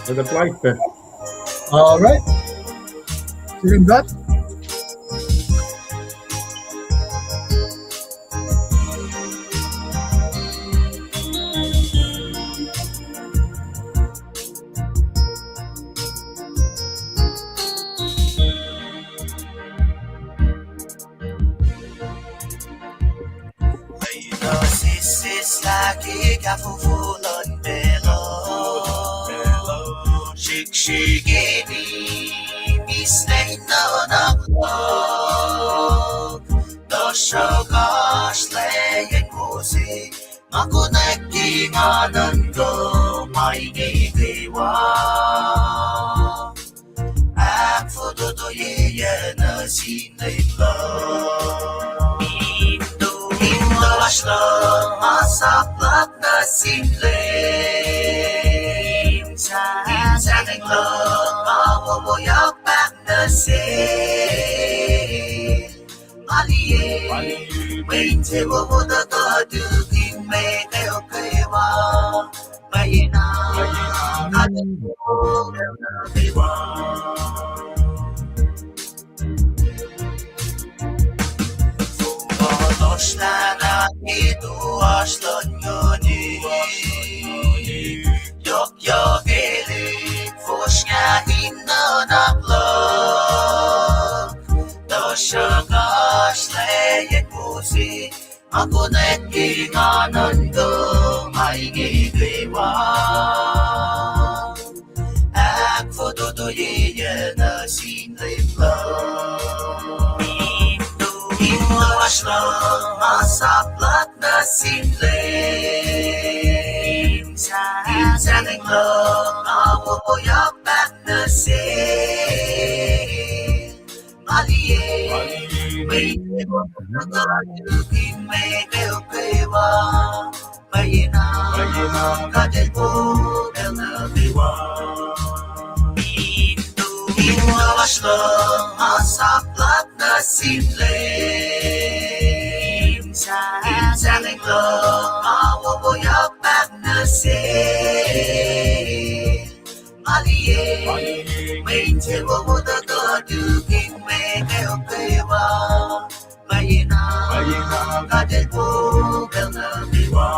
Agat life eh. All right. Hearing that, Sis lagi kafufulan belo Shikshigeni Misnay no naklog Doshogosh layan musi Makuneki nganan ko may ngigiwa Ak fududo yeya na sinaylo Ashlo masaklap na sinlim Insaning lo mawawayak bak na sin Maliye May tewa mo na kadugin may kayo kaywa Mayina Kadin mo na kaywa Doshna itu ashton yoni Yok yok elik Foshnya hinna naklog Doshogosh layan musi Makunet kinganan ko may gigiwa Ak fototoye na sinlimlo Ashlo masaplat na sinlim Insaning lo mawawayak bak na sin Maliye May tewa na kadugin may kayo kaywa Mayina kadel po del na kaywa Ashlo masaplat na sinlim Insaning lo mawawayak bak na sin Maliye May tewa mo na kadugin may kayo kaywa Mayina kadel po del na kaywa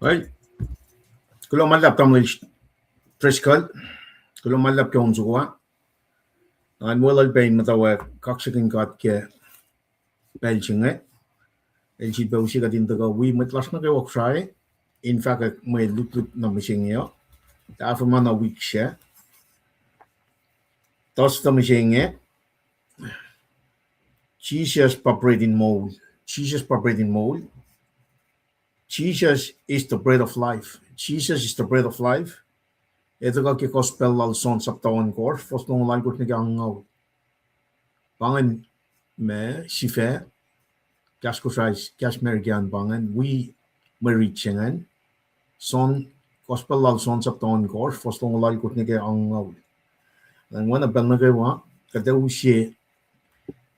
Right. Kalau malap tam lish triskal. Kalau malap ke unzugwa. An walal pain matawa kaksikin kat ke belchinge. Elchi bausi ka din taga we matlas na ke wakshai. In fact may lut na machine Daarvoor man na week she. Tos ta machine Jesus operating mode. Jesus operating mode. Jesus is the bread of life. Jesus is the bread of life. Ito ka ki gospel lal son saptawan kor. Fos nung lagot ni kang ngaw. Bangan me sife. Kas ko sais. Kas merikian bangan. We merichengan. Son gospel lal son saptawan kor. Fos nung lagot ni kang ngaw. And when a bang na gawa. Kada usye.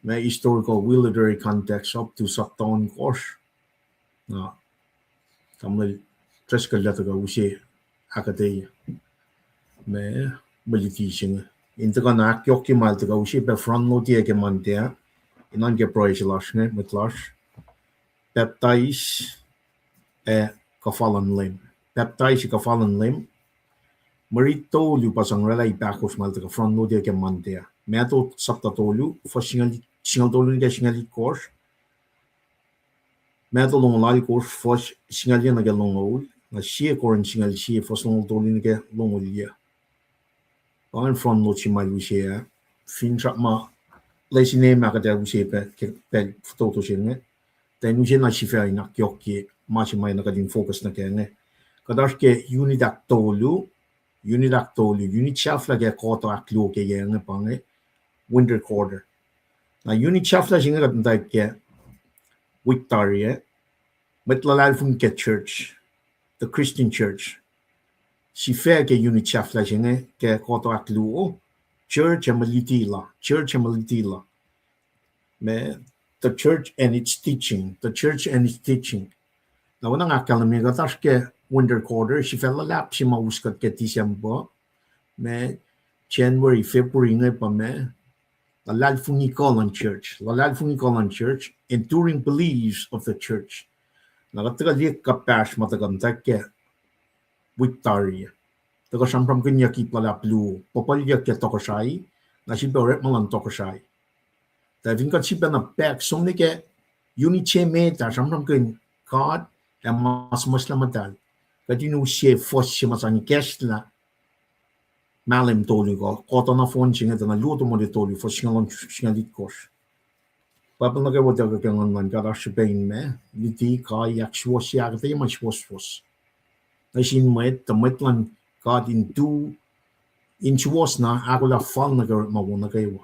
Me historical military context up to saptawan kor. Na. Kamel triskal data ka usye. Akatay. Me politician. Inte kan akjok ki mal ka usye. Be front no tie ke man tie. Inan ke proje lashne. Met lash. Baptize. Kafalan lim. Baptize kafalan lim. Maritolu pasang relay bakos mal ka front no tie ke man tie. Me to sapta tolu. For singal tolu ni ke singal course. Metal long lali course for singal na ke long ol. Na sie korin singal sie for long tolu ni ke long ol ya. Pang front no chi mal usia. Fin trap ma. Lazy name ma ka da usia pe toto sinne. Then usia na si fer na kyokki masih may nakadin focus na kene. Kadar ke unit tolu unit chafla ke koto aklu ke yenge pange winter quarter. Na unit chafla singa katanda ke Victoria metlalal fun ke church, the Christian church. Si fair ke unit chafla singa ke koto aklu church amelitila me the church and its teaching na wana academy ga ke winter quarter si fella lap si mauskat ke December me January February ngai pa me la lalfungi colon church enduring beliefs of the church na gataga liek ka pash matagam ke Victoria taga sampram kanya ki pala blue popalya ke tokosai na si beret malan tokosai ta vinka si na back somne ke uniche me ta sampram kun God and mas matal kadinu she fos si masani kesla malim tolu ko koto na phone singa na luto mo de tolu fos singa lit kos papal na ke wota ke ngan ka dash pain me liti ka yak shwas yak te ma shwas na sin met the metlan God in do in shwas na agula fal na ga ma wona ke wa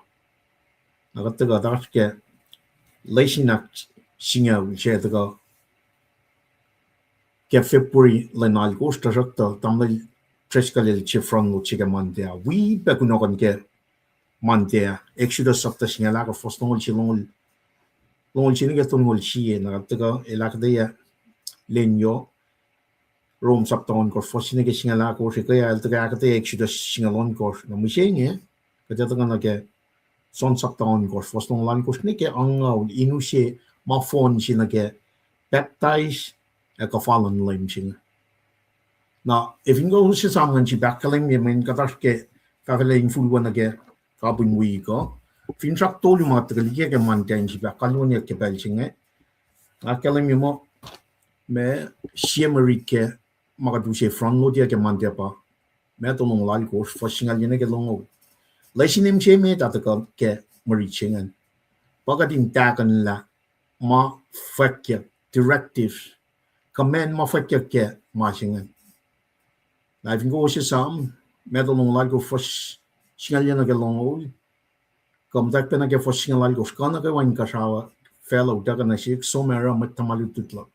na ka ga dash ke leisinak singa che ga ke February lenal ko strakta tamle treskalel che front che ga mandia we be kuno kon ke mandia exodus of the singa la ko fostong chi longol chi ni ke tongol chi na ga elak de ya lenyo Rome sapton ko fosine ke singa la ko se ka ya ga ke exodus singa lon ko na mu she nge ka ta ga na ke son sapton ko fostong lan ko ne ke anga inu she ma fon chi na ke baptize ka fallen lim singa na if you go se samgan chi bakaling me men ka tas ke ka ling ful wana ke ka bun wi ko fin sak to lu mat ke man ten chi bakalon ye ke bel singa a kaling me mo me siemeri ke ma du se front no dia ke man dia pa me to long lal ko fo singa ye ne ke long le sinim che me ta ke mari chingan pagatin ta kan la ma fakya directives command ma fakya ke ma singan na if go se sam me to long lal ko fo singa ye ne ke long kom tak pena ke fo singa lal ko skana ke wan ka shawa fellow daga na shik so mera mat tamalu tutla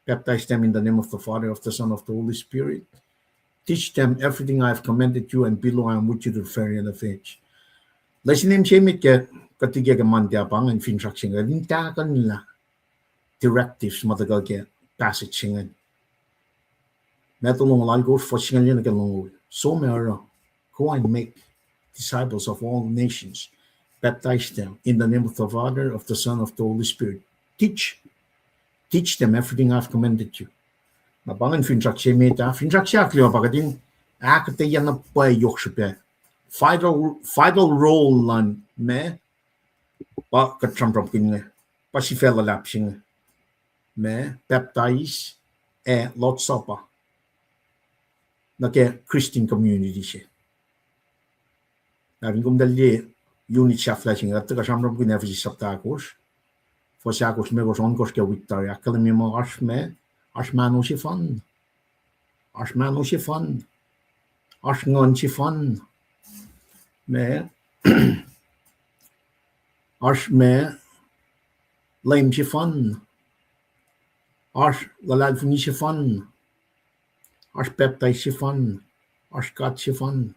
baptize them in the name of the Father, of the Son, of the Holy Spirit. Teach them everything I have commanded you, and below I am with you to the very end of age. Lasinim chemit ke katiga ke mandia bang and fin shaksing rin ta kan la directives matagal ke passage singan. Metolong lal go for singan yen ke long so mera go and make disciples of all nations. Baptize them in the name of the Father, of the Son, of the Holy Spirit. Teach them everything I've commanded you. Nabangan fintrakshe meta, fintrakshe aklio bagadin, akte yana pa yokshepe. Vital role lan me, pa katramprop kinge, pa si fella lapsing, me, baptize, lots of pa. Nake Christian community she. Nabing kumdalye, unit siya flashing, at taga samram kinefisi saptakos, Fosakos me was onkos ke Victoria, kalemi mo ashmano si fan, ashngon si fan, me, ashme, lame si fan, ash lalad si fan, ash peptai si fan, ash kat si fan.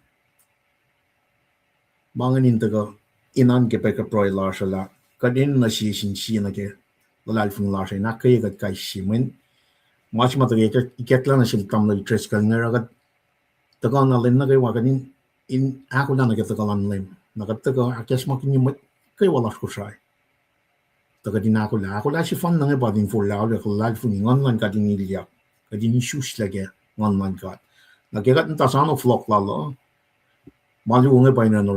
Banganin taga inan ke peka proy la sala. Kadin na si na ke lalal fung la na kay gat kay simen mas matagay iketla na sil tam na tres kal nga gat tagal na len na kay wakadin in ako na nagtagalan len nagtaga akes makin yum kay wala ko sai tagadin ako la si fan na ba din for la lalal fung ngon kadin ilya kadin shus lage ngon gat nagegat nta sano flock lalo malu nga pa na no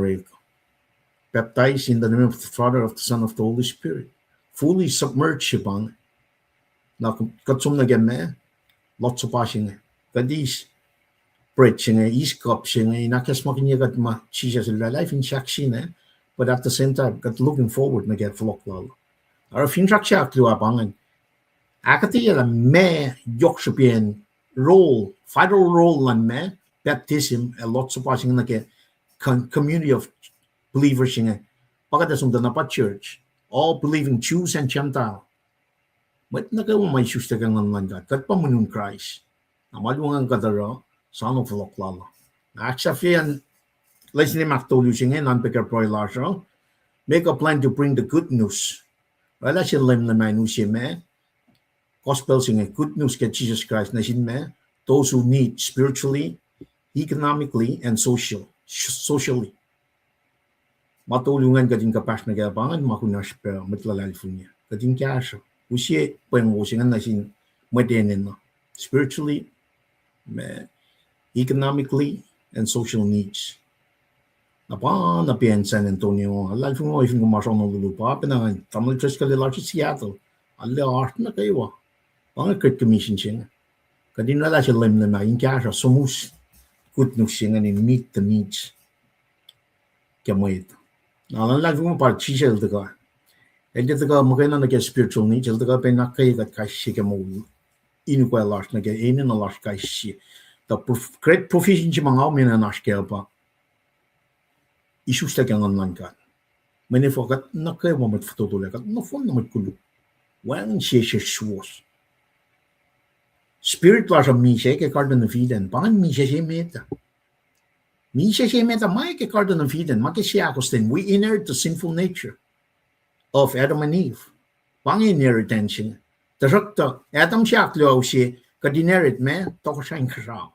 baptized in the name of the Father, of the Son, of the Holy Spirit. Fully submerged bang. Na katsum na game, lots of passing. Kadis preaching, iskopsing, inakas makinya gat ma Jesus life in shaksine, but at the same time, got looking forward na get flock lalo. Our fin shaksha kliwa bangan. Akati la me yokshapien role, vital role lan me baptism a lot of passing like community of believers in pagkata sunda na pa church, all believing Jews and Gentile. But nakawa may susta kang nanlanggat, kat pa munun Christ. Na maluangan kadaro, sano floklala. Na aksafian, let's name aktolusin non-picker proy larso, make a plan to bring the good news. Wala siya lim na may nusi me, gospel sing good news kay Jesus Christ na sin me, those who need spiritually, economically, and socially. Matulungan ka din kapas na kapangan, makunas pa, matlalalifu niya. Kadin kaya siya. Usiye pengusingan na sin medenen no. Spiritually, economically, and social needs. Napa na pian San Antonio, alal fung oy fung maso no lulupa, pinangan tamal tres ka large Seattle. Alle art na kayo. Pang krit commission singa. Kadin na la siya lem na in kaya sumus good news singa ni meet the needs. Kaya mo ito. Alal fung par chisel de ka. Elde de ka mo kaya na spiritual needs, elde ka penakay kat kasi ka mo inu kwa large na kaya inin na large kasi. The great proficiency mga mina nash kaya pa. Isusta kaya ngan ka. Mene fokat na kaya mo matfotole kat no fon na matkulu. Wan siya shuos. Spirit was a mishe ke karden na fiden. Pangan mishe siya meta. Mishe siya meta may ke karden na fiden. Maki siya akosten. We inherit the sinful nature of Adam and Eve. Pangan inheritance siya. Tasakta Adam siya aklo siya kadinerit me toko siya inkasao.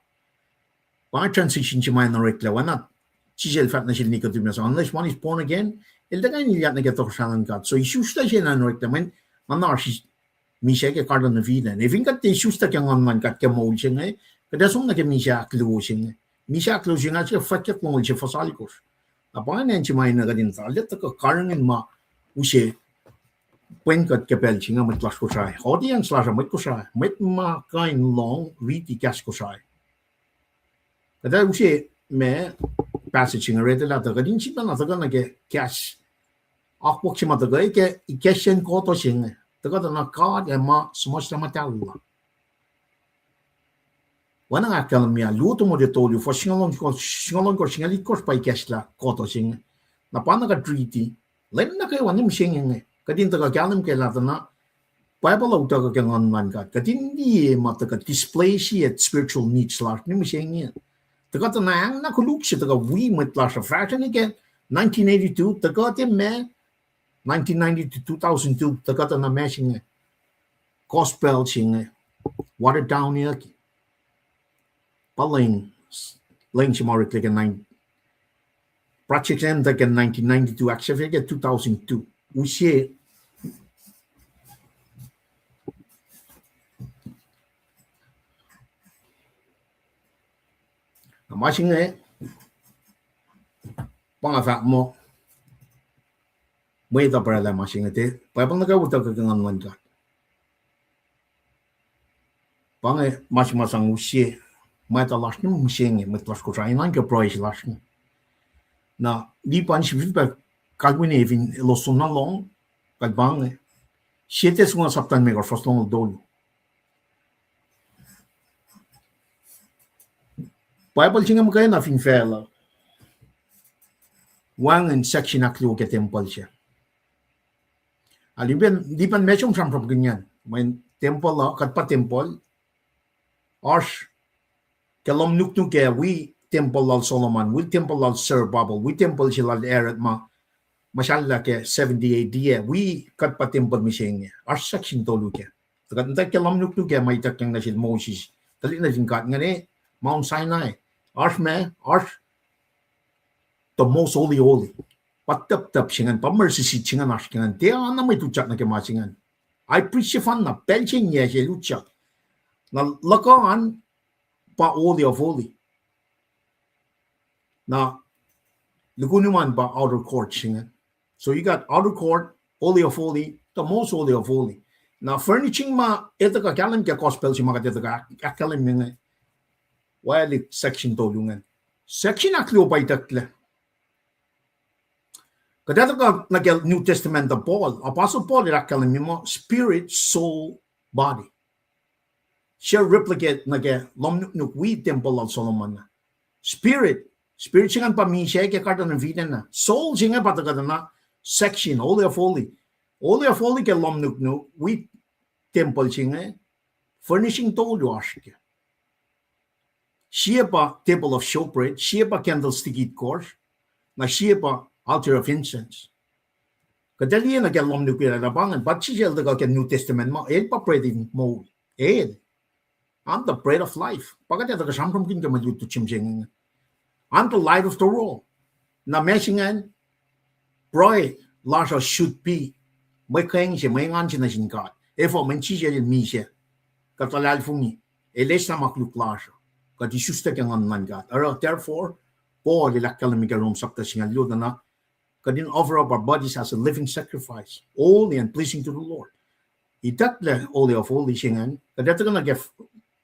Pangan transition siya may narekla. Wanat. Chisel fat na siya Nicodemus. Unless one is born again, ildagan niya na toko siya ng God. So isusta siya na narekla. Manar siya mishe ke karden na fiden. If ingat te isusta kaya ngan kat kaya maul siya ngay. Kadasong na kaya misha aklo siya ngay. Misha aklo siya nga siya fatyat maul siya fasalikos. Apangan yan siya may nagadin sa alit ka karangin ma usye puenkat kapel siya nga matlas ko siya. Hodi yan slasha mat ko siya. Mat ma kain long riti kas ko siya. Kada usye me passage siya nga rete lata. Kadin siya na taga na ke kas. Akpok siya mataga ike ikesyen koto siya nga. Taga na kad ma sumas na matalla. Wana nga kalam niya, luto mo dito liu, for singalong ko singalit ko pa ikesla koto siya nga. Napana ka treaty, lem na kayo wanim siya nga. Kadin taga kalam kaya lata na, Bible au taga kaya ngan ka. Kadin di mataga display siya at spiritual needs lahat ni siya nga. Taga na ang nakuluk siya taga we matla siya. Fraction again, 1982, taga ti me, 1990 to 2002, taga na me siya nga. Gospel siya nga. Watered down niya. Paling siya maritlik in 9. Project end like in 1992, actually get 2002. Usye. Masing pangafak mo. May ito para lang masing ito. Pagpang nagawutag kagangan man ka. Masang usye. May talas niyo masing matlas ko sa inan ka price las niyo. Na di pan si feedback kagwin even loson na long kagbang siete sunga saptan me first long dolo. Bible singa mo kayo na fin fela. Wang in section aklo ke temple siya. Alibin di pan mechong from ganyan. May temple la kat pa temple. Arsh kalom nuk kaya we temple lal Solomon, we temple lal Sir Babel, we temple sila eret masyala ke 70 AD, we kat pa temple miseng arsh section tolu ke. Tagat nta kalom nuk kaya may takyang na sila Moses. Tali na din kat nga ni Mount Sinai. Arsh the most holy. Patap singan, pamersi singan arsh singan. Tiya na may tutsak na kaya masingan. I preach fan na pelching niya siya lutsak. Na lakaan pa holy of holy. Now, lukunuman ba outer court singa. So you got outer court, holy of holy, the most holy of holy. Now furnishing ma ito ka kalam ka gospel si mga ito ka akalim nga. Wala section tolungan. Section aklo pa itakla. Kada ka nag New Testament of Paul, Apostle Paul irakalim mo spirit, soul, body. Siya replicate nage lomnuk we temple of Solomon. Spirit singan pa mi siya ke karta ng vida na. Soul singa patagada na section holy of holy. Holy of holy ke lomnuk we temple singa furnishing told you ashke. Siya pa table of showbread, siya pa candlestick it course, na siya pa altar of incense. Kadali na ke lomnuk we rabangan, but siya daga ke New Testament mo, pa breading mo. I'm the bread of life. Pagkat ito kasamkam kin ka maluto chimjeng. I'm the light of the world. Na mesingan, broy, Lasha should be. May kayang siya, may ngan siya na sin God. Efo, man siya yung mi siya. Katalal fungi. Eles na makluk Lasha. Kat isusta kang ngan God. Therefore, po, lilak kalamig karom sakta singa luda na. Kadin offer up our bodies as a living sacrifice. Holy and pleasing to the Lord. Itat le, holy of holy singan. Kadata ka nag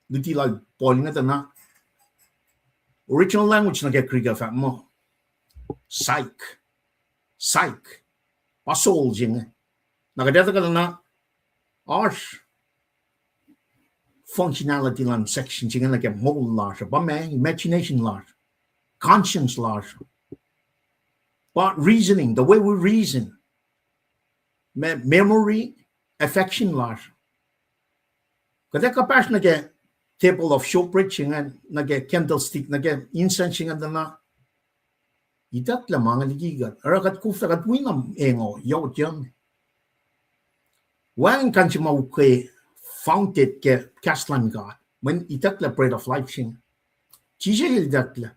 Dutilag Pauling at na original language na get kriga fa mo. Psych. Pasol jing. Nakadeta ka na arch functionality lang section jing na get mold large. Ba may imagination large. Conscience large. But reasoning, the way we reason. Memory, affection large. Kada ka pas na get table of showbread singan nage candlestick nage incense singan na itat la mga ligigat arakat kufta kat winam engo yaw jam wan kan si mauke founded ke kaslan God when itat la bread of life sing chije itat la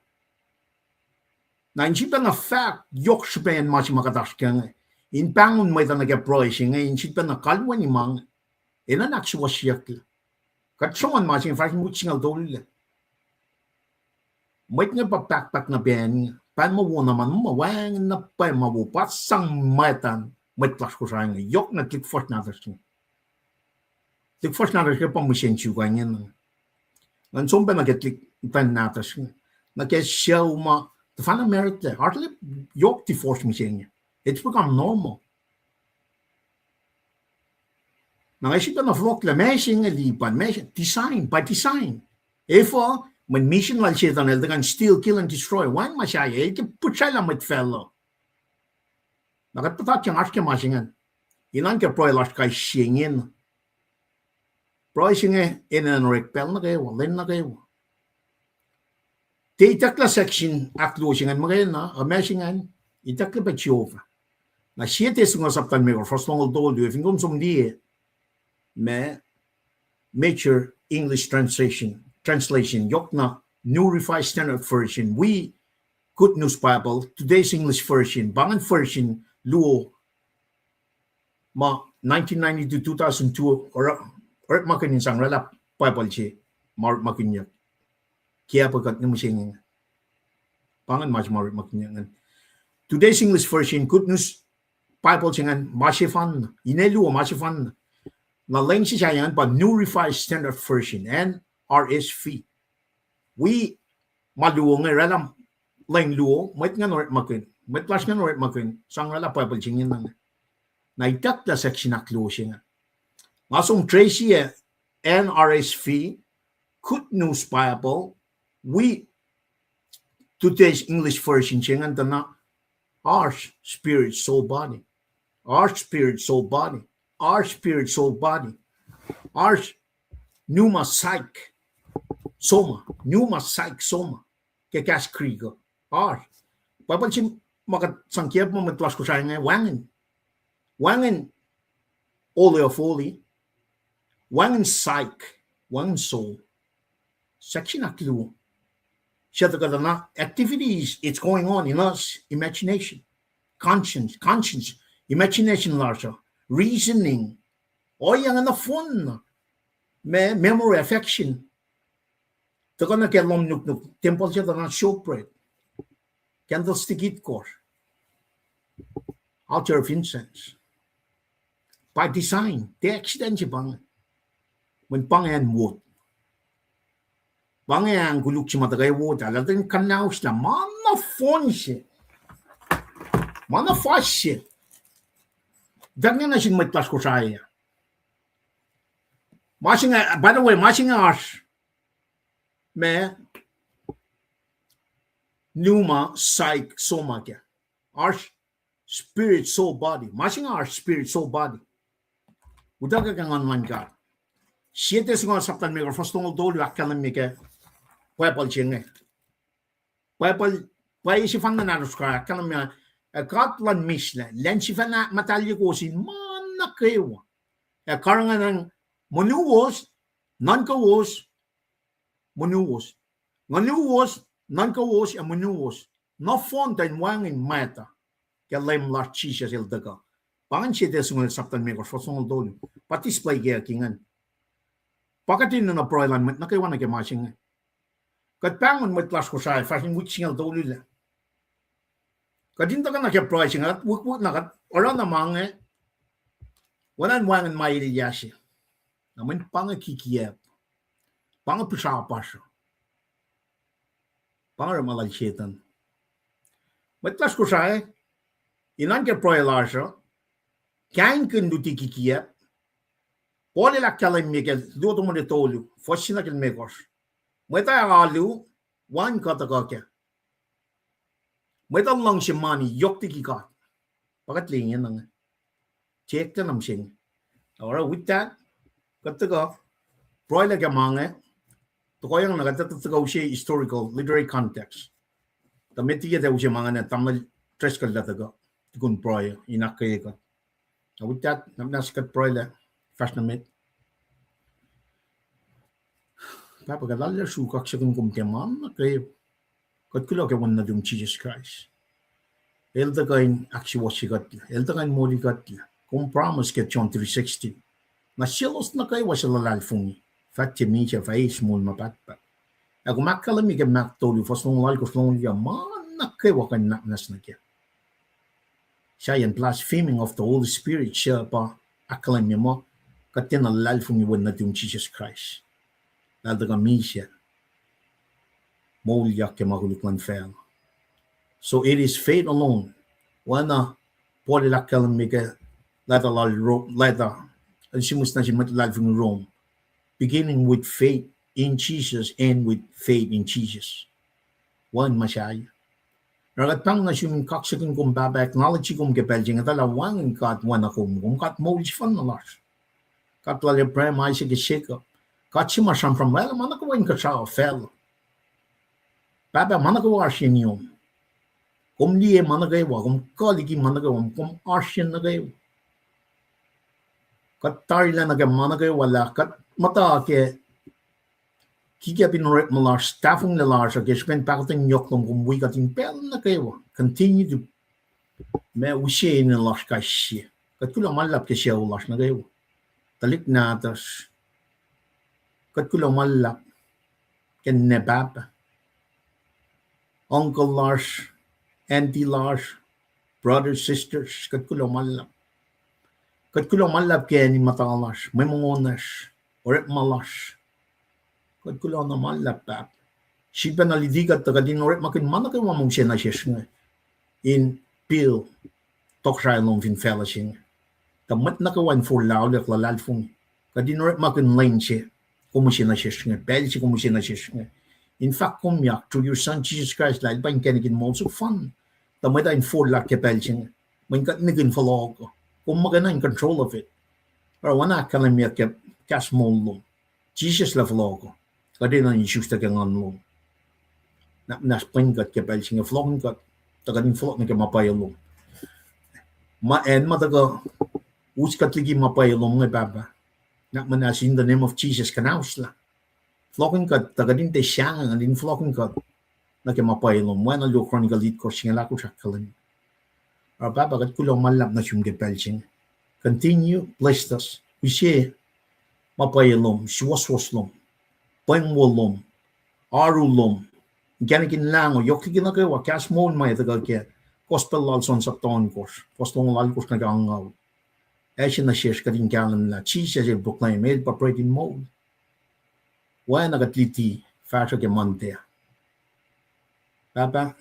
na inchita na fact yok shpen mas makatash kang in pangun may ta nage proy singa inchita na kalwan imang ina naksuwa siyak la Katsuman masing fashion muchingal dolile. Wait nga pa pakpak na ben, pan mo naman mo wang na pa mabupat sang matan, may klas ko sa nga yok na click first na dasing. Click first na dasing pa mo senchu ganyan. Nan sombe na get click pan na dasing. Na ke show ma the fan merit there. Hardly yok the force mo senya. It's become normal. Naisip na vlog la mesing lipan mesing design by design. Efo when mission lang siya tanel kan steal, kill and destroy. Wan masaya ke putsa la mit fellow. Nakatpatat yang aske masingan. Ilan ke proy las kai singin. Proy singe in an rekpel na kayo, len na kayo. Titakla section aklo singan magana, amasingan itakla pa chiova. Na siete sunga saptan me first long old you if ngum som die. Major English translation Yokna New Revised Standard Version we Good News Bible today's English version Bangan version luo ma 1992 2002 or makin sang rala Bible che mar makin kaya pagkat ni musing Bangan mas mar makin today's English version Good News Bible chengan masifan inelu masifan na lang siya yan pa New Revised Standard Version NRSV. We maluo nga ralam lang luo met nga noret makin. Met plus nga noret makin sang rala pa palchingin na. Na itak la section na closing. Masong Tracy NRSV Good News Bible we today's English version chengan na our spirit soul body. Our spirit soul body. Our spirit, soul, body, our pneuma, psyche, soma, kekas krigo, our. Papansin makasankyap mo matlas ko sa nga, wangin, ole of holy, wangin psyche, wangin soul, section na clue. Siya na activities, it's going on in us, imagination, conscience, imagination larger. Reasoning, o yang na fun, memory, affection. Taka na kaya nuk temple siya na showbread, candlestick it course, altar of incense. By design, the accident siya bang, when pangan wood. Bangan guluk siya matagay wood, alating kanaw siya, mana fun siya. Mana fast siya. Dagnan na siyang may klas ko sa iya. Marching, by the way, marching arts, me, pneuma, psych, soma kya. Arts, spirit, soul, body. Marching arts, spirit, soul, body. Udaga kang online ka. Siete sunga saptan me first tong dolu akalan me ke. Pwepal chenge. Pwepal, pwai si fan na naruska akalan me. Katlan misle. Len si fan na matalye ko sin man na kayo. Karangan ng manuwas, non-kawas, manuwas. Manuwas, non-kawas, and manuwas. No fontaine wangin mata. Kaya lem la chisha sil daga. Pangan siya desungan saptan me ko first tong dolu. Patisplay kaya kingan. Pakatin na proilan met nakaiwan na kemasing. Kat pangon met klas ko sa fashion which singal dolu la. Kadin ta kana ke pricing at wuk na kat ora na mange. Wanan wangan mai ri yashi. Namin panga kikiyap. Panga pisa pasyo. Panga malal shetan. Met klas ko sa inan ke proilasyo. Kain kunduti kikiyap. Pole la kalan meke do to mo de tolu. Fosina kel mekos. Meta alu wan kata ka. Meta lang si mani yok tiki ka. Pakat lingyan nang. Check ta nam sing. Ora with that, kata ka proy la ka mange. To ko yang nagata to ka usi historical literary context. Ta meti ya usi mga na tamal tres ka la ta ka. Tukun proy inakay ka. With that, namnas kat proy la fast na met. Papa kadalla su kaksakin kum keman kay kat kulo ke wonna dum Jesus Christ. Elda kain aksi wasigat. Elda kain moligat. Kum promise ke John 3:16. Na silos na kay wasalalal fungi. Fat mi siya fay small mapatpat. Ako makalami ke maktoli fosong lal ko slong liya man na kay wakan naknas na kya. Siya yan blaspheming of the Holy Spirit siya pa akalan niya mo katin na lal fungi wonna dum Jesus Christ. Naldaga misya molya ke maguliklan fel. So it is faith alone. Wana polilakal mika lada and simus na si matlal from Rome. Beginning with faith in Jesus and with faith in Jesus. One masyaya. Ragat pang na siyung kaksakin kong baba acknowledge kong kepeljing at alawangin kat wana kong kat molj fan na las. Kat lali prema ay sige shake Kachima sam from well, manako in kacha fell. Baba manako arshin yum. Kum liye managay wa, kum kaligi managay kum arshin nagay. Kat tarila nagay managay wala, kat mata ke kikya pinoret malar staffing the large, ke spend pakotin yoklong kum wigatin pel nagay wa. Continue to me ushe in the lash kashi. Kat kula malap ke siya ulash nagay wa. Talik natas. Kat kulo malap ken nebab Uncle Lars, Auntie Lars, brothers, sisters, kat kulo malap ken ni matalas, may mongonas, or malas, kat kulo na malap pap. Siya nalidigat tagadin or makin manakin mong siya na siya in pil tokshay long fin fellowship. Kamat nakawan for loud at lalalfong kadin or makin lane siya. In fact, through your son Jesus Christ, like by getting more so fun. The meta in four lakh pelching, when got niggin for log, magana in control of it. Or one academy kept cash mold. Jesus left logo. Got in on issues taking on loan. Not spring got kept pelching a flogging got, the got in flock make a mapayalo. Ma and mother go, who's got ligi mapayalo, my baba. Not manas in the name of Jesus kanausla. Flocking cut, tagadin te shang and in flocking cut. Like a mapailum, when a low chronicle lead coaching a lacuchakalin. Our baba got kulo malap na shum get belching. Continue, blessed us. We say mapailum, shwaslum, poingwolum, arulum, Ganikin lang o yokikin na kayo, cash mo may tagag gospel lalson sa ton course, postong lalkos na gangaw. Ashin na shares ka din kalan na cheese as a proclaim made pa in mode. Why nagatliti fashion ke monte? Papa,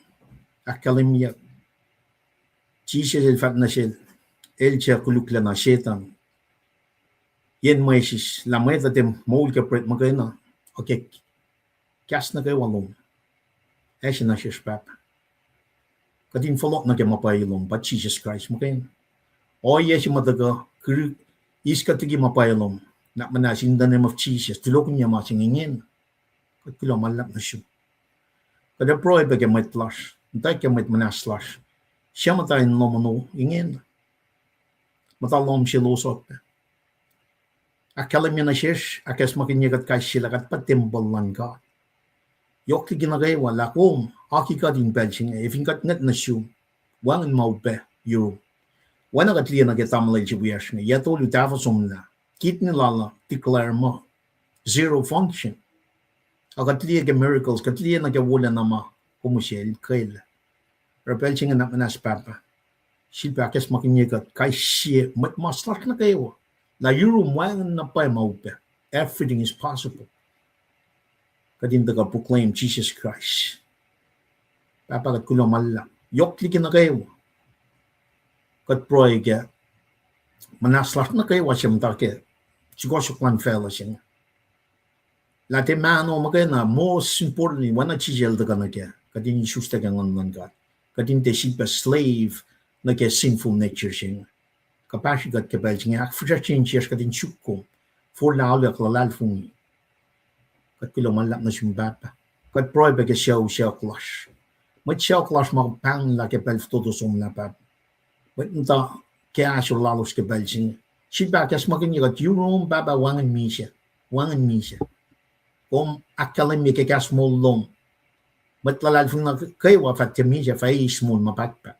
akalimya. Cheese as a fat na shell. Elcha kulukla na shetan. yen maisis la mai da tem mol ke pret magana okay kas na kay walom na shis papa kadin follow na ke mapayilom but Jesus Christ magain o yes madaga kru iska tigi mapayilom na manasin in the name of Jesus tulok niya masingingin katilo malap na siya kada proy ba ke might flash dai ke might manas slash siya matay no mono ingin matalom siya losot akalam niya na shish akas makinyagat kay sila kat patimbalan ka yok ti ginagay wala kong aki ka din belching if ingat ngat na siya wang mau be you wana kat liya nagatamlay si wiyash niya yato lutafa sumla kit nilala declare mo zero function akat liya ke miracles kat liya nagawala nama kumusyel kaila repelching anak manas papa silpa akas makinyagat kay siya maslak na kayo la yurum wang na pa maupe everything is possible kadin daga proclaim Jesus Christ papa kat kulo malla yok liki na kayo kat proy ke manaslak na kayo wasyam take siguro plan fella siya la te mano magana most importantly wana chijel daga na ke kadin Jesus taga ngan God kadin te sipa slave na ke sinful nature siya kapasi gat ke belching ak fuja change kadin chukko for la ala klal fungi kat kilo malap na simbapa kat proy ba ke show clash mat show clash mag pang la ke bel todo som la pap mat nta ke asho lalos ke belching sipa kes magin gat yurum baba wangan misha kom akkalem ke kas mollom mat lalal funga kay wa fat ke misha fa ismol mapatpa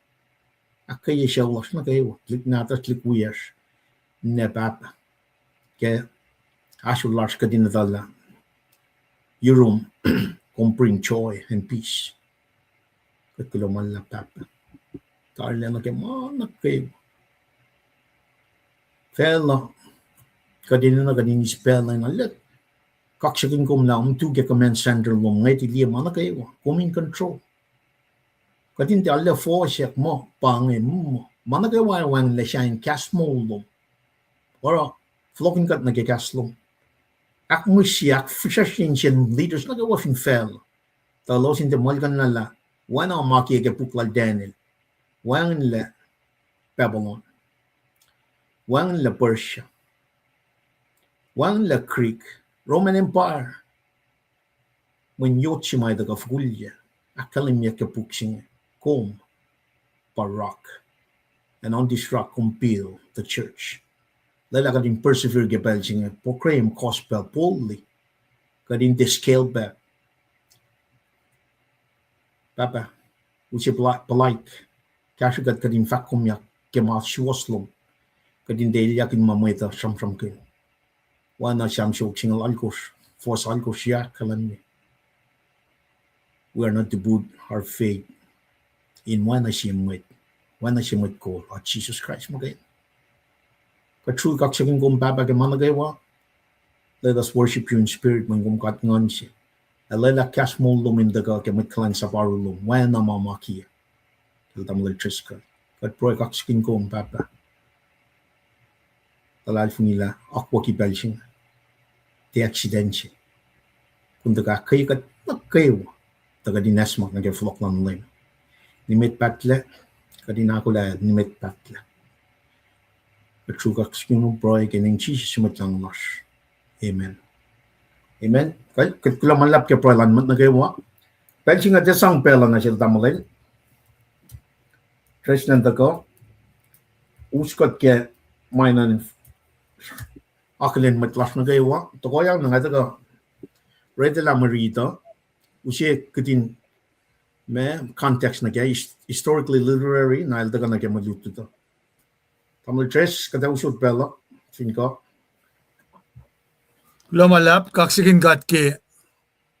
akay show lash na kayo klik na ta klik wiyash ne papa ke asho lash kadin dalla your room can bring joy and peace. Katuluman lang papa. Tarla na kemana kayo. Fella. Kadina na kadini spell na nalit. Kaksakin kom na tuge command center mo ngayon liya mana kayo. Come in control. Kadin ti alla force mo pangin mo. Mana kayo wang la shine cast mo lo. Ora flocking kat nagkakast lo. Ak musyak fishashin leaders na gawafin fell. Talos in the malgan nala. Wana maki ke puklal Daniel. Wang la Babylon. Wang la Persia. Wang la Greek. Roman Empire. When yochimay daga fugulya. Akalimya ke puksing kom rock. And on this rock compile the church. Lala kadin persevere ke belching proclaim gospel boldly. Kadin de scale back. Papa, usi polite. Kasi kadin fakumyak ke mas shuaslom. Kadin de yakin mameta sham kin. Wana sham shok singal alkos. Force alkos ya kalan. We are not to put our faith in wana shimwit call or Jesus Christ magain. True kaksakin kong papa ke managaywa. Let us worship you in spirit when kong katngan siya. Let us cast mo lumin daga ke mitkalan sa parulong. Waya na mamakiya. Kaltam electrical. Kat proy kaksakin kong papa. Talalfo nila akwa ki belching. Te accident siya. Kung daga kayo kat nagkayo. Daga dinesmak nagaflok lang lim. Nimit patle. Kadinakula nimit patle. True kaksakin kong proy kining Jesus sumatlang lash. Amen. Amen. Kat kula malap ke proy lanmat na kayo. Belching at isang pela na sila tamalay. Christian tako. Uskot ke mainan akalin matlash na kayo. Tokoyang na nga taga. Rete la marita. Usi katin me context na kaya. Historically literary. Nail taga na kaya maluto to. Tamal tres kada usot pela. Sinko. Lumalap, kaksikin gat ke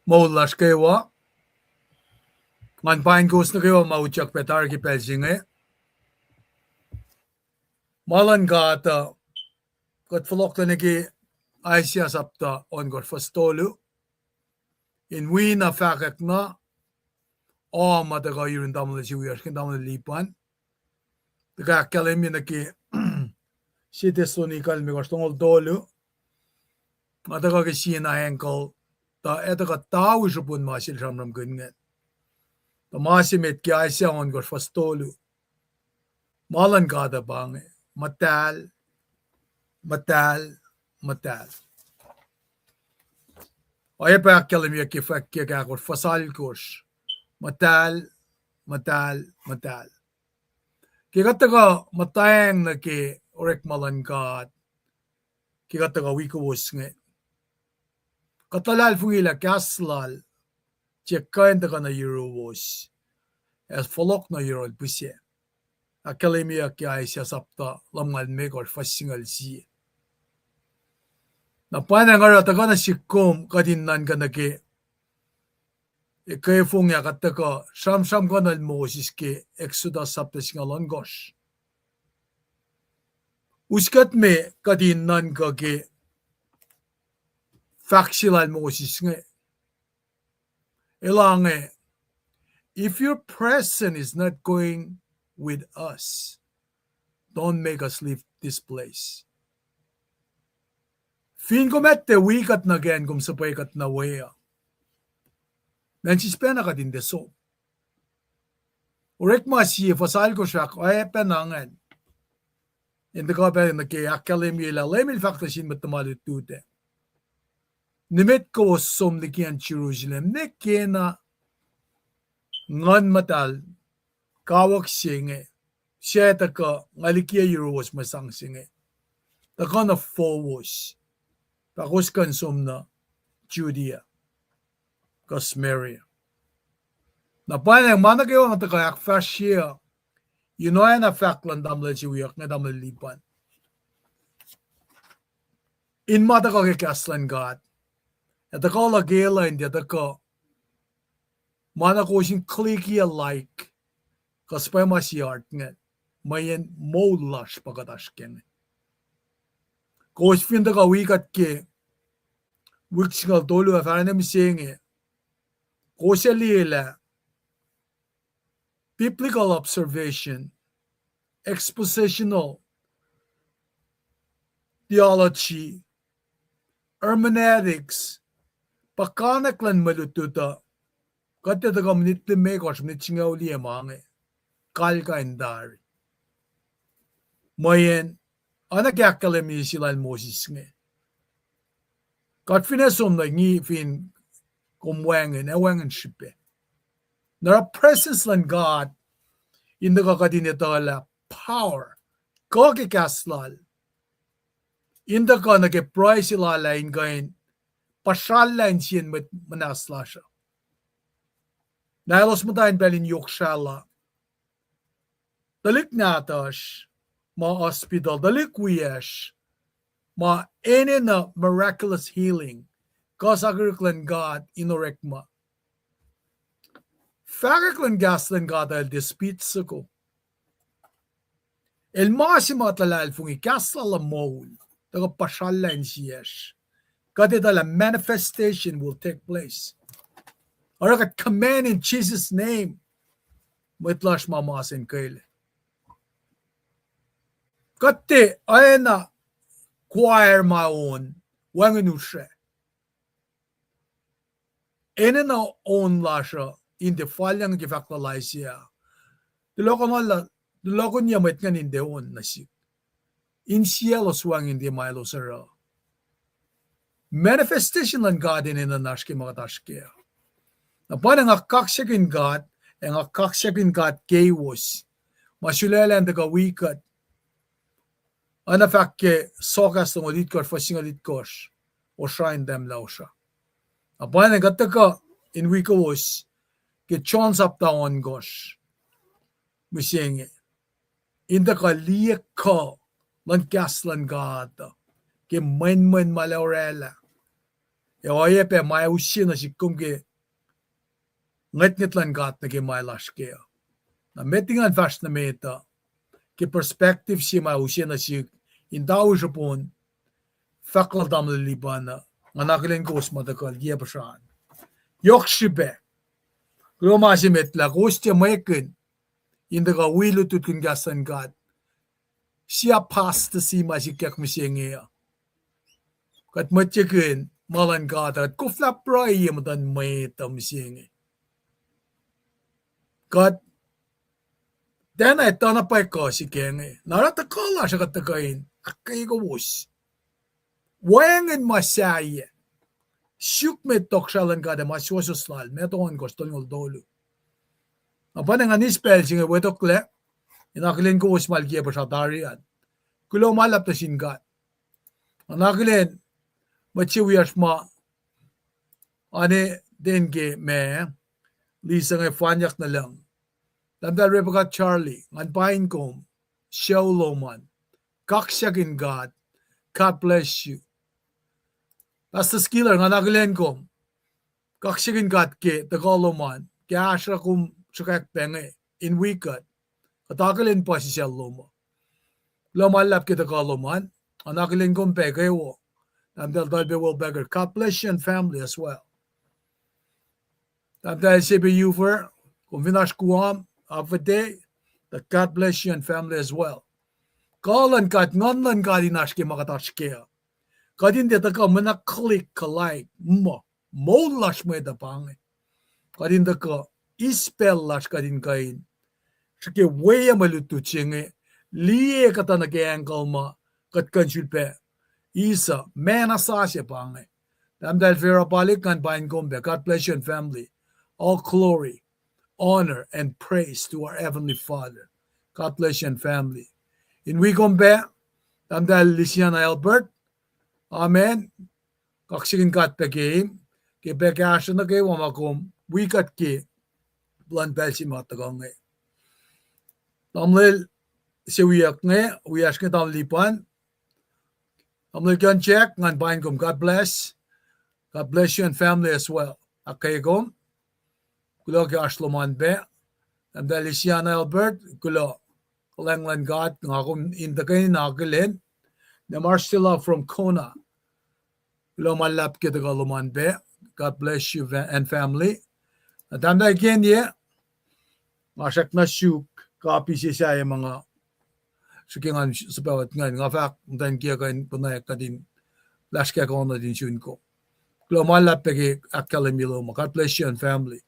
maulas kayo. Man pain kus na kayo mauchak petar ki pelsing Malan gata kat flok na ki Asia sapta on got fastolu. In wina fakak na o mataga yun damla siwiyas kin damla lipan. Taga kalim yun na ki sitesoni kalmi kastong dolu. Nga ka sina ankle ta ka tao pun masil ramram gunget. Ta masimit ki aisya on gor fastolu. Malan kada bange. Matal. Oye pa kalimia ki fakki ka gor fasal kurs. Matal. Ki ka matayang na ki orek malan God. Ki ka wikawus nge. Katalal fungila kaslal. Chekain ka na yuruwos. As folok na yurol pusye. Akalimia ki aisya sapta lamngal megor fasingal siye. Na panangara taka na sikum kadinnan ka na ki ikay fung ya kataka sham ka na Moses ki Exodus sapta singalon gosh. Uskat me kadinnan ka ki faksilal Moses nge. Ilange, if your presence is not going with us, don't make us leave this place. Fin ko mette wikat na gen kum sapay kat na wea. Nansispena ka din deso. Urek masiye fasal ko siya ay penangan. Hindi ka pa na kaya akalimye la lemil faktasin matamalit-tute. Nimit ko som ni kian Jerusalem ne kena ngan matal kawak singe. Siya ka ngalikiya Euros masang singe. Taka na fowos. Takos kan som na Judea. Ka Samaria. Na panang mana kayo ang takayak fasya. Yun na faklan damla siwiyak na damla lipan. In mata ka kikaslan God. At ako lagela hindi at ako mana ko siyang clicky alike. Kaspay masiyart nga. Mayan molash pagkatashken. Kos finda ka wikat ke wiksingal tolu afaranam singe. Kosya lila biblical observation, expositional theology, hermeneutics, pakanaklan malututa, katata kamnit me kos mitsingaw liya mange, kalka indari. Mayen, anak yakalemi sila Moses nge. Kat finesom na ngi fin kumwengen, ewengen shipe. Nara presence lan God, in the kakadinitala power, kakikaslal, in the ka nag-price ilala in gain, pasyalan siyan manaslasya. Nailos mo tayo pelin yokshala, dalik natash, ma hospital, dalik wiyesh, ma any na miraculous healing, kasagirklan God inorek ma. Fagaklan gaslan God al dispitsa ko. El masima talal fung ikasla la mol, taga pasyalan siyesh. Kadita la manifestation will take place. Arakat command in Jesus' name, mitlash mamasin kaile. Kati ayana choir maon wanganushe. Ene na on lasha in the falyang gifaklalisia. Diloko niya met nga ninde on nasik. In cielos wang hindi mailo sara. Manifestation ng God in na nashki mga tashkia. Na parang akaksyakin God, ang akaksyakin God kaiwos. Masulela ang tagawikat. Ana fakke sokas ng ulitkor, fasing ulitkos. O shrine them lao siya. Na parang kataka in wikawos, ke chance up down gosh. Musinge. Inda ka liyak ka lan kaslan gata. Ke man malaurela. E oye pe may usin na si kum ke ngit lan gat na ke may lashke. Na metingan fast na meta. Ke perspective si may usin na si indaw Japon. Fakla dam libana. Nganakilen gos matakal yebasan. Yokshibe. Roma si metla gostya meken. Inda ka wilo tutun gasan God. Siya pasta si masikyak misyengeya. kat matchikin malan gata kat kufla pray yamdan may tamsing kat then ay tanapay ko si kenge narata kala siya katakain akay ko wus wangin masaya syuk me tokshalan gada masyososlal meton ko stolngol dolu apa nga nispel singa wetokle inakilin ko wus malgiya pa sa tarian kulo malap ta singat anakilin machiwiyas ma ane dengue me lisa nga fanyak na lang Tanda Rebecca Charlie, ngan pain kom, show loman, kaksyakin God bless you. Pastor Skiller, ngan nagilen kom, kaksyakin God ke, tagaloman, kaya asya kum sakak penge, in wikat, katagalin pa si siya loma. Lomalap ke tagaloman, anagilen kom peke wo, tanda dalbe will beggar, God bless you and family as well. Tanda SCBU for, kung vinash kuam, of a day, that God bless you and family as well. Kalan kat ngonlan kadi nashke makatashke. Kadin de taka mana click like mo lash me da pange. Kadin de ka ispell lash kadin kain. Shke weya malutu chinge liye kata na ke ankle ma kat kansulpe. Isa mena sasya pange. Damdal vera palik kan bain gombe. God bless you and family. All glory, honor and praise to our Heavenly Father. God bless you and family. In we come back, tamdal Lisiana Albert. Amen. Kaksigin kat pegim. Ke pekasya na ke wamakom. We kat ke. Blan belsi matagangay. Tamlil siwiyak nge. Wiyash ke tamlipan. Tamlil kan check. Ngan bain kom. God bless. God bless you and family as well. Akay kom. Kulo ke Ashloman be, and the Lisiana Albert, kulo, Langland God, ngakum in the kain nagilen, the Marstilla from Kona, kulo malap ke the Galoman be, God bless you and family. At anda again ye, masak na syuk, copy siya yung mga sukingan sa bawat ngayon, nga fact, dan kaya kain punay ka din, last kaya ko na din syun ko. Kulo malap ke akalimilo mo, God bless you and family.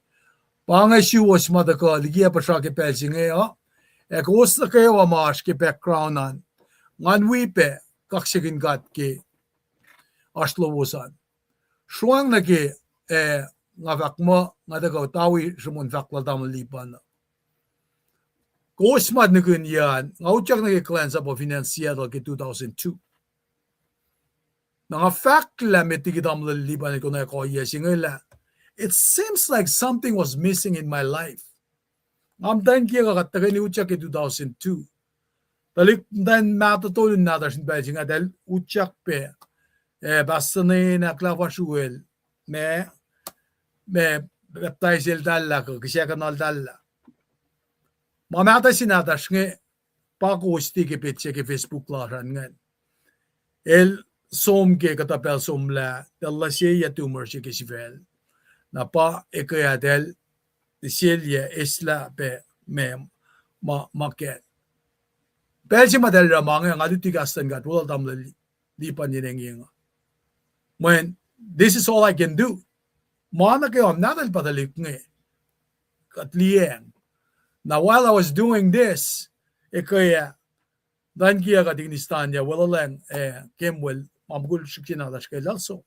Pangasyu was madaka ligia pa ke pelsi ngayon. Ek was na kayo amash ke backgroundan. Ngan wipe kaksigin gat ke aslowosan. Shuang na ke nga vakma nga daga tawi sumun vakla damalipan. Kosmad na kun yan. Nga utyak na ke cleanse up of financial ke 2002. Nga fakla metigi damalipan ko na ko yesi ngayon. It seems like something was missing in my life. I'm done here at the Uchak in 2002. Talik then matatoon natas in Beijing Adel Uchak pe Bastane na Clavashuel me baptizel dalla ko kisya kanal dalla. Mamata sinatas nge pako stike pitche ke Facebook laran ngan. El som ke katapel somla dalla siya tumor siya ke sivel. Na pa ekayadel siya isla pe me market. Belsi madal ramang ang adu tigastan gat wala tam li panineng. When this is all I can do. Mana kayo nadal padalik nge katlieng. Now while I was doing this, ekaya dan kiya katignistan ya wala lang kemwel mabgul shikinadas kay also.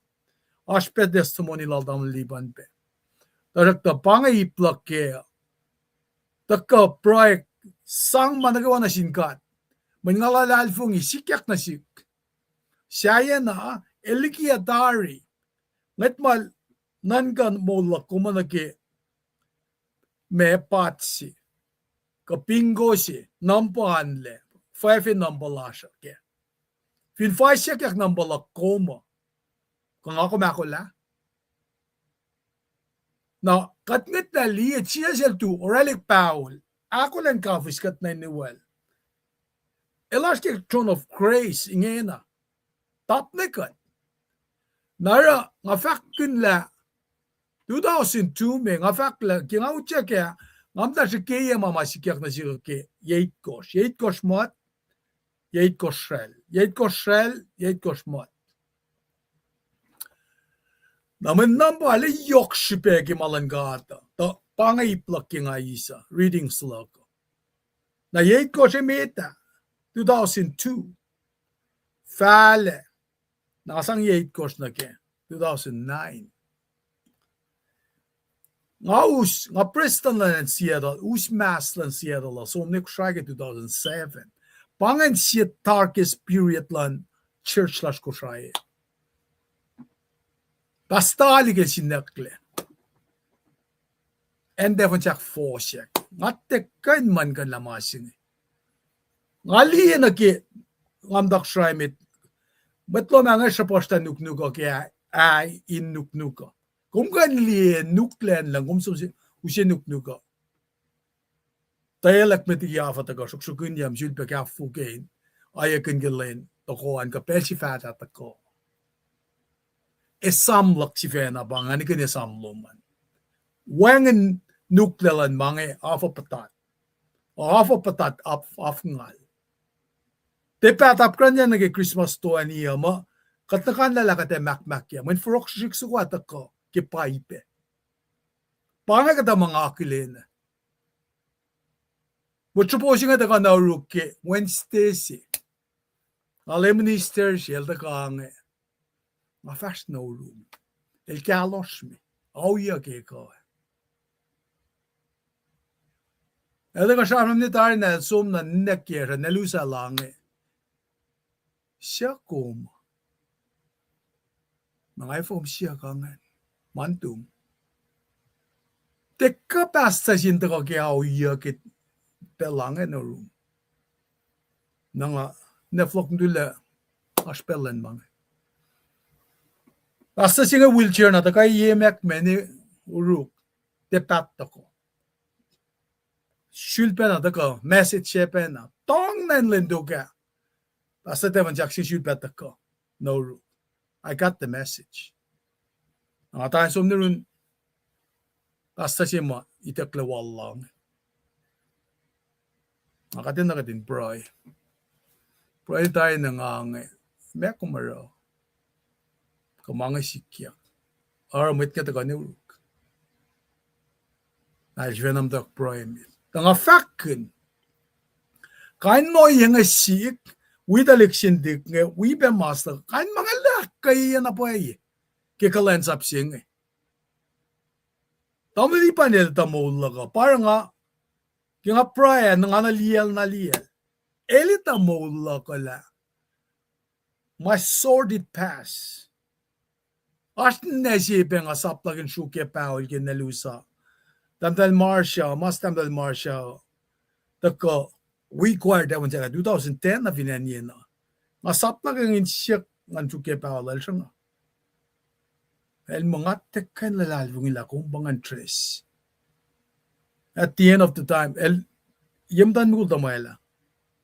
Aspet testimony laldam liban pe. Tarak ta pangay iplak ke. Taka project sang managawa na sinkat. Mangalalfong isikyak na sik. Siya na elikia dari. Ngatmal nangan molak kumanake me patsi. Kapingo si nampahan le. Five nambalasya ke. Fin faisyak yak nambalak koma. Kung ako makula. Now, katngat na liya siya tu oralik Paul. Ako lang kafis kat na niwal. Elastic throne of grace ingena. Tap na kat. Nara nga fakkin la 2002 me nga fakla kinaucha kaya ngamda si kaya mamasikyak na siya ke 8 kosh mat 8 kosh shell 8 kosh shell 8 kosh mat. Naman namba ale yok shipegi malangata. Ta pangay plaki nga isa. Reading slug. Na yeit ko siya meta. 2002. Fale. Nakasang yeit ko siya na ke. 2009. Nga Preston lan Seattle. Mass lan Seattle. So nik shrage 2007. Pangan siya darkest period lan church lash ko shrage. Basta aligel sinakle. Ende von jak forsek. Ngatte kan man kan lamasin. Ngali na ki ngamdak shraimit. Betlo mga siya posta nuknuko kaya ay in nuknuko. Kung kan li nuklen lang kung usi nuknuko. Tayalak met yafa taga suksukin yam julpe ka fugain. Ayakin gelen toko an ka pelsi fata tako. Esamlak si fena bang ani kan esamloman. Wangen nuklelan mange afapatat. Afapatat afngal. Tepat apkan yan nage Christmas to aniya mo. Katakan lalaka te makmak ya. Man furok shik suwat ako kipaipe. Panga kata mga akilin. Mucho po siya nga taka nauruke Wednesday si. Alemnister siya taka ang ma fast no room. El kalos mi. Auya ke ko. Ede ka siya ni tayo na som na nekker na lusa lang. Siya kom. Mga iPhone siya kangen. Mantum. Teka basta sinta ka kaya auya ke pelangen no room. Nanga neflok ndula aspellen mange. Basta siya wheelchair na taka yemek meni uruk. Tepat ako. Shulpen na taka message shepen na. Tong nan lindo ka. Basta tevan jak si shulpen ako. No uruk. I got the message. Ang tayo sumnirun basta siya mo itakle wallang. Nakatin bray. Bray tayo nangangay. May kumaraw. Kamangay sikyak. Aramit ka taga ni uruk. Najvenam tak bray mit. Tanga fakken. Kain mo yung sik. Widalik sindik nga, wibe master, kain mga lakay yan na po ay. Kikalan sapsing eh. Tama di pa nila tamula ka. Parang nga, kaya nga praya, nga naliyal. Eli tamula ka la. My sordid past. As nasipin nga saplagin syukya paul kinalusa. Tamdal Marsha, mas tamdal Marsha. Tako, we acquired that one 2010 na vinanya na. Masapla kang insyak ng syukya paul siya nga. El mga tekan lalalvong ila kung bangan tres. At the end of the time, el yamdan mo damayla.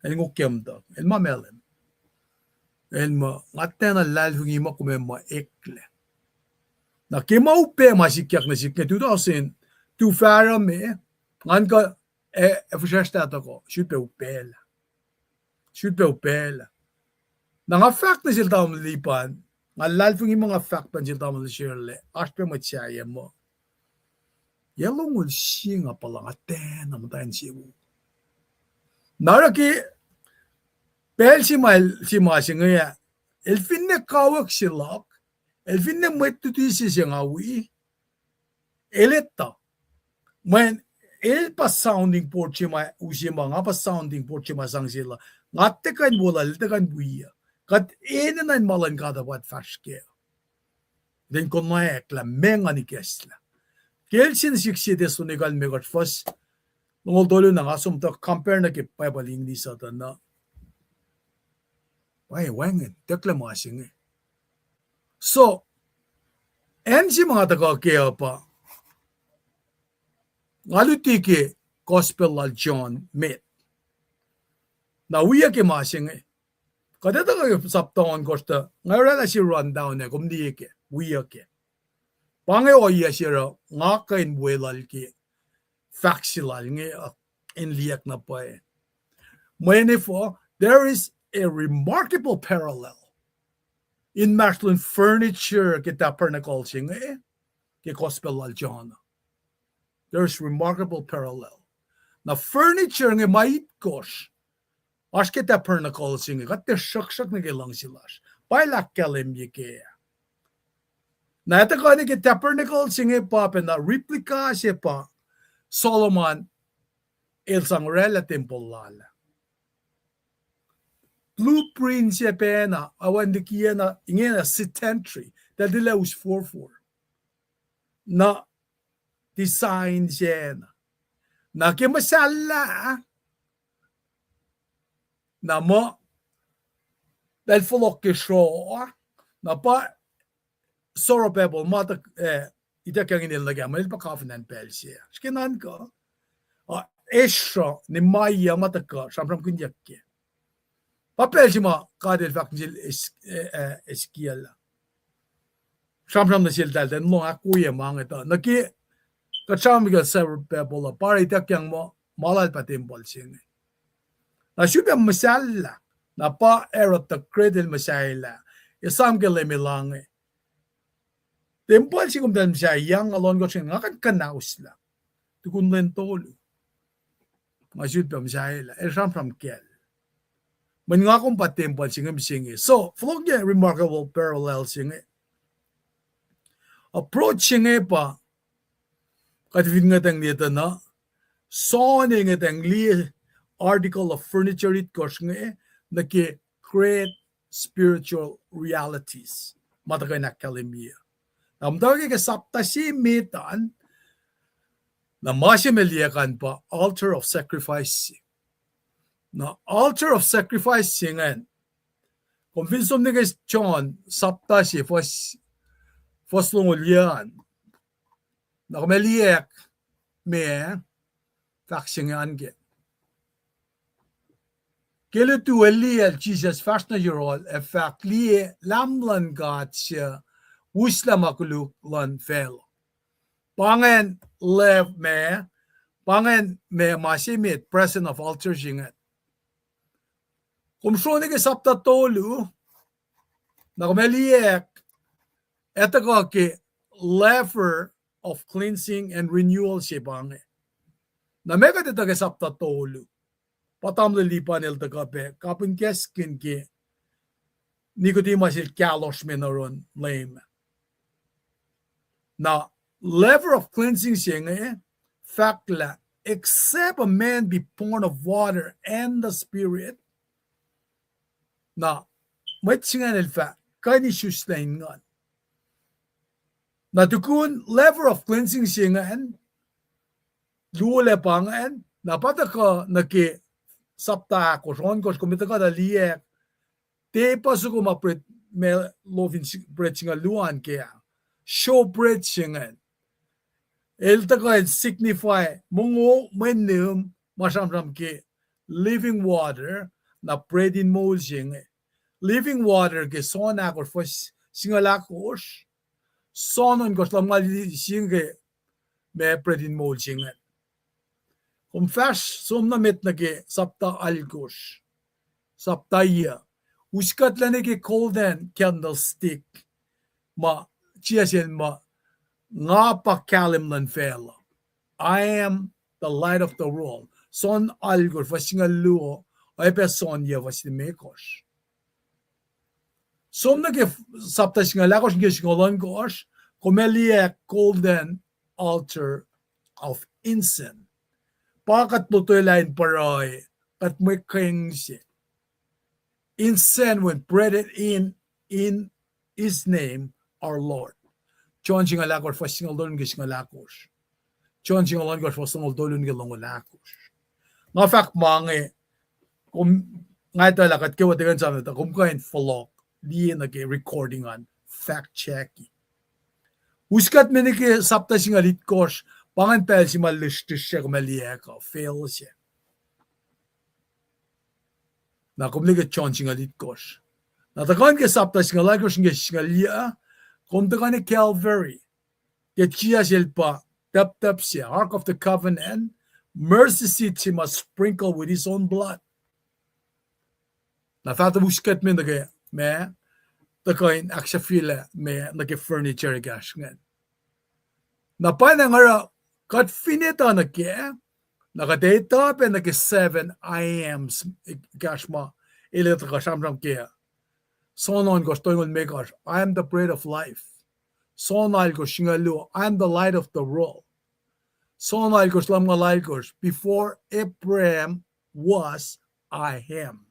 El ngukyam da. El mamelem. El mga lalalvong ima kume ekle. Na kimaupe masikyak na sikya 2000 tu fara me ngan ka efshasta ko should be upela. Nga fact na sila tao malipan, nga lalfong yung mga fact pa sila tao malisirle, aspe matsaya mo. Yalong ul siya nga pala nga ten naman tayo siya mo. Naraki, pel si Masi nga, elfin na kawak silak, elfin na matutusi siya nga wi, elita. Man, el pa sounding port siya ma, usima nga pa sounding port siya masang sila, nga tekan wala, tekan buya. Kat ene na malan kada wat fashke. Den kon na ekla menga ni kesla. Kelsin siksi desu negal megat fas. Ngol dolo na asum to compare na ke pabaling ni sa na. Wai wangen tekla masing. So ensi mga taga kaya pa. Ngaluti ke gospel al John met. Na uya ke masing. Kada taga saptawan kosta ngayon na si rundown na kumdi ke uya ke. Pange oya siya nga kain buwelal ke facsilal nga inliyak na pa eh. Therefore, there is a remarkable parallel in masculine furniture ke tabernacle singe ke gospel al John. There's remarkable parallel. Na furniture nge mait kosh. As ke tabernacle singe kat te shak nge lang silas. Bailak kalem yeke. Na ito ka ke tabernacle singe pa na replica siya pa Solomon el sang relative lala. Blueprint siya pena awan di kiya na ingin na century that dila was 4-4 na design siya na kimasala na mo dahil fulok kisro na pa sorrow pebble mata ita kang inilagay mo pa covenant pel siya skinan ko esro ni maya mata ka samram kunyak ke papel siya kadel faknil eskiala samram na sila dahil mo akuya mga ito naki kachami ka sa pebble para ita kang mo malal patimbol siya na syubi ang masala na pa erot ta credil masala isam ke lemilang timbol siya kung dahil siya yang alon ko siya ngakan kanaus lang tukun lentolo nga syubi ang masala samram kel man nga kung patimbol siya nga so flog niya remarkable parallel siya approach siya pa katipid nga tang dito na so nga tang article of furniture it kosh nga na ki create spiritual realities matagay na kalimia namdagay ka sapta si mitan na masimeliakan pa altar of sacrifice na altar of sacrifice singan convinsom ni guys John sapta si fos longolian na kumeliak me faksingan ge Kele tu elia Jesus fastna yorol effect lie lamlan God siya usla makuluk lan fel. Pangen lev me masimit present of altar jingat. Kung so ni ke sapta tolu na kumeliek eto ko ke lever of cleansing and renewal siya pange. Na mega dito ke sapta tolu. Patam lilipan el takape kapin keskin ki Nicodemus il kalos menoron lame. Now, lever of cleansing siya factla except a man be born of water and the spirit. Now, may singan el fact kani sustain ngan. Na tukun lever of cleansing siya lule pangan napataka naki sapta ko ron ko kumita ka daliek te pasu ko mapret me lovin bridging luan kaya show bridging el ta ko signify mungo menum masamram ke living water na bread in molding living water ke sona ko fos singala ko sonon ko lamali singe me bread in molding Confess somnamet nage sapta algos saptaya uskat lanege golden candlestick ma chiasen ma ngapa kalim lan fela I am the light of the world son algos fasinga luo ay person ya vasimekos somnage sapta singa lagos nge singolan gos komelia golden altar of incense Pakat tutuelain paroy at may kingship. Incense when breathed in his name, our Lord. John singalakor fa singalon gisingalakos. John singalon gos fa singalon gilongolakos. Nga fact mange kung nga ito lakat kiwa tigan sa mga kung kain follow di nage recording on fact checking. Uskat menike sapta singalit kos pangan pel si malistis siya kumalieka, fail siya. Na kumliga chon singalit kos. Na takan ke sapta singalakos nga singalia, kumtakan ni Calvary, ke chia silpa, tap siya, Ark of the Covenant, mercy seat he must sprinkle with his own blood. Na tata muskat men nage, me, kain aksha file me nage furniture gash ngan na pa na ngara kat finita na ke naka data pe nage 7 IMs gashma ile ta shamram ke sonon go stoingon me gosh I am the bread of life sonal go shingalu I am the light of the world sonal go slam gosh before Abraham was I am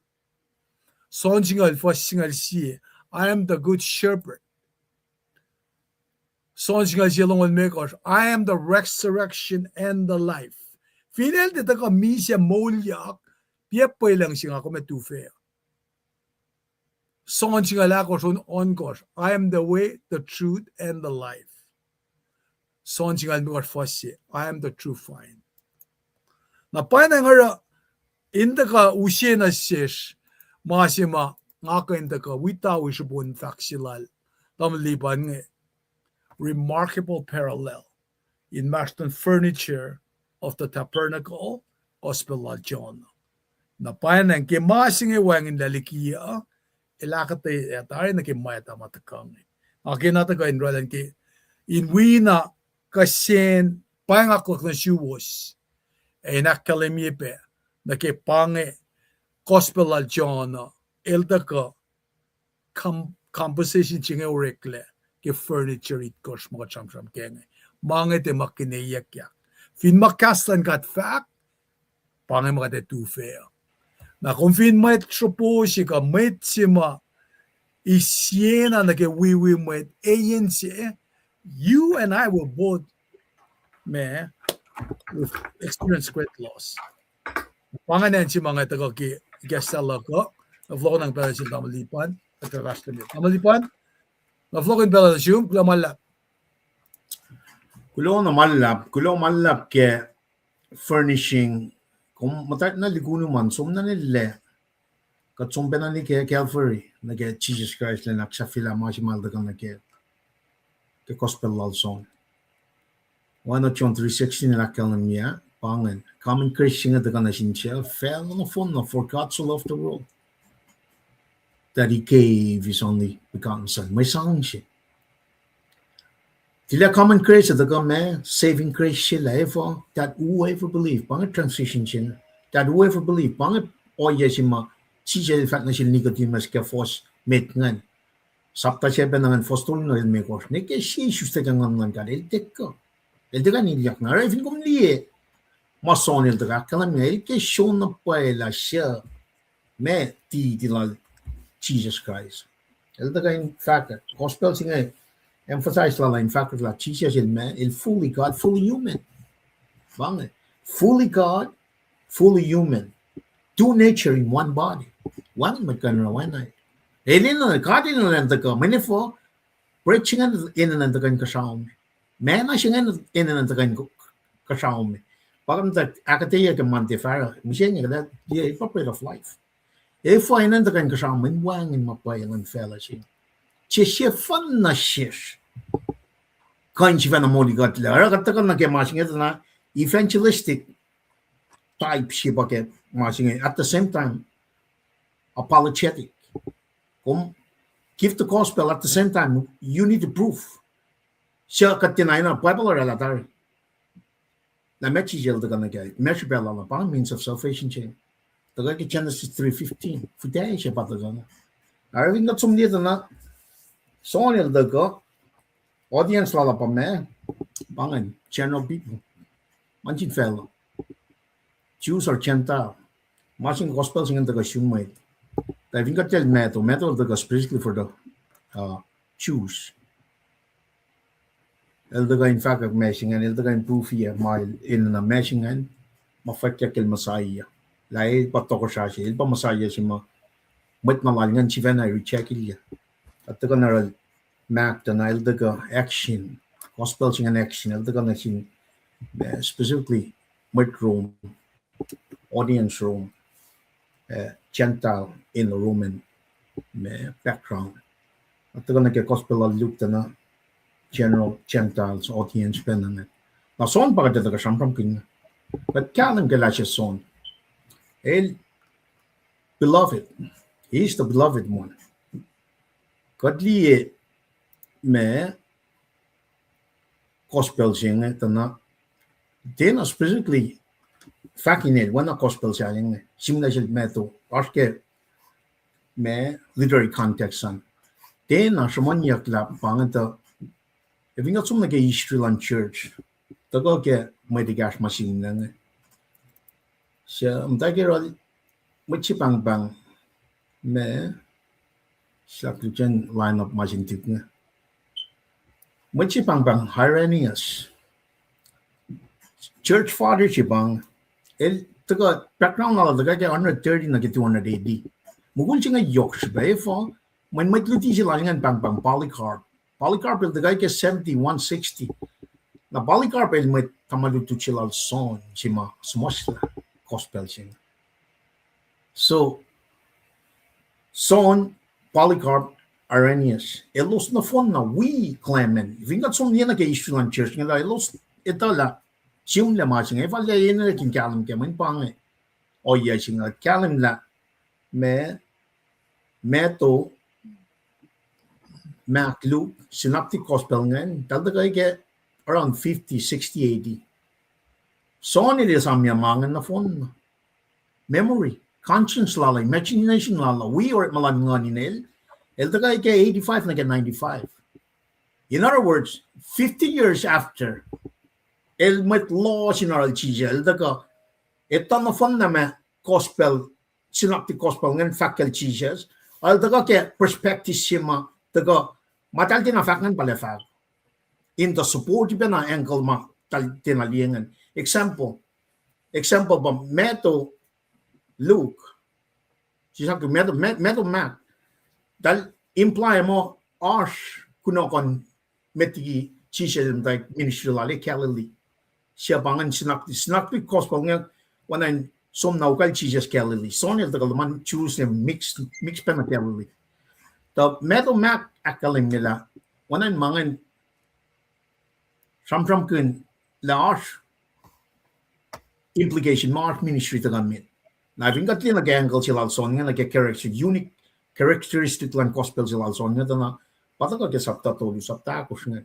son singal for singal si I am the good shepherd. Son singal si long me gosh I am the resurrection and the life. Final de ka mi siya molyak pia pa lang singa ko me tu fe. Son singal ako son on gosh I am the way, the truth and the life. Son singal me gosh fasi I am the true vine. Na pa na ngara inda ka usye na shesh masima ngaka inda ka wita wishabun faksilal tamliban nge remarkable parallel in Marston furniture of the tabernacle gospel of John. Na payan ke masing wangin lalikiya ilakate atay na ke mayata matakang. Akin nata ka inralan ke in wina kasen pangakok na siwos ay nakalemipe na ke pange gospel of John elda ka composition chinge orekle ke furniture it gosh mga chamsam kenge mange te makineyak yak fin makaslan kat fact pange mga te tu fair na kung fin met troposi ka met sima isiena na ke we met agency you and I will both me experience great loss panganan si mga taga ki gestala ko vlog ng pala sila tamalipan at rastan tamalipan na vlog ng pala siyum kulamala kulo malap ke furnishing kung matat na liguno man sum na nille kat sum na ni ke Calvary na ke Jesus Christ na naksa fila maximal da kan ke gospel love song 1 John 3:16 na kal na niya pangan common Christian da kan na sincha fell on the phone for God so loved the world that he gave his only begotten son. May song siya. Tila common grace at the God saving grace sila ever that whoever believe. Pangat transition siya. That whoever believe. Pangat oya siya ma. Siya fact na sila Nicodemus kaya force mate ngan. Sapta siya ba nangan force tuloy na ilme ko. Nike siya susta kang ngan ka. Iltek ka. Iltek ka niliyak na. Rafin kong liye. Mason iltek ka. Kalam nga ilke siya na pala siya. Me ti tilal. Jesus Christ. Ito in fact, gospel singa emphasize la in fact la Jesus il fully God, fully human. Bang, fully God, fully human. Two nature in one body. One magkano one night. Elin na God in na ka manifo preaching in na kan kasam. Man na siya in na kan kasam. Pagam ta akataya ka mantifara, misenya ka the appropriate of life. If I end kan kasama wang in mapayan fellowship. Chishe fun na shish. Kanchi van moli got lara katakan na ke mashing it na evangelistic type shibake mashing at the same time apologetic. Give the gospel at the same time you need to prove. Siya katinay na Bible or alatari. Na mechi jel da kan ke mechi bella la means of salvation chain. Tagay Genesis 3:15. Futay siya patagana. Arvin na sumdito na sonil daga audience lala pa me bangan general people. Manchin fellow. Jews or Gentile. Matching gospel singing daga shumay. Diving ka tell metal daga specifically for the Jews. El daga in fact of meshing and el daga in proof here mile in na meshing and mafakya kil Messiah. Lai patoko siya siya. Ilpa masaya siya mo. Ba't nalalngan siya na i-recheck ilya. At taga naral Mac na ildaga action. Gospel siya nga action. Ildaga na siya specifically with Rome. Audience Rome. Gentile in the Roman background. At taga na kaya gospel alukta na general Gentiles audience pa na. Na son pa ka taga siyang kin. But kalang gala siya son. El beloved, he is the beloved one. godly me gospel sing tana then specifically fakinel when a gospel sing simulation meto aske me literary context san then ashman yakla pangata if you got some like a Sri Lankan church to go get my gas machine then so mtagero muchi bang bang me sakluchen line up machine tikne muchi bang bang Hyrenius church father chibang el to background knowledge the guy 130 na 200 AD mugul chinga yoks ba for when my luti si langan bang bang Polycarp the guy ke 70 160 na Polycarp el met tamalutu chilal son chima smosla gospel sing so son Polycarp Arrhenius elos na fon na we claiming vingat som niya na kay Eastern Church nga elos itala chim la ma sing eval ya ina kin kalam ke man pang o ya sing kalam la me to Mark Luke synoptic gospel ngan talda kay ke around 50 60 AD son it is amya mangan na fon memory conscience lala imagination lala we or malan nganinel el the guy ke 85 na ke 95 in other words 50 years after el met law general chijel the ka etan na fon na me gospel synoptic gospel ngan fakal chijes al the ka ke perspective sima the ka matal tin afakan pala in the support na angle ma tal tinaliengan example ba meto Luke siya ko meto Mac dal imply mo ash kuno kon metigi chisel like ministry lali Galilee siya bangan synoptic gospel nga wanan som naukal chisel Galilee son el man choose them mix pen Galilee the meto Mac akalim nila wanan mangan from kun la ash implication mark ministry to gamit na vingat lina angle sila son nga like a character unique characteristic lang gospel sila son nga na pataka ke sapta tolu sapta ko nga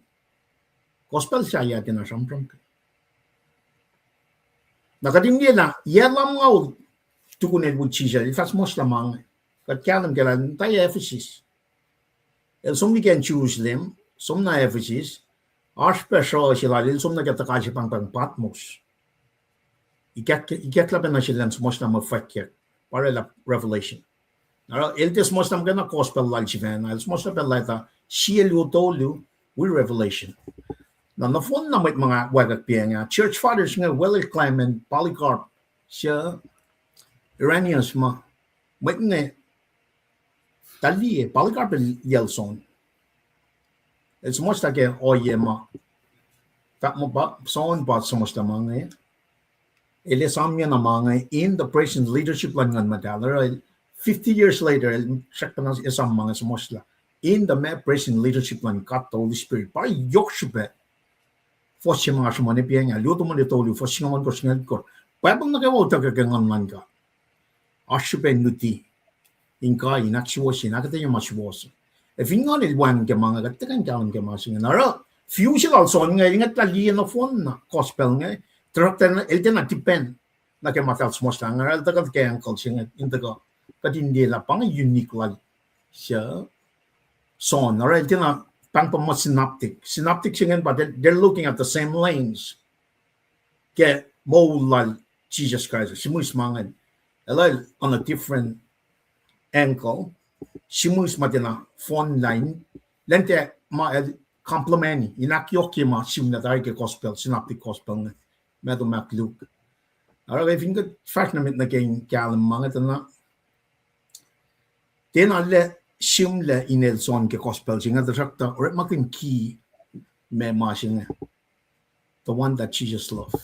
gospel siya ya na sampram nakadingye na yelam ngaw tukunen would chisel ifas mos lamang kat kalam galan tay Ephesus el som can choose them som na Ephesus ash special sila lil som na katakashi pang Patmos ikat la na sila mos na mafakir para la revelation now el des mos na gana gospel lalchivan el mos na belata sielu tolu with revelation na fon na mit mga wagak pianga church fathers nga well Clement Polycarp siya Iranians ma mit nga tali Polycarp Yelson it's mos na ke oye ma tak mo ba son ba mos na mga Elisamya na mga in the present leadership lang ng Madala 50 years later check pa na isang mga sumosla in the present leadership lang kat the Holy Spirit para yokshipe for siya mga sumanipiyang nga luto mo nito for siya naman ko singal ko pabang nakawag tagagangan man ka ashipe nuti inka inaksiwasi nakita yung masiwasi if nga nilwan ka mga katakan kalang ka mga singa nara few sila also nga ingat taliyan na phone na gospel nga Traktan elden na tipen na ke matal smos lang ngal takat ke angkol sing intago katindi la pang unique la siya son or elden na pang pamo synoptic sing but they're looking at the same lanes ke moulal Jesus Christ simus mangan elal on a different angle simus matena phone line lente ma complement inakyoki ma simna ke gospel synoptic gospel meto Mac Luke. Ara I think fashion na kay kalam mga tana. Den alle simle inel son ke gospel singa the sakta or makin key me masing the one that Jesus love.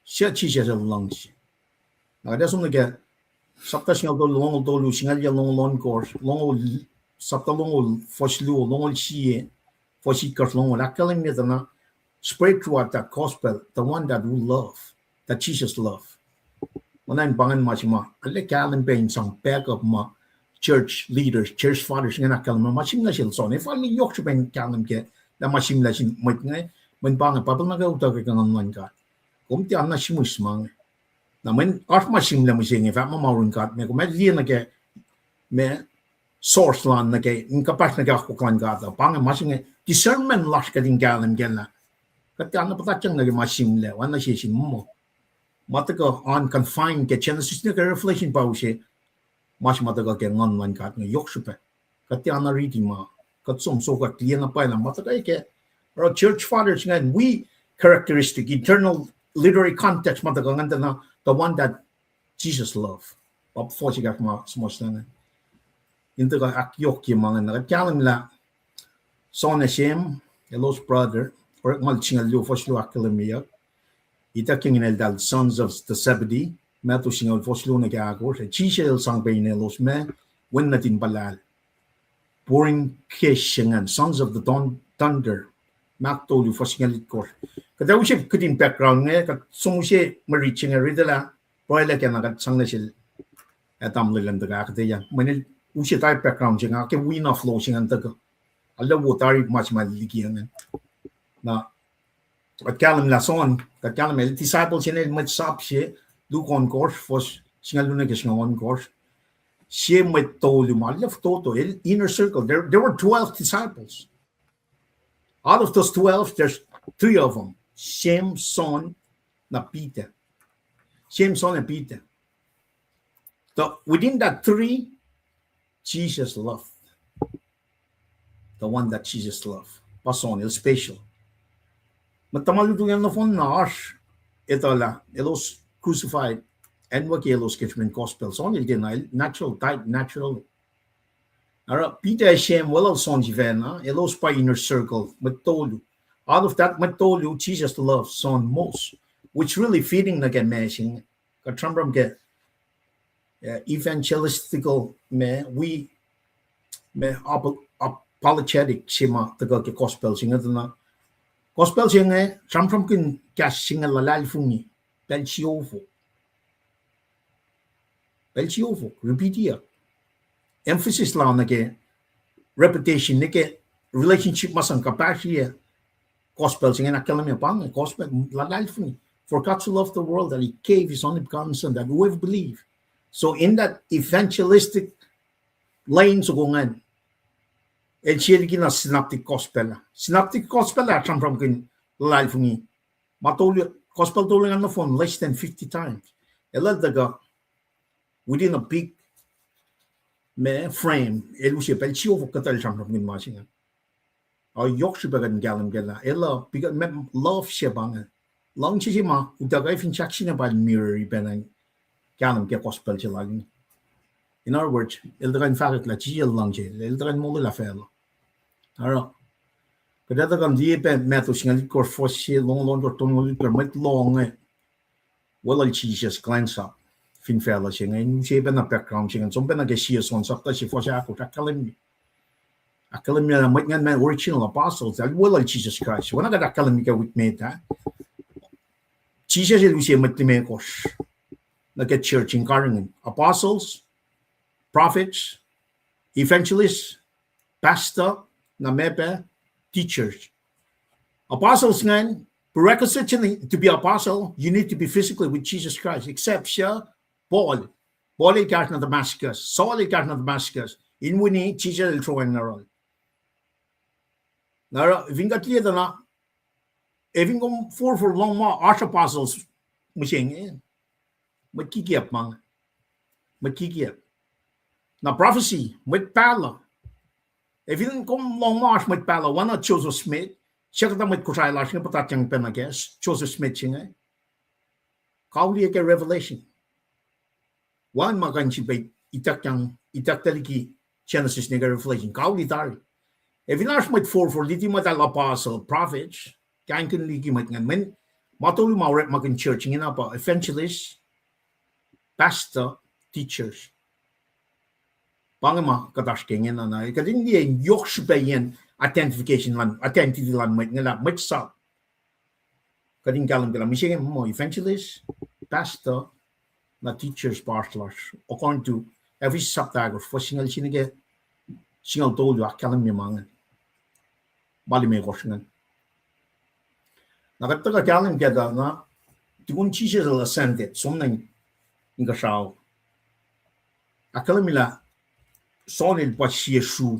Siya Jesus lungs. Na da som na sakta singa do long singa ya long course long sakta long foslu long siye fosikar long akalim na spread throughout that gospel, the one that we love, that Jesus loved. When I'm banging much more, I like Alan Bain some back of my church leaders, church fathers nga nakalam masim na sila son. If only yok siya kalam ke na masim na sin mo nga man bang papal na gauta ka ngan ka. Kum ti anna simus mang. Na man art masim la mo singe fa mamarun ka me ko med na ke me source lan na ke inkapas na ka ko kan ka ta pang masim discernment lash ka din kalam gela. Kat anna patachang na masim la wan na siya sin mo. Mataka unconfined ke Genesis na ka reflection pa ushe. Mas matagal ke ngon man kat nga yok siya. Kat ana reading ma. Kat som so kat na pa na matagal ke. Our church fathers nga we characteristic internal literary context matagal nga na the one that Jesus loved. Pap fo siya ma smos na. Into ka ak yok ki mga na kalam la. Son Hashem, Elos brother, or mal chingal lu fo siya akalamia. Ita king in el sons of the Zebedee. Meto singal foslo na kagor. Chisel sang painelos me. When natin balal. Pouring kishingan. Sons of the thunder. Makto lu fosingalit kor. Kada usip kutin background nga. Kat sumusye mariching a ridala. Proyla kaya nakat sang na sil. Etam lilan daga kataya. Manil usye tayo background siya nga. Kaya wina flow siya nga taga. Ala wotari mas maligiyan. Na. At kalam la son. Kat kalam el disciples siya na matsap siya. Look on course was singaluna kes on course. She might told you my left toto inner circle. There were 12 disciples. Out of those 12, there's 3 of them. Shem, Son, na Peter. Shem, Son, and Peter. So within that 3, Jesus loved. The one that Jesus loved. Pason, is special. Matamaluto yan na phone na ash. Ito la, elos crucified and wakelos kitchen gospels only denial natural type natural. Ara Peter Hashem well son jivena elos by inner circle matolu. Out of that matolu Jesus loves son most, which really feeding like a mashing. Katambram get evangelistical me we me apologetic shima the gospel sing na gospel sing from kin cash sing la lalfungi. Belchiovo. Repeat here. Emphasis lang nake repetition nake relationship masang kapasya. Gospel sing na kalamya pang gospel la life. For God to love the world that He gave His only begotten Son that whoever believe. So in that evangelistic lane sugungan, and siya na synoptic gospel. Synoptic gospel atang from kin life ni matulyo. Gospel tolling on the phone less than 50 times. Daga within a big frame, elusive pelchio for Katal Champion in Machine. Or Yorkshire and Gallum Gala, Ella, big love Shebang, Long Chishima, who dug in Jackson about mirror benang Gallum get gospel chilag. In other words, Eldran Fagot la Gil Longe, Eldran Mola fellow. All right. Kada kan di pe meto singal kor fosse long torton permit long well Jesus glance up fin fella sing en she ben na background sing som ben na ge she son sa ta she fosse ako akalim na mit ngan man original apostles that well Jesus Christ when I got akalim ka with me ta Jesus is lucia mit me kos na get church in Karingen apostles prophets evangelists pastor na mepe teachers. Apostles ngan, prerequisite to be apostle, you need to be physically with Jesus Christ. Except siya, Paul. Paul ay kahit na Damascus. Saul ay kahit na Damascus. In wini, Jesus ay throwing na rol. Nara, vingat liya na, even kung for long mga arch apostles, masing, magkikiyap mga. Magkikiyap. Na prophecy, magpala. Even kung long march mit pala, one not Joseph Smith, siya kata mit kusay lash nga patat yung penages, Joseph Smith siya nga. Kauli ka revelation. One maganchi ba itak taliki Genesis nga revelation. Kauli tari. Even lash mit for liti mat al apostle, prophets, kain kan liki mat nga. Men, matuli mauret magan church, nga pa, evangelists, pastor, teachers. Pangama katash kengin na kadin di yokshibayan identification lan identity lan mit ngala mit sa kadin kalam mising mo evangelist pastor na teachers pastors according to every sabtago for single chinige single told you akalam mi mangan bali me gosngan nakataga kalam geda na tigun chisel ascended somnang inga shao akalamila sonil pasiesu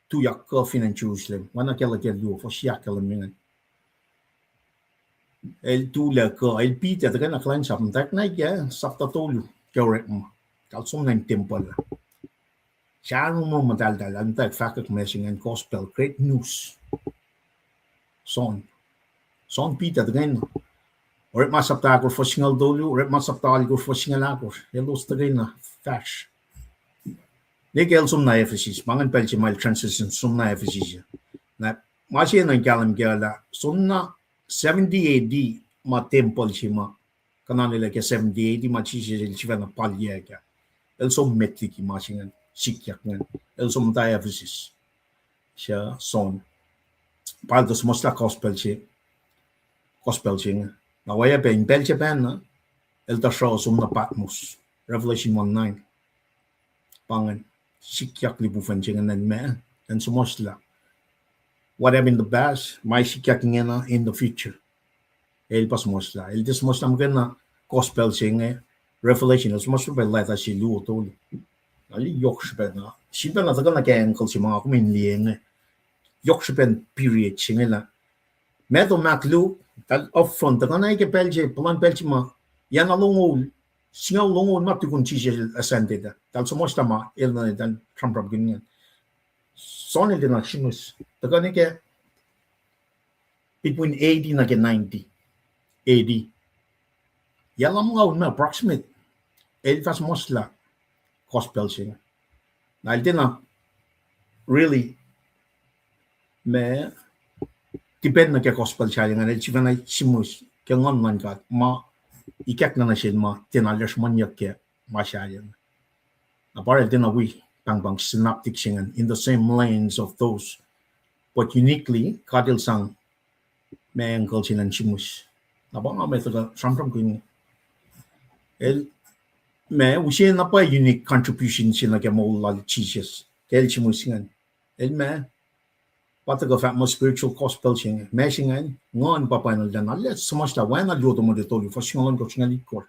tu yakka in Jerusalem wana kela gelu for siakalam el tu la ko el pita de na klan sam tak na ya sapta tolu correct kal somnang temple Sharon mo madal and that fact messing and gospel great news. Son Peter again. Or it must have tackle for single dolu, or it must have tackle for single accord. Hello, Stagina, Fash. They get some naephysis, Mangan Pelchi mile transition, some naephysis. Now, Martian and Galam Gala, Sonna 70 AD, ma temple chima, Canani like a 70 AD, ma cheese il Chivana Paliaga. Also metric marching. Sikyakman, elsom diaphysis. Siya, son. Paldos mosla gospel ching. Na waya pa in Belche Ban, elta show sum na patmos. Revelation 1:9. Pangan, sikyak libufan ching and me, and so mosla. Whatever in the past, my sikyaking in the future. El pas mosla. El dis mosla magana gospel ching, Revelation, as mosla by letter she lu told. Ali Yorkshire, she been at the gun again, called Simon Lien, Yorkshire period, Chingela. Meadow Mac Lou, that up front, the Ganaka Belgium, Poland Belgium, Yana Long, Single Long, not to continue ascended. That's so much tama, Illinois than Trump of Guinea. Sonny did not shimus. The Ganaka between 80 and 90 AD. Yalam approximate. Elfas Mosla. Gospel singer. Now, I didn't really depend on the gospel challenge, and it's even a simus, can on man got ma, you can't nash ma, then I'll just maniac, ma challenge. Apart then we bang synaptic singing in the same lanes of those, but uniquely, Kadil sang, me uncle chin and simus. About my method from Queen. We see a unique contributions in like a mole cheeses. Tell chimusingan. El me, what the fat most spiritual gospel singing, mashing and non papa and then let's so much that when I do the mother told you for single coaching court.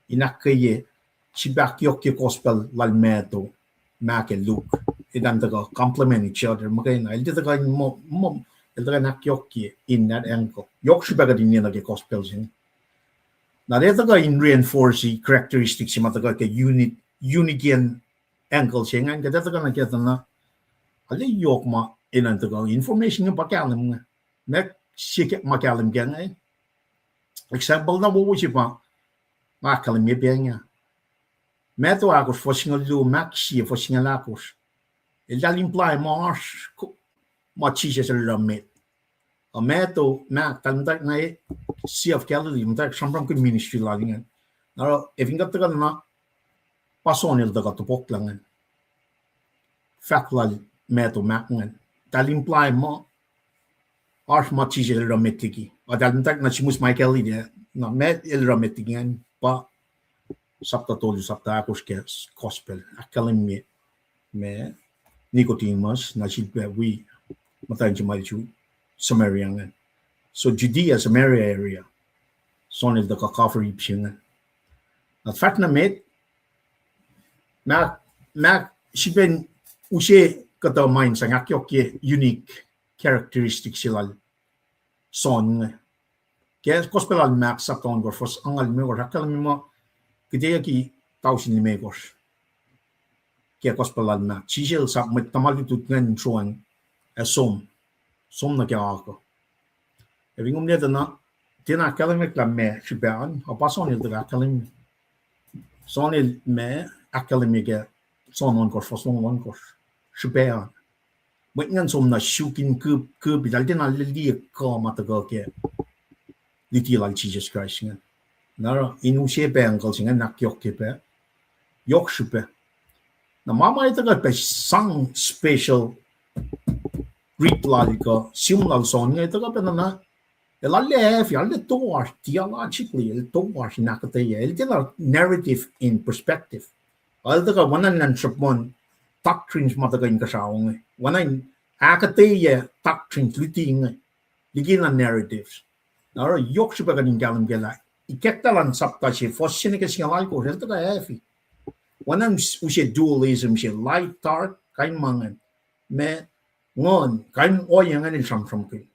In a kaye, she back your gospel like meto, Mac and Luke. It and the complement each other. Again, I did the guy mom, the yoki in that ankle. Yorkshire better than the gospel singing. Now, there's a guy in reinforce the characteristics of the unique angle saying, and that's going to get a york ma in and go information about Callum. Neck shake Macallum gang, example number which about Macallum being Meto Agos for single do maxi for single acos. It does imply marsh much cheeses a little mate. A meto Mac that night. Sea of Galilee, that some from good ministry lying. Now, if you got the gun, pass on il the got the book lang. Fact metal macman. That imply more arch much easier rametiki. Or that in fact, not she must my Kelly there. No, met ilrametic again, but Sapta told you Sapta Akos gospel. A calling me Nicodemus, Nachil we Matanji Marichu, Samarian. So Judea, Samaria area, son of the cacophony ping. At Fatna mate, Mac, she been Ushe got our minds and Akyoke unique characteristics. Son, Gas gospel Mac sat on for Angal Mugor, Hakalmima, Gideaki, 1,000 megos. Kia gospel Mac, Chishel sat with Tamali to Glen Troan, a som Nakiako. Having only the not, then academic la me, she began, or pass on the academy. Son me, academic, son on course for son one course. She began. When some na shooting curb, I didn't really come at the go get. Little like Jesus Christ. Now, in Ushe Bangles and knock Yorkshire. Now, Mamma, I got by some special Greek lalico, similar song, I took up in the theologically, narrative in perspective. Altaka wanan nan shapon doctrines mataka in kasaong. Wanan akate doctrines liting ligin narratives. Naro yok siya ka din galang gala. Ikektalan sapta siya fosin ka singalay ko helta ka heavy. Wanan usya dualism siya light dark kain mangan me ngon kain oyangan in from kin.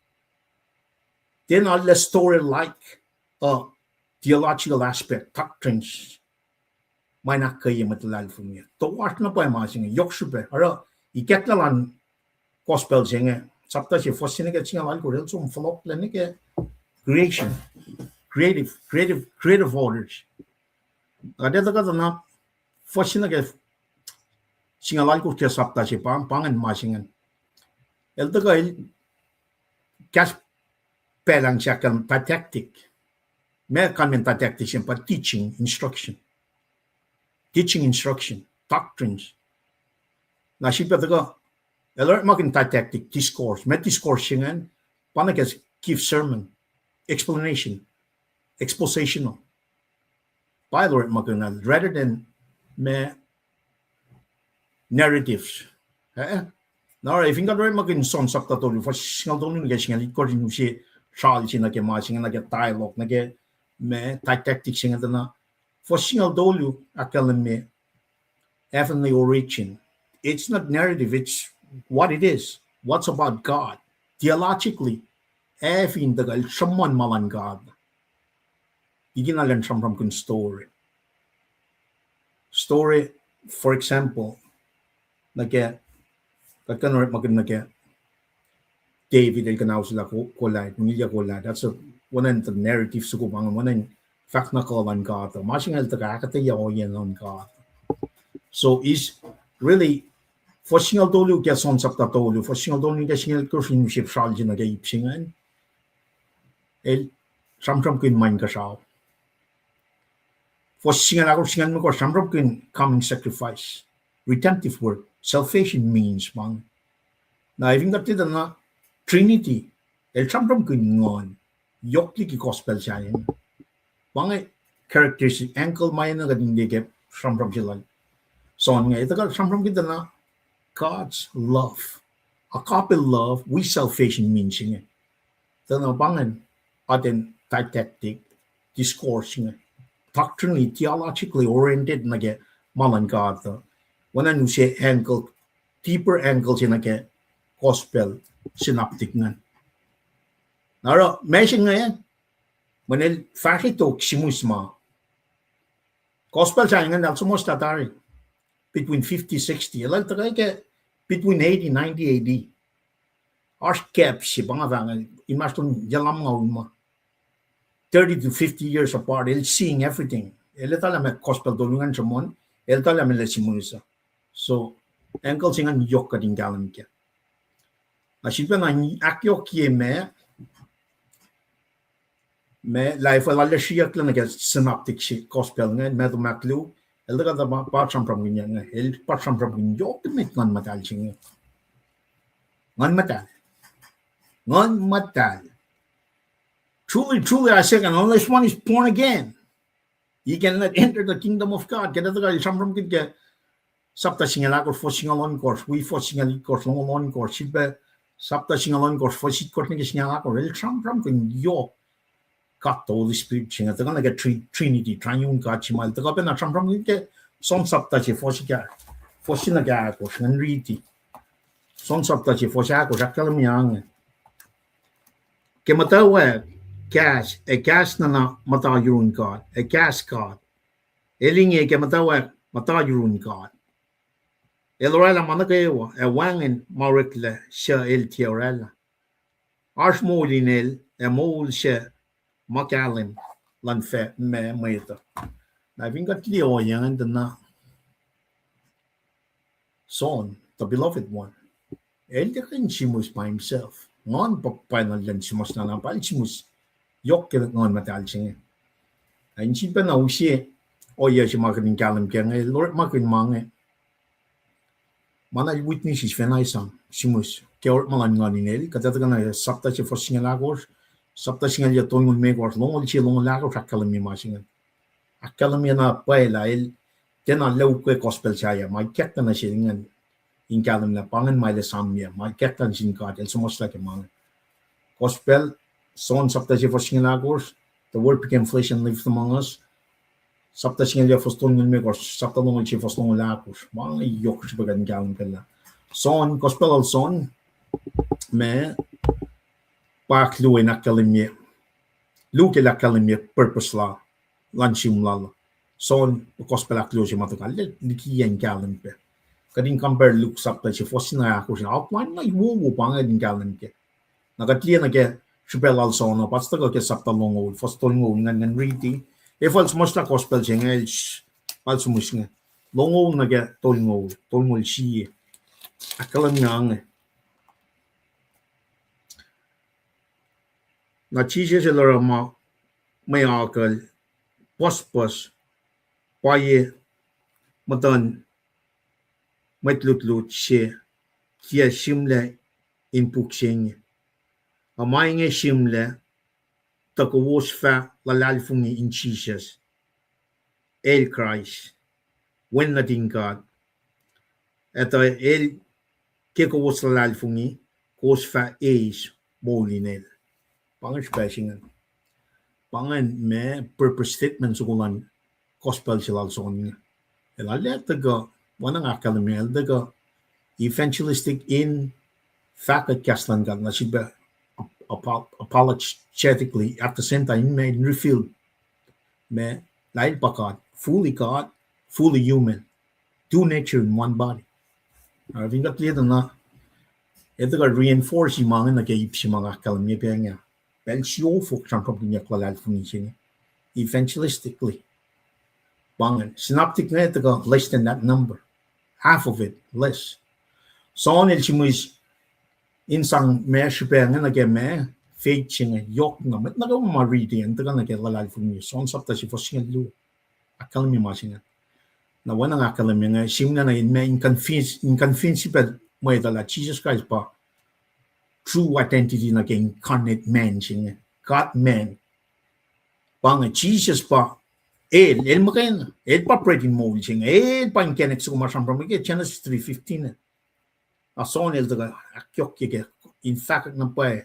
Then all the story like theological aspect doctrines. May nakaya matalal from niya. To watch na pa yung mga singa. Yok siya Aro, ikektalan gospel siya sapta siya fosin ka singalay ko helta sum falok lang niya creation. Creative orders. Ada taka na fosin na singalay ko siya sapta siya pangan masingan. El taka kas pelang siya kan tactic. May kamen tactic siya pa teaching instruction, doctrines. Na siya pa taka alert makin tactic discourse. May discourse siya panakas give sermon, explanation, expositional. By Lord makin rather than may narratives. Now, if you got very much in some subtitle, for single don't get single, according to she, Charlie, she get matching and I get dialogue, and I get me tactics in it. For single dolu, I tell me heavenly origin. It's not narrative, it's what it is. What's about God? Theologically, everything the someone malan God. You can learn some from good story. Story, for example, like Pagka maganda David ay kanaw sila kolay, pamilya kolay. That's one of the narratives ko bang one in fact na kalan God. Masingal tagakataya o yan on God. So is really for single dolu get on sapta dolu for single dolu get single kursin ship shalji na gay singan. El samram kin mind kasao. For single ako singan mo ko samram kin coming sacrifice, redemptive work. Salvation means bang. Na even got it na Trinity. El samram kungon. Yokli ki gospel siya yan. Bang characteristic ankle may na gading dike samram sila. So nga ito ka samram kita na God's love. Agape love, we salvation means nga. Ito na bangan atin didactic discourse nga. Doctrinally, theologically oriented na ge malan God. When I say angle, deeper angles in a gospel synoptic nan. Now, mention ngayon, when el fakito simusma, gospel saying that almost tatari between 50-60, like between 80-90 AD. Ars cap si bangavangan, imastun jalam nga 30 to 50 years apart, el seeing everything. El tala me gospel dolungan samon, el tala me simusa. So, engkel singan yok ka din galang kya. Asipin na akyo kiye me life ala siyak lang na synoptic gospel nga me to maklu el da ba patsam from ginya nga el patsam from ginya yok met ngan matal singa. Ngan matal. Truly I say unless one is born again, you cannot enter the kingdom of God. Kaya da sam from ginya Sapta singalak or for singalon course, we for singali course, long course, shipbe, Sapta singalon course, for sit court niggas singalak or el tram kun yo got the Holy Spirit singa. They're gonna get Trinity, triune God chimal. The governor tram from get son Sapta for sigar, for sinagar course, and read son Sapta for shako, Jakalam young. Kematawa gas, a gas nana mata yurun God, a gas God. Elinge kematawa mata yurun God. Elorella managawa a wangin marikle sha el tiorella. Arshmolinel a mole sha makalin lanfe me meta. I think got Leo young and the son, the beloved one. Elderin shimus by himself. Non papinal len shimus na palchimus. Yok on matalching. And she been out she or yes, you marketing galam gang, Lord marking mange. Mana witnesses when I sang, Simus, Kurt Malanganinelli, Catagana, Sapta for singing lagos, Sapta singing your tongue make or long long lago, Academy machine. Academy na paella, Tena low que gospel saya, my captain na silingan in kalam na pangan my lesamia, my captain sin God, and so much like a man. Gospel, son sapta si Fosingilagos, the word became flesh and lived among us. Sapta singalia fostong megos, sapta long chi fostong lagos, mga yok si bagan kalam kala. Son, gospel son, me, pak luwe na kalimye, luke la kalimye purpose la, lanchim lala. Son, gospel aklo si matukal, likiyan kalim pe. Kading compare look sapta si Fosingilagos, outline na iwo panga din kalim ke. Nakatliya na ke Shubel also no pasta ko ke sapta longo fostol ngo ngan riti e fals mosta gospel jengel fals musnga longo na ke tolngo shi akalam yang na chije se lora ma may akal pospos paye matan matlutlut she kia shimle inpuksing amai nge shimle tako was fa lalalfungi in Jesus el Christ when na din God eto el keko was lalalfungi kos fa is molinel pangan spacingen pangan me purpose statement sukulan gospel silal son el alet taga wanang akalamel taga evangelistic in fact kaslan God na siba apologetically at the same time made reveal me lain pakat fully God, fully human, two nature in one body. I think that clear na ito ka reinforce yung mga nag-iip si mga kalamya pa nga. Well, siyo folk siyang kapag kalal funishin evangelistically. Bangan, synoptic na ito ka less than that number. Half of it, less. So, onil si mo is insang me siya nga nag-me faith siya nga yok nga mat nagawa ma-reading ito ka nag-lalal funishin. So, on sapta si Fos nga lu. Akalamya ma siya nga. Nawan ang akalamya nga siya nga na inconvincible mo itala Jesus Christ pa true identity na incarnate man siya God man pang Jesus pa el makain el pa operating mode siya el pa inkenek sa kumasang pramigay Genesis 3:15 ason el daga akyok kike in fact na pa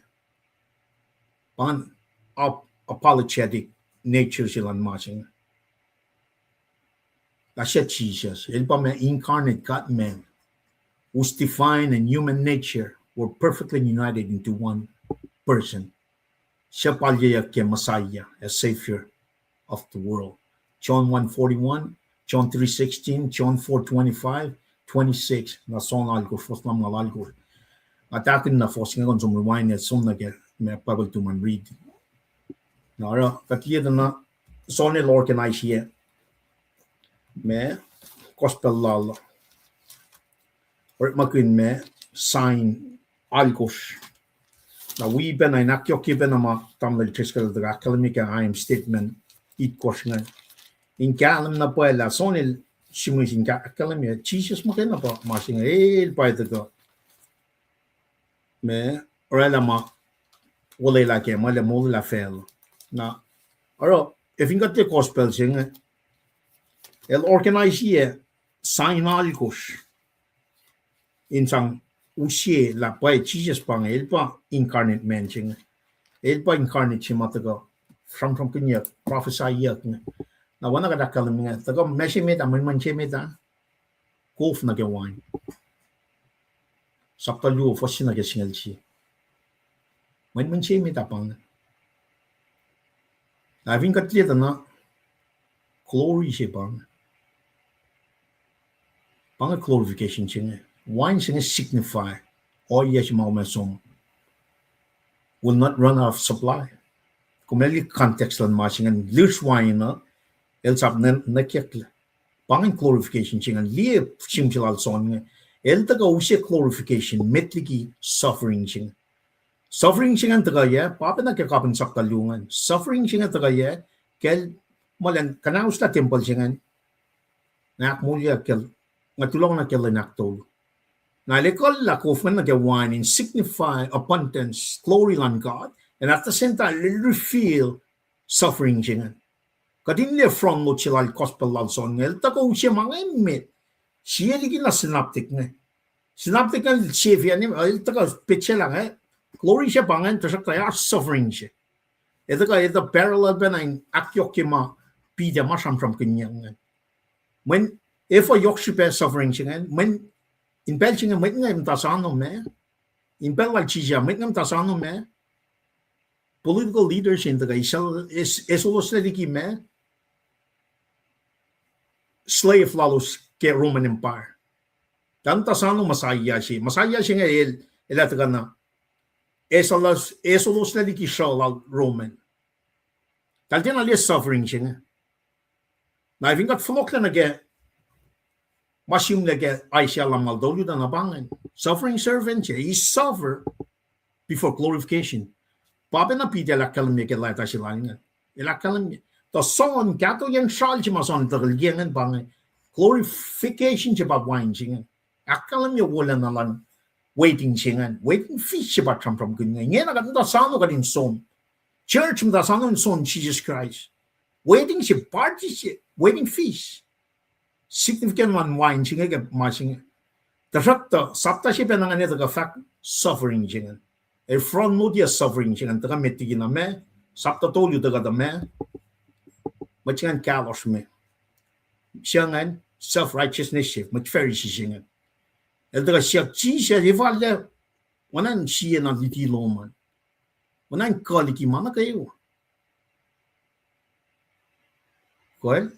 pang apologetic nature sila ma siya siya Jesus el pa may incarnate God man whose divine and human nature were perfectly united into one person. Siya palya ke Messiah, a Savior of the world. John 1:41, John 3:16, John 4:25, 26. Na son algo, fos nam algo. At akin na fos nga kung rewind at son na ke may pabal to man read. Nara, katliya na son el organize here. May gospel lala. Or makin me sign algos. Na we ben ay nakyoki ben ama tamil triskal da akademika I'm statement it question. In kalam na pala sonil simus in akademia Jesus makin na pa masing el pa ito me orala ma wala la ke mala mo la fel na aro if you got the gospel sing el organize here sign algos insang usie la pa Jesus pang el pa incarnate man ching el pa incarnate chimataga from kanya prophesy yak na wana ka dakalam nga taga mesimeta man chemeta kof na gawan saptalu fosin na gasingalchi man chemeta pang na vin katlieta na glory siya pang glorification ching wine signify all yes maumasum will not run out of supply. Kumeli context lan masingan lirs wine na el sab na kekla. Pangin glorification chingan liye simchilal son el taga usia glorification metliki suffering ching. Suffering chingan taga ya papa na kakapan saktalungan. Suffering chingan taga ya kel malan kanaus na temple chingan. Nak mulya kel ngatulong na kel naktol. Na lekol la kofman na gawan in signify abundance, glory on God, and at the same time reveal suffering jingan. Kadin le front no chilal gospel lal son ngel ta ko siya mga met. Siya ligi na synaptic nga. Synaptic nga siya via ni ta ka pitche lang Glory siya bangan ta siya kaya suffering siya. Ito ka ito parallel ba na akyok kima pida masam from kanyang. When if a yok siya suffering siya when in bel siya met nga im tasano me. In bel wal siya met nga tasano me. Political leaders in the is also lagi me. Slave lalos ke Roman Empire. Dan tasano masaya siya. Masaya siya nga ito ka na. Esolos na lagi siya Roman. Talde na liya suffering siya nga. Na ivingat flok na nage masyum nage ay siya lang maldolyo na nabangan. Suffering servant siya. He suffer before glorification. Pape na pide ilakalam niya kilata sila nga. Ilakalam niya. The son kato yang shal siya mason tagalgiangan bangay. Glorification siya babayin siya nga. Akalam niya wala na lang waiting siya nga. Waiting feast siya ba from kunya. Ngayon na katong tasano ka din son. Church mo tasano yung son Jesus Christ. Waiting siya, party siya. Waiting feast. Significant man wine siya nga. Masya nga. Tasakta, sapta siya pa nga nito ka fact suffering siya nga. E front mo dia suffering siya nga. Taka metigin na me. Sapta tolyo taga da me. Macam kalos me. Siya nga self-righteousness siya. Mac Pharisee siya nga. El taga siya siya rivalde. Wanan siya na ditilo man. Wanan kaliki man na kayo. Well,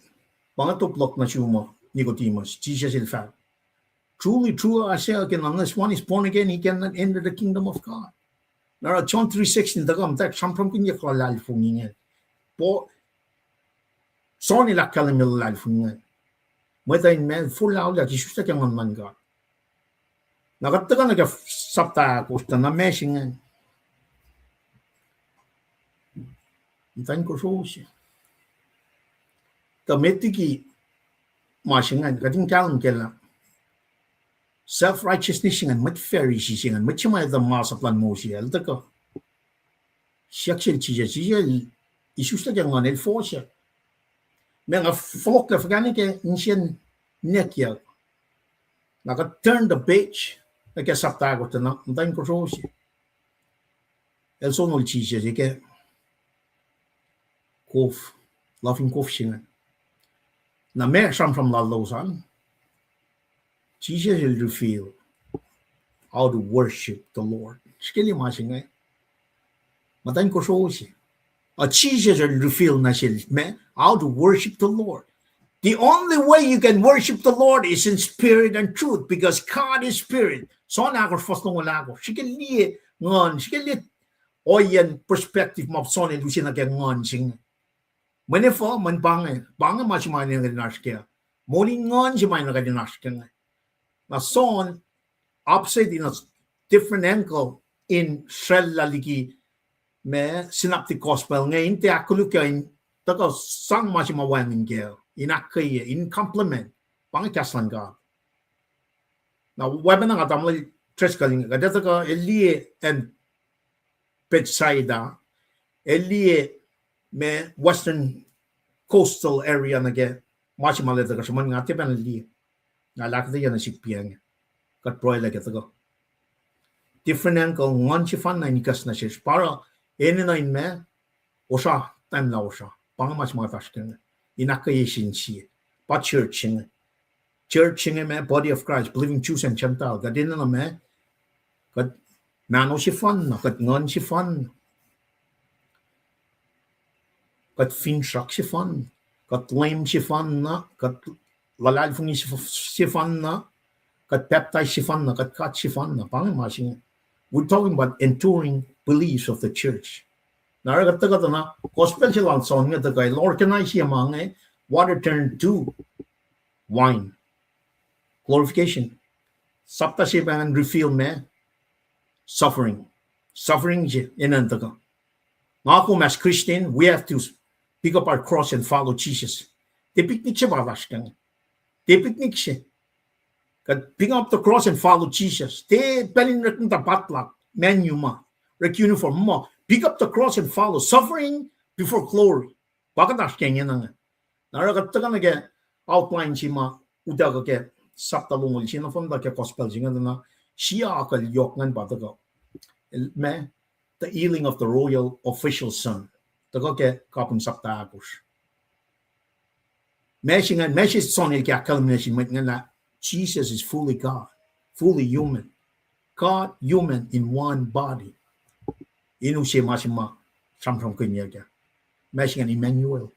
pangatuplok na siya mo, Nicodemus, Jesus in fact. Truly, true I say again, unless one is born again, he cannot enter the kingdom of God. Now, John 3:16, tagam tak sampram kinya kalal fungingan. Po, so nila kalamil lal fungingan. Mata in man full out that Jesus tak yang man God. Nakataga naga sapta kusta na meshingan. Itan ko siya. Kametiki mashingan kading kalam kela. Self-righteousness singan mat Pharisee singan mat chimay the masaplan mo siya. Alta ko. Siya siya isus tak yang nganel for siya. Mga folk na fagani ke insyan nekya. Naka-turn the page. Nagkasapta ko ito na. Itan ko siya. El sonol siya siya. Kof. Laughing kof singan. Na mer from lalosan. Jesus will reveal how to worship the Lord. Skili masingay. Matayin ko siya. Jesus will reveal na siya how to worship the Lord. The only way you can worship the Lord is in spirit and truth because God is spirit. So na ako first nung wala ako. Sikili oyan perspective mo so na lusin na kaya ngon sing. Manifo man bangay masih main yang dinas kaya. Morning ngon si main nga dinas kaya. Na son opposite in a different angle in shell laliki me synaptic gospel ngayon te akulu kain taka sang masih mawangin kaya. Inakaya in complement pangkaslan ka. Na weba na nga tamlay tres kaling kada taka elie and Bethsaida elie me western coastal area na ge masih maleta ka saman nga te pan elie. Ngalak yan na sikpiyang kat proy like ito. Different angle ngon si fan na nikas na siya. Para na in me osa time na osa. Pang mas mga tasken. Inakayesin siya. Pa church nga. Church nga me body of Christ believing Jews and Gentile. Gadin na me kat mano si fan na kat ngon si fan. Kat finshak si fan. Kat lame si fan na kat lalal fungi sifan na, kat peptide sifan na, kat sifan na, pangamasing. We're talking about enduring beliefs of the church. Naragataga na, gospel silang song nga tagay, Lord, can I see mga water turned to wine? Glorification. Sapta siya bang reveal me? Suffering. Suffering siya, inantaga. Nga ako as Christian, we have to pick up our cross and follow Jesus. Tipiknik siya balas kang. They picnic siya. Pick up the cross and follow Jesus. They pelin rekin ta patlak menu ma. Rek uniform mo. Pick up the cross and follow. Suffering before glory. Pagkatapos kanya na nga. Naragataga na kaya outline siya udaga kaya sapta lungol siya na fonda kaya gospel siya na siya akal yok ngan ba taga. The healing of the royal official son. Taga kaya kapun sapta akos. Mesh is son kaya akal na siya na Jesus is fully God, fully human. God, human in one body. Inu siya masima samsam kanya kaya. Mesh nga Emmanuel.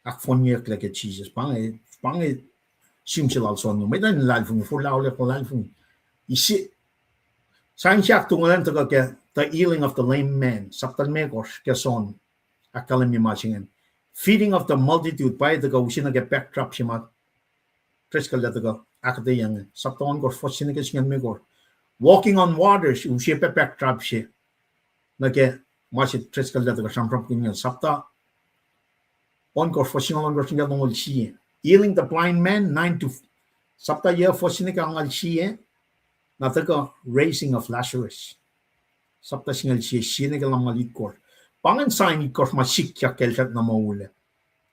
Akfonye like Jesus. Pange simsilal son no. May dan lalfung for laule ko lalfung. Isi sign siya tungalan to ka the healing of the lame man. Saptan megos ka son. Akalam ni machingan. Feeding of the multitude by the go sina get backdrop siya Triskal that go akade yang. Sapton go for sina ka singan megor. Walking on waters siya backdrop siya. Nage machi triskal that go samram kinyan sapta on course for single on single long see healing the blind man 9 to sapta year for sinica on see nataka raising of Lazarus sapta single see sinica malit course pangan sign course masikya kelchat na maula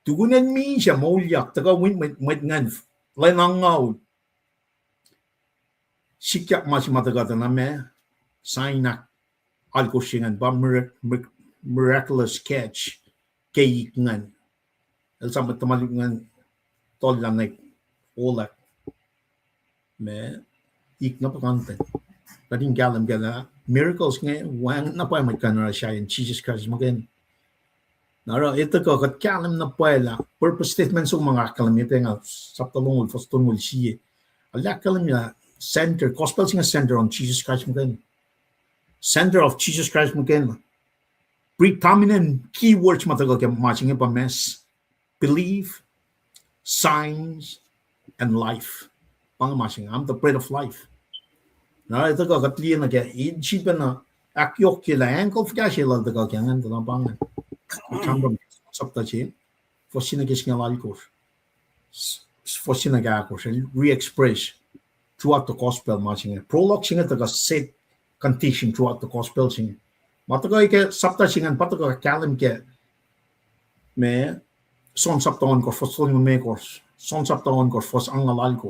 tugunan mi siya maulyak taga win with ngan lanangaw sikya mas mataga na me sign na alkosingan ba miraculous catch kay ngan el sampai teman tol lang like olak me ik na pakante kading galam gala miracles nga wang na pa may kanara siya in Jesus Christ magain nara ito ko kat kalam na pala purpose statement sa mga kalamite nga sa talungol fostungol siya ala kalam ya center gospel nga center on Jesus Christ magain center of Jesus Christ magain predominant keywords matagal kaya matching pa mess believe, signs, and life. Pangamasing, I'm the bread of life. Na ito ka katliyan na kaya ichipan na akyok kila ankle kaya sila daga kaya nga dalang pangan. Chambam sapta chi for sinagis nga lalikos. For sinagakos re-express throughout the gospel matching. Prologue singa taga set condition throughout the gospel singa. Mataga ike sapta singan pataga kalam kaya me son saptaon ko fos son mekos son saptaon ko fos angalal ko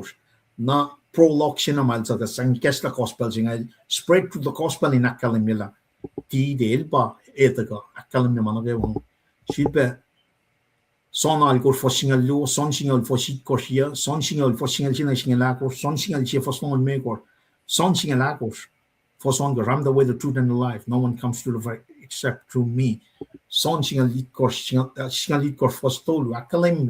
na prologue sinamal sa sang kesta gospel singa spread to the gospel in akalimila ti del ba etaka akalim man agawang sipe son al ko fos singal lu son singal fos ko sia son singal fos singal sinala ko son singal sia fos non mekor son singal ko fos on the ram the way the truth and the life no one comes to the right except through me son singal lit course tolu akalim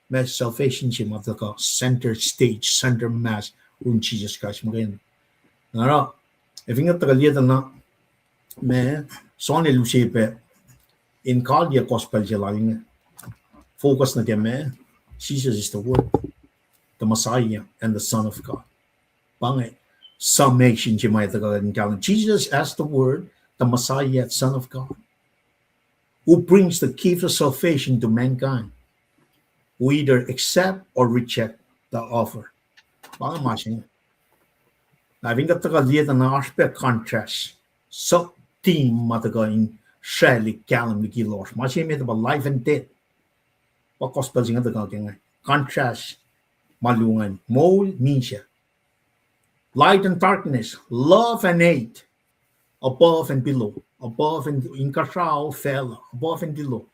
me salvation siya mataka center stage center mass un Jesus Christ magain nara evinga tagaliya na me son elusipe in cardia gospel jalang focus na me Jesus is the word the Messiah and the Son of God pangai summation siya may tagaliya Jesus as the word the Messiah, Son of God, who brings the key of salvation to mankind, who either accept or reject the offer. Baka masing. Nabing katagal liya na aspect contrast. So, team mataga in shally kalam ni kilos. Masing may about life and death. Pakospel singa tagal kaya contrast malungan. Mole means siya. Light and darkness, love and hate. Above and below, above and in kasao fell, above and below.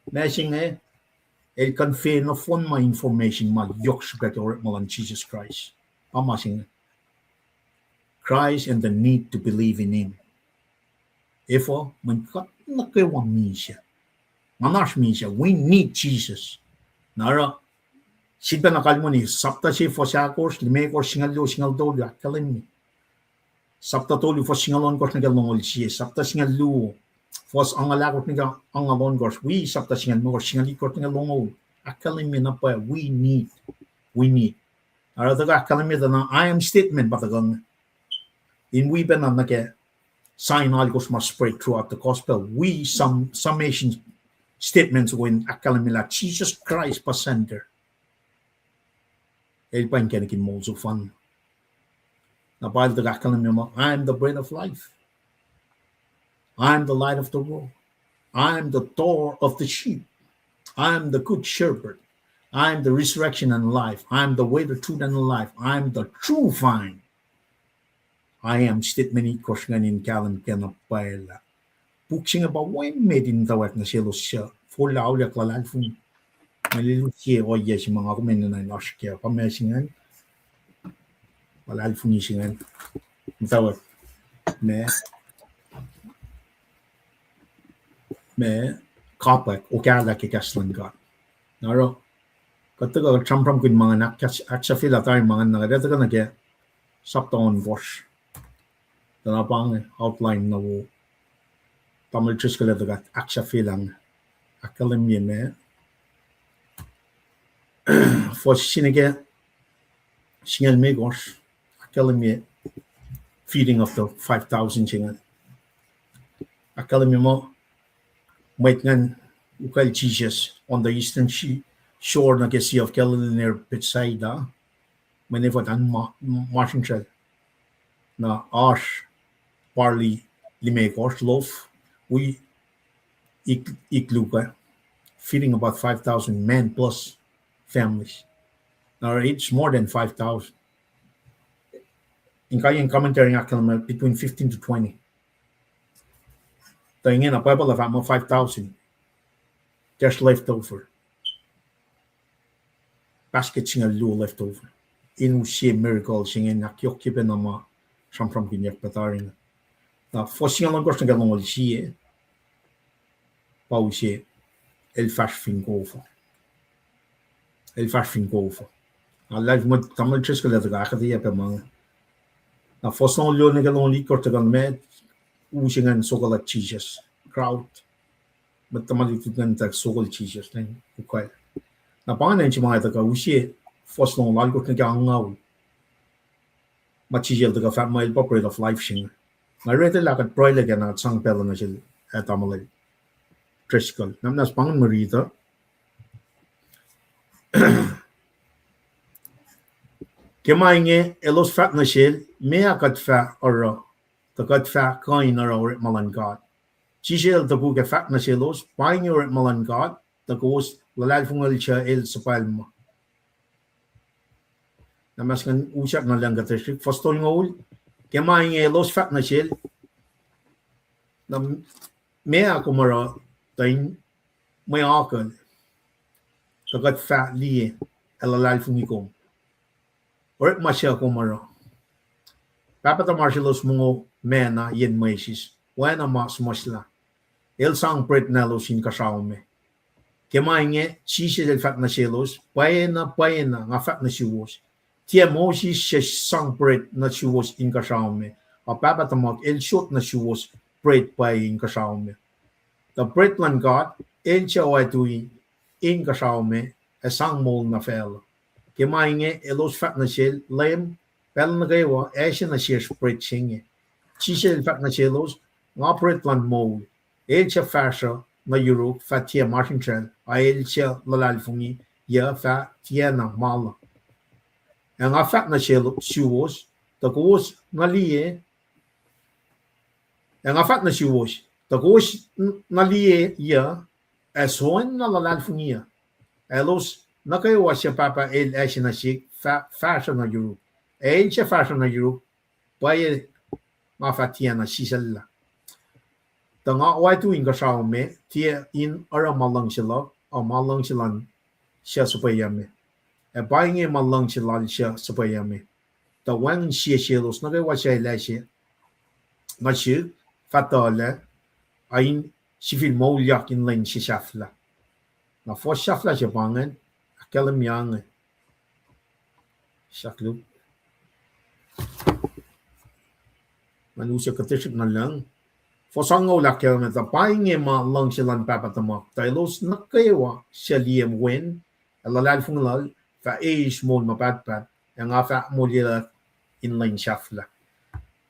Messing el convey no fun my information ma yoks or malan Jesus Christ. Pamasing Christ and the need to believe in him. If man kat nakewang misya. Manash misya, we need Jesus. Nara sita nakalmoni sapta si fosakos, limekor singal do akalim ni. Sapta tolu fos singalon kos nagal mongol siya. Sapta singal lu fos angalakot nagal angalon kos. We sapta singal mo kos singali kos nagal mongol. Akalim mi na pa we need. Arataga akalim mi na I am statement batagang. In we ben na nake sign all kos must spread throughout the gospel. We summation statements when akalim mi la Jesus Christ pa center. El pa kenikin mo so fun. I am the bread of life. I am the light of the world. I am the door of the sheep. I am the good shepherd. I am the resurrection and life. I am the way, the truth, and the life. I am the true vine. I am statement koshgan in kalan kenapela. Puksing about when made in the wet na siya for laulia klalalfun. Maliluki o yes mga kumen na nashkia pamesingan. Malalfunisingan. Tawat me kapak o kala ke kaslan ka. Naro kataga champram kun mga nakkas aksa fila tayo mga nagadeta ka na ke saptaon wash. Tanapang outline na wo Tamil chiskala dagat aksa filang akalim ye me for sinige singal me gosh akalim ye feeding of the 5,000 singal akalim ye mo wait ngan ukal Jesus on the eastern shore na ke Sea of Galilee near Bethsaida manevot an marching trail na ash barley lime gosh loaf we ikluka feeding about 5,000 men plus families. Now it's more than 5,000. In kayang commentary between 15 to 20. Tingin a Bible of 5,000. There's left over. Baskets singa lu left over. In see miracle singing nakyok kipen nama from kinyak pataring. Now for singa lang gosh nga long see pauze el fast fin over. El fast fin over. Life moet tamil chiskala daga akadi pa mga. Na fosong lo nga long likor tagang med usingan sokol at Jesus crowd. But tamali tugan tag sokol Jesus nang ukay. Na pangalan si mga taga usi fosong lalgo nga angaw. Machijel taga fat mile popred of life sing. Na rete lakat proy lagan at sang pela na sil at amalay. Triskal. Namnas pangan marita. Kemainge elos fat na sil mea kat fat ora the kat fat kain ora malan God. Chisel the buga fat na silos paing ora malan God the ghost lalal fungal cha el sapalma. Namas kan usap na lang gatrik fostol ngol kemainge elos fat na sil na mea kumara tain may akal the kat fat liye elalal fungikom. Or masya kumara. Papata marshals mungo mena yen maisis. Wena mas masla. El sang pret nalos in kasaume. Kemainge chisi del fat na selos. Paena nga fat na siwos. Tia mosis ses sang pret na siwos in kasaume. A papata mak el shot na siwos pret pay in kasaume. The pret lan God el chawai tui in kasaume a sang mol na fel. Kemainge elos fat na sel lem pel na gawa ashen na share spread chinge. Chisel fat na selos nga pret land mol. El cha fasha na Europe fat tia martin trail a el cha lalal fungi ya fat tia na mala. Nga fat na sel siwos the gos na liye. Nga fat na siwos the gos na liye ya aswan na lalal fungi ya. Elos Nakayo siya papa el ashen na shik fashion na Europe. El siya fashion na Europe baye mafatia na sisala. Tanga wai tu inga sao me tia in ara malang sila o malang silan siya supayame. E bainge malang sila siya supayame. Ta wang siya silos nakayo siya el ashen na shik fatale ayin sifil maulyak in line si shafla. Na fo shafla siya pangan Kalam yang saklup manusia ketesip na lang fosangaw lakyaw na tapainge ma lang silang papatamak taylos nakayawa siya liyem wen alalal fungalal fa eish mol mapatpat yang afa molila inline shafla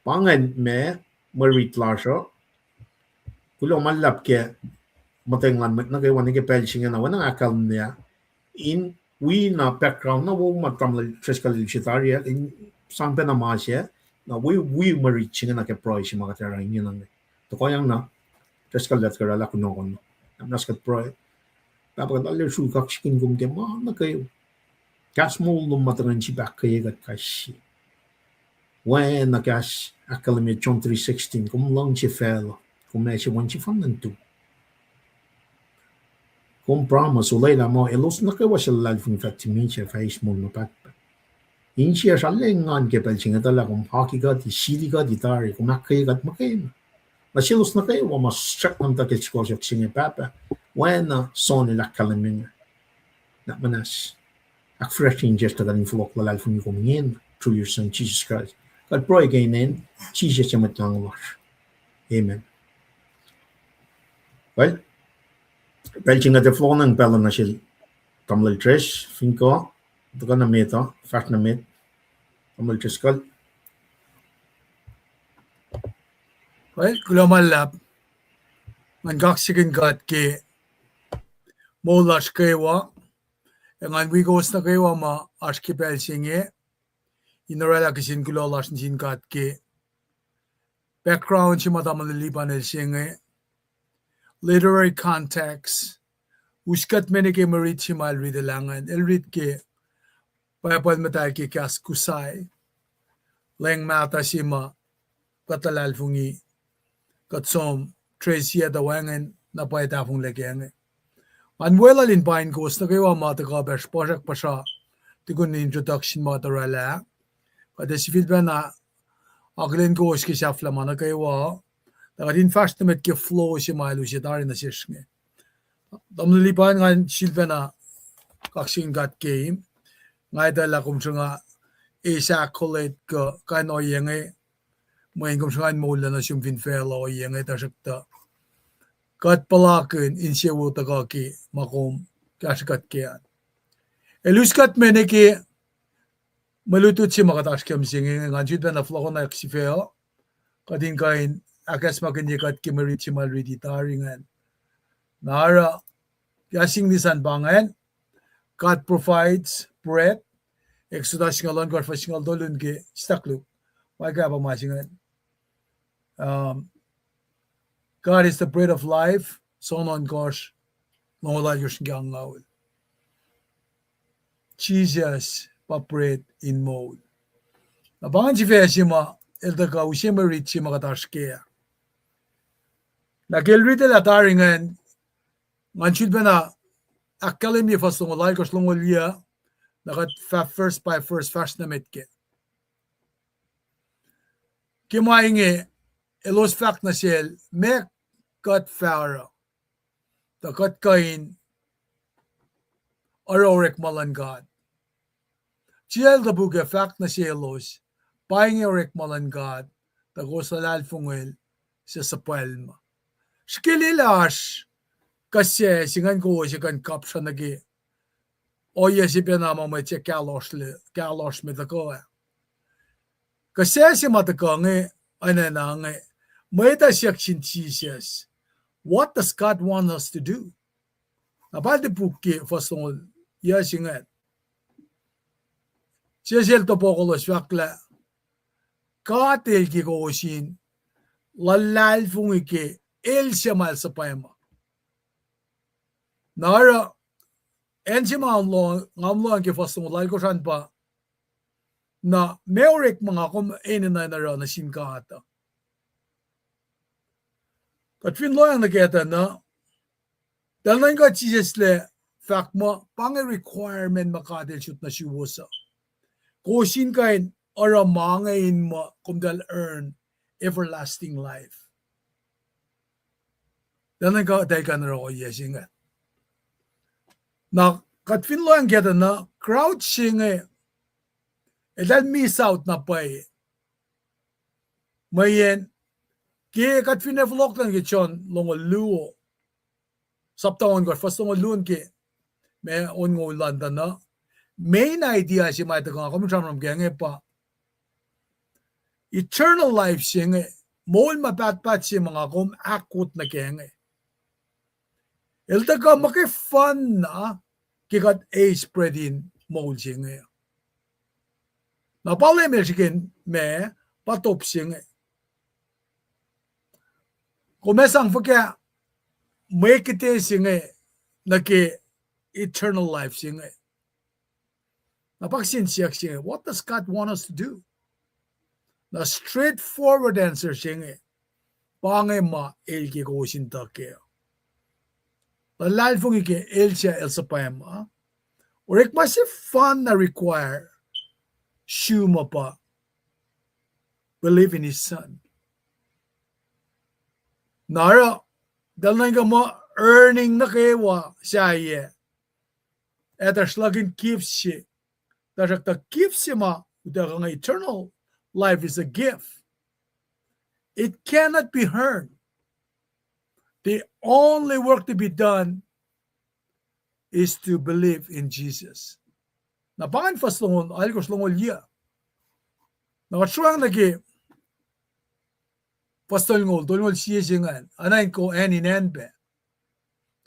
pangan me marit lasha kulo malap ke matenglan nakayawa nake pelsinga na wanang akal niya in we na background na wo matam la triskal chitaria in sampe na masya na we mari chinga na ke price mga tara yin nang to ko yang na Terus kalat karala kuno. Namnas kat pro. Dapat alir sulkak skin gum ke mana kayo. Kas mo lum mataran si back kayo kat kasi. When na kas akalami John 3:16 kum lang si fel. Kum na si wan si fanantu. Kum promise ulay la mo elos na kayo sa lalfung fatimi siya face mo na pat. Insiya sa lengan ke pelsinga tala kum haki ka di sili ka di tari kum nakay kat makay. Masilos na kayo wa mas check nam ta kich ko singa papa. When son ila kalaming na manas. Ak freshing just ta galing flok la lalfung ko ngin through your son Jesus Christ. Kat pro again in Jesus siya matang wash. Amen. Well, pelsinga de flok ng pela na siya tamlal tres finko. Ito na meta, fast na met. Amal chiskal. Well, kulamal lap. Man gaksikin gat ke molash kewa. Ngan wigos na kewa ma ashkipel singe. Inorela kisin kulolash sin gat ke. Background si matamal liban el singe. Literary context. Uskat menike marit si mal ridelangan. Elrit ke Payapal matay ki kas kusay. Leng mata si ma katalal fungi katsom Tracy adawangan na payata fung legenge. Anwela lin pain kos na kayo mata ka besh pasak pasha tigun introduction mata rala. Kada si feedback na aglen kos ki safla mana kayo Dagadin fast na met ki flow si malu si dari na sishne. Damli pain ngan silva na kaksing gat game. Ngay dala kung nga isa collect ka kano yenge may kung nga mula na siyang finfelo yenge tasakta kat palakin insiyawo tagaki makum kaskat kiyan eluskat meneki malutut si makatash kam singi nganjud na floko na ksifeo kadin kain akas makanyikat kimarit si malridi taringan nara kasing nisan bangan God provides bread. Exodus ngalon God for singal dolun ke staklu. Why ka ba masingan? God is the bread of life. So non gosh, nongolal yung singang ngawul. Jesus pa bread in mode. Nabangan si Fesima, elda ka usimarit si makatashkea. Nakilrite la taringan, nganchid ba na Academy fast ng like os long liya nakat first by first fast na metke. Kimainge elos fact na sel mek kat fara. Takat kain arorek malan God. Siel da buga fact na selos painge orek malan God tagos salal fungel sa sapalma. Skililash kasi singan ko sikan caption nagi oya si pinama may che kalos me dako kasi si matako nge anana nge may ta section Jesus what does God want us to do napal de puki fasong ya singan siyasel to pokolos wakla katel ki ko sin lalal fungike el siyamal sa payama Nara ensi ngamlo ang kifasong lai ko saan pa na meorek mga kum na nara na sinkata. Kat finlo ang nakita na dahil na nga Jesus le fact mo pang requirement makadil shoot na siwusa. Kusin kain ara mangain mo kum dahil earn everlasting life. Dahil na nga dahil ka nara ko yesingan. Na katfinlo ang kita na crouching dahil miss out na pa mayen ki katfinevlog lang kitson longo luo saptawan ko first longo luon ki may on ngo landa na main idea si may taga kami samram genge pa eternal life singe mol mapatpat si mga kum akut na genge eltaga makifun na kikat a spreading mold singe. Napalay Michigan me patop singe. Kumesang fakya make it singe nake eternal life singe. Napaksin siyak singe, what does God want us to do? The straightforward answer singe, pangay ma elki ko sinta keo. Lalal fong ike elsia elsa payama. Or ik masif fun na require shuma pa believe in his son. Nara dal nga mo earning na kewa siya ye. Eta slagin keeps she. That the gift ma the eternal life is a gift. It cannot be earned. The only work to be done is to believe in Jesus. Na pangan fast longon algos longol ya. Na katsuang lagi pastol ngol tolngol siya singan anayin ko any nenbe.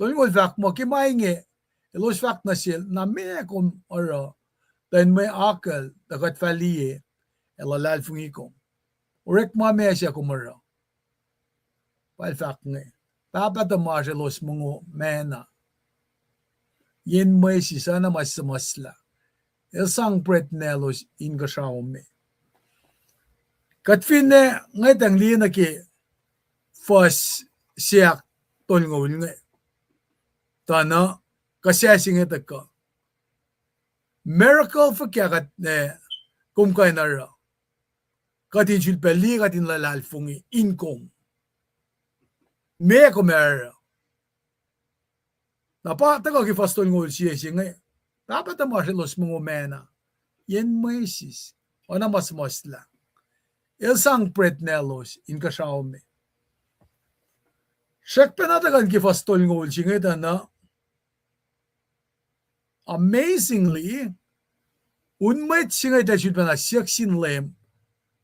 Tolngol vak mo kimainge elos vak na sil na me kom oro dan may akal dagat faliye elalal fungikom. Orek ma me siya kumaro. Pal vak nge. Dapat mas elos mungo mena. Yen may si sana mas-masla. Elsang pret nelos inga me. Katfin ne ngay tangli na ki fas siyak tolngol nga. Tana kasyasing ito ka. Miracle for kyakat ne kumkay na ra. Katin sulpeli katin lalal fungi income. Me kumera. Napata ko ki fastol ngol siya nga. Dapat ang los mga mena. Yen maisis. O na mas la. Elsang pret nelos in kasyaw me. Siyak penatagan ki fastol ngol siya nga na. Amazingly, unmait siya nga siya na siyak sinlem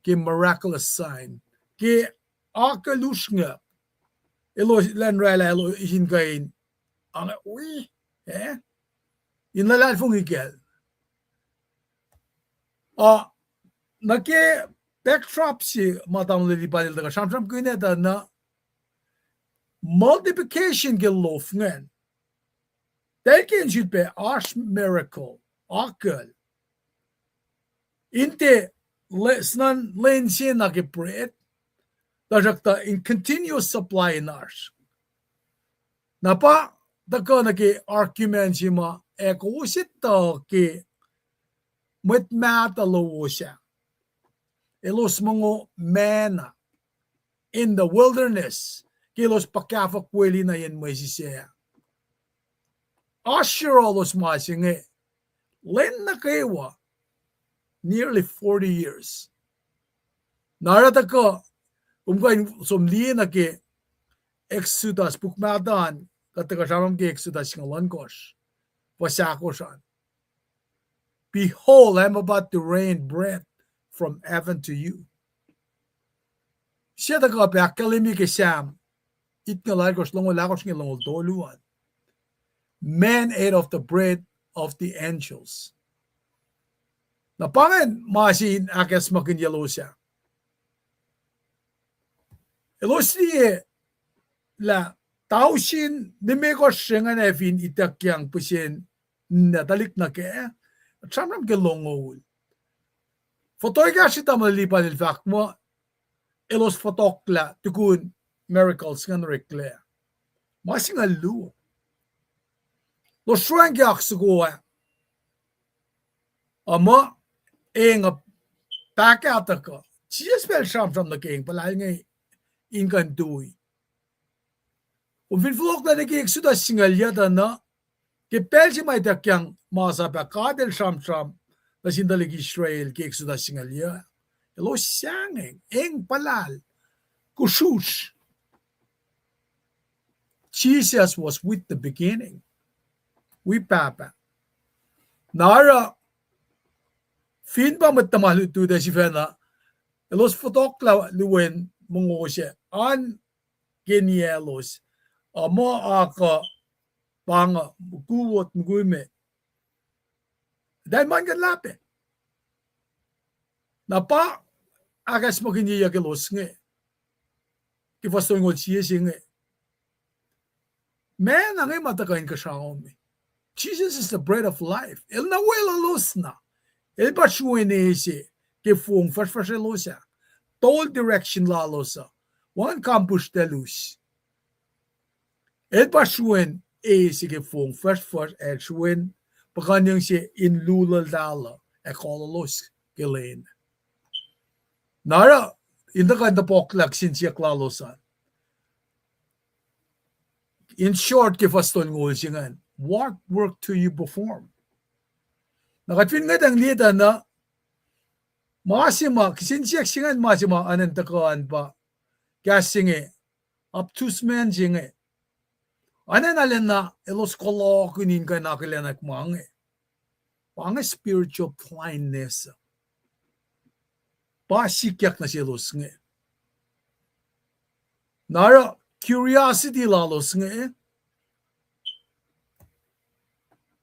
ki miraculous sign. Ki akalus nga. Elo lan rala elo isin kain. Ang uy, inalal fong ikel. Nake backdrop si matam lilipanil daga samsam ko ineta na multiplication ke lof ngan. Dahil kin pe ash miracle, akal. Inte snan len siya nakipret. Dajakta in continuous supply in ours. Napa dako naki argument si ma ekusit to ki met mata lo siya. Elos mongo mena in the wilderness kilos pakafa kweli na yan mo siya. Ashiro los masinge len na kaywa nearly 40 years. Narata ko umkain somli na ki Exodus pukmadan kataka samam ki Exodus ngalan kos pasakosan. Behold, I am about to rain bread from heaven to you. Siya taka pakalimi ki Sam it ngalay kos longo lakos ng longo toluan. Man ate of the bread of the angels. Napangan masin akas makin yalo siya. Elosliye la tausin ni meko shengan evin itakyang pusin natalik na ke chamram ke longol. Fotoy ka si tamalipan il fact mo elos fotokla tukun miracles ngan rekle. Masing alu. Lo shrang yak sugoa. Ama enga back out the ko. Jesus spell chamram na king palay ngay ingan dui. Ufilflok na nag-i-exodus singalya na kipel si may takyang masaba kadel sham-sham na sindalig Israel ki-exodus singalya. Elo siyangeng, eng palal, kusush. Jesus was with the beginning. We papa. Nara, fin pa matamalutu da si Fena, elos fotokla luwen mungo siya, an genielos, amo aka panga bukuwot mugume. Dahil man kan lape. Napa agas mo kiniya kelos nge. Kifasto ngol siya siya nge. Man ang matakain ka siya me. Jesus is the bread of life. El nawela los na. El pashuin si ke fung first losa. Tol direction la losa. One campus de luz. El pashuin si ke fung first el shuin. Pagkanyang si in lula dala. E kololos gelain. Nara, hindi ka napoklak sinsya klalosan. In short, kifastol ngul singan. What work do you perform? Nakatwin nga ang lita na masima, sinsya singan masima anantakaan pa. Kaya singe, up to smen singe. Anan alin na, elos kolokunin ka nakilanak mange. Pang spiritual blindness. Pasikyak na silos nga. Nara, curiosity lalos nga.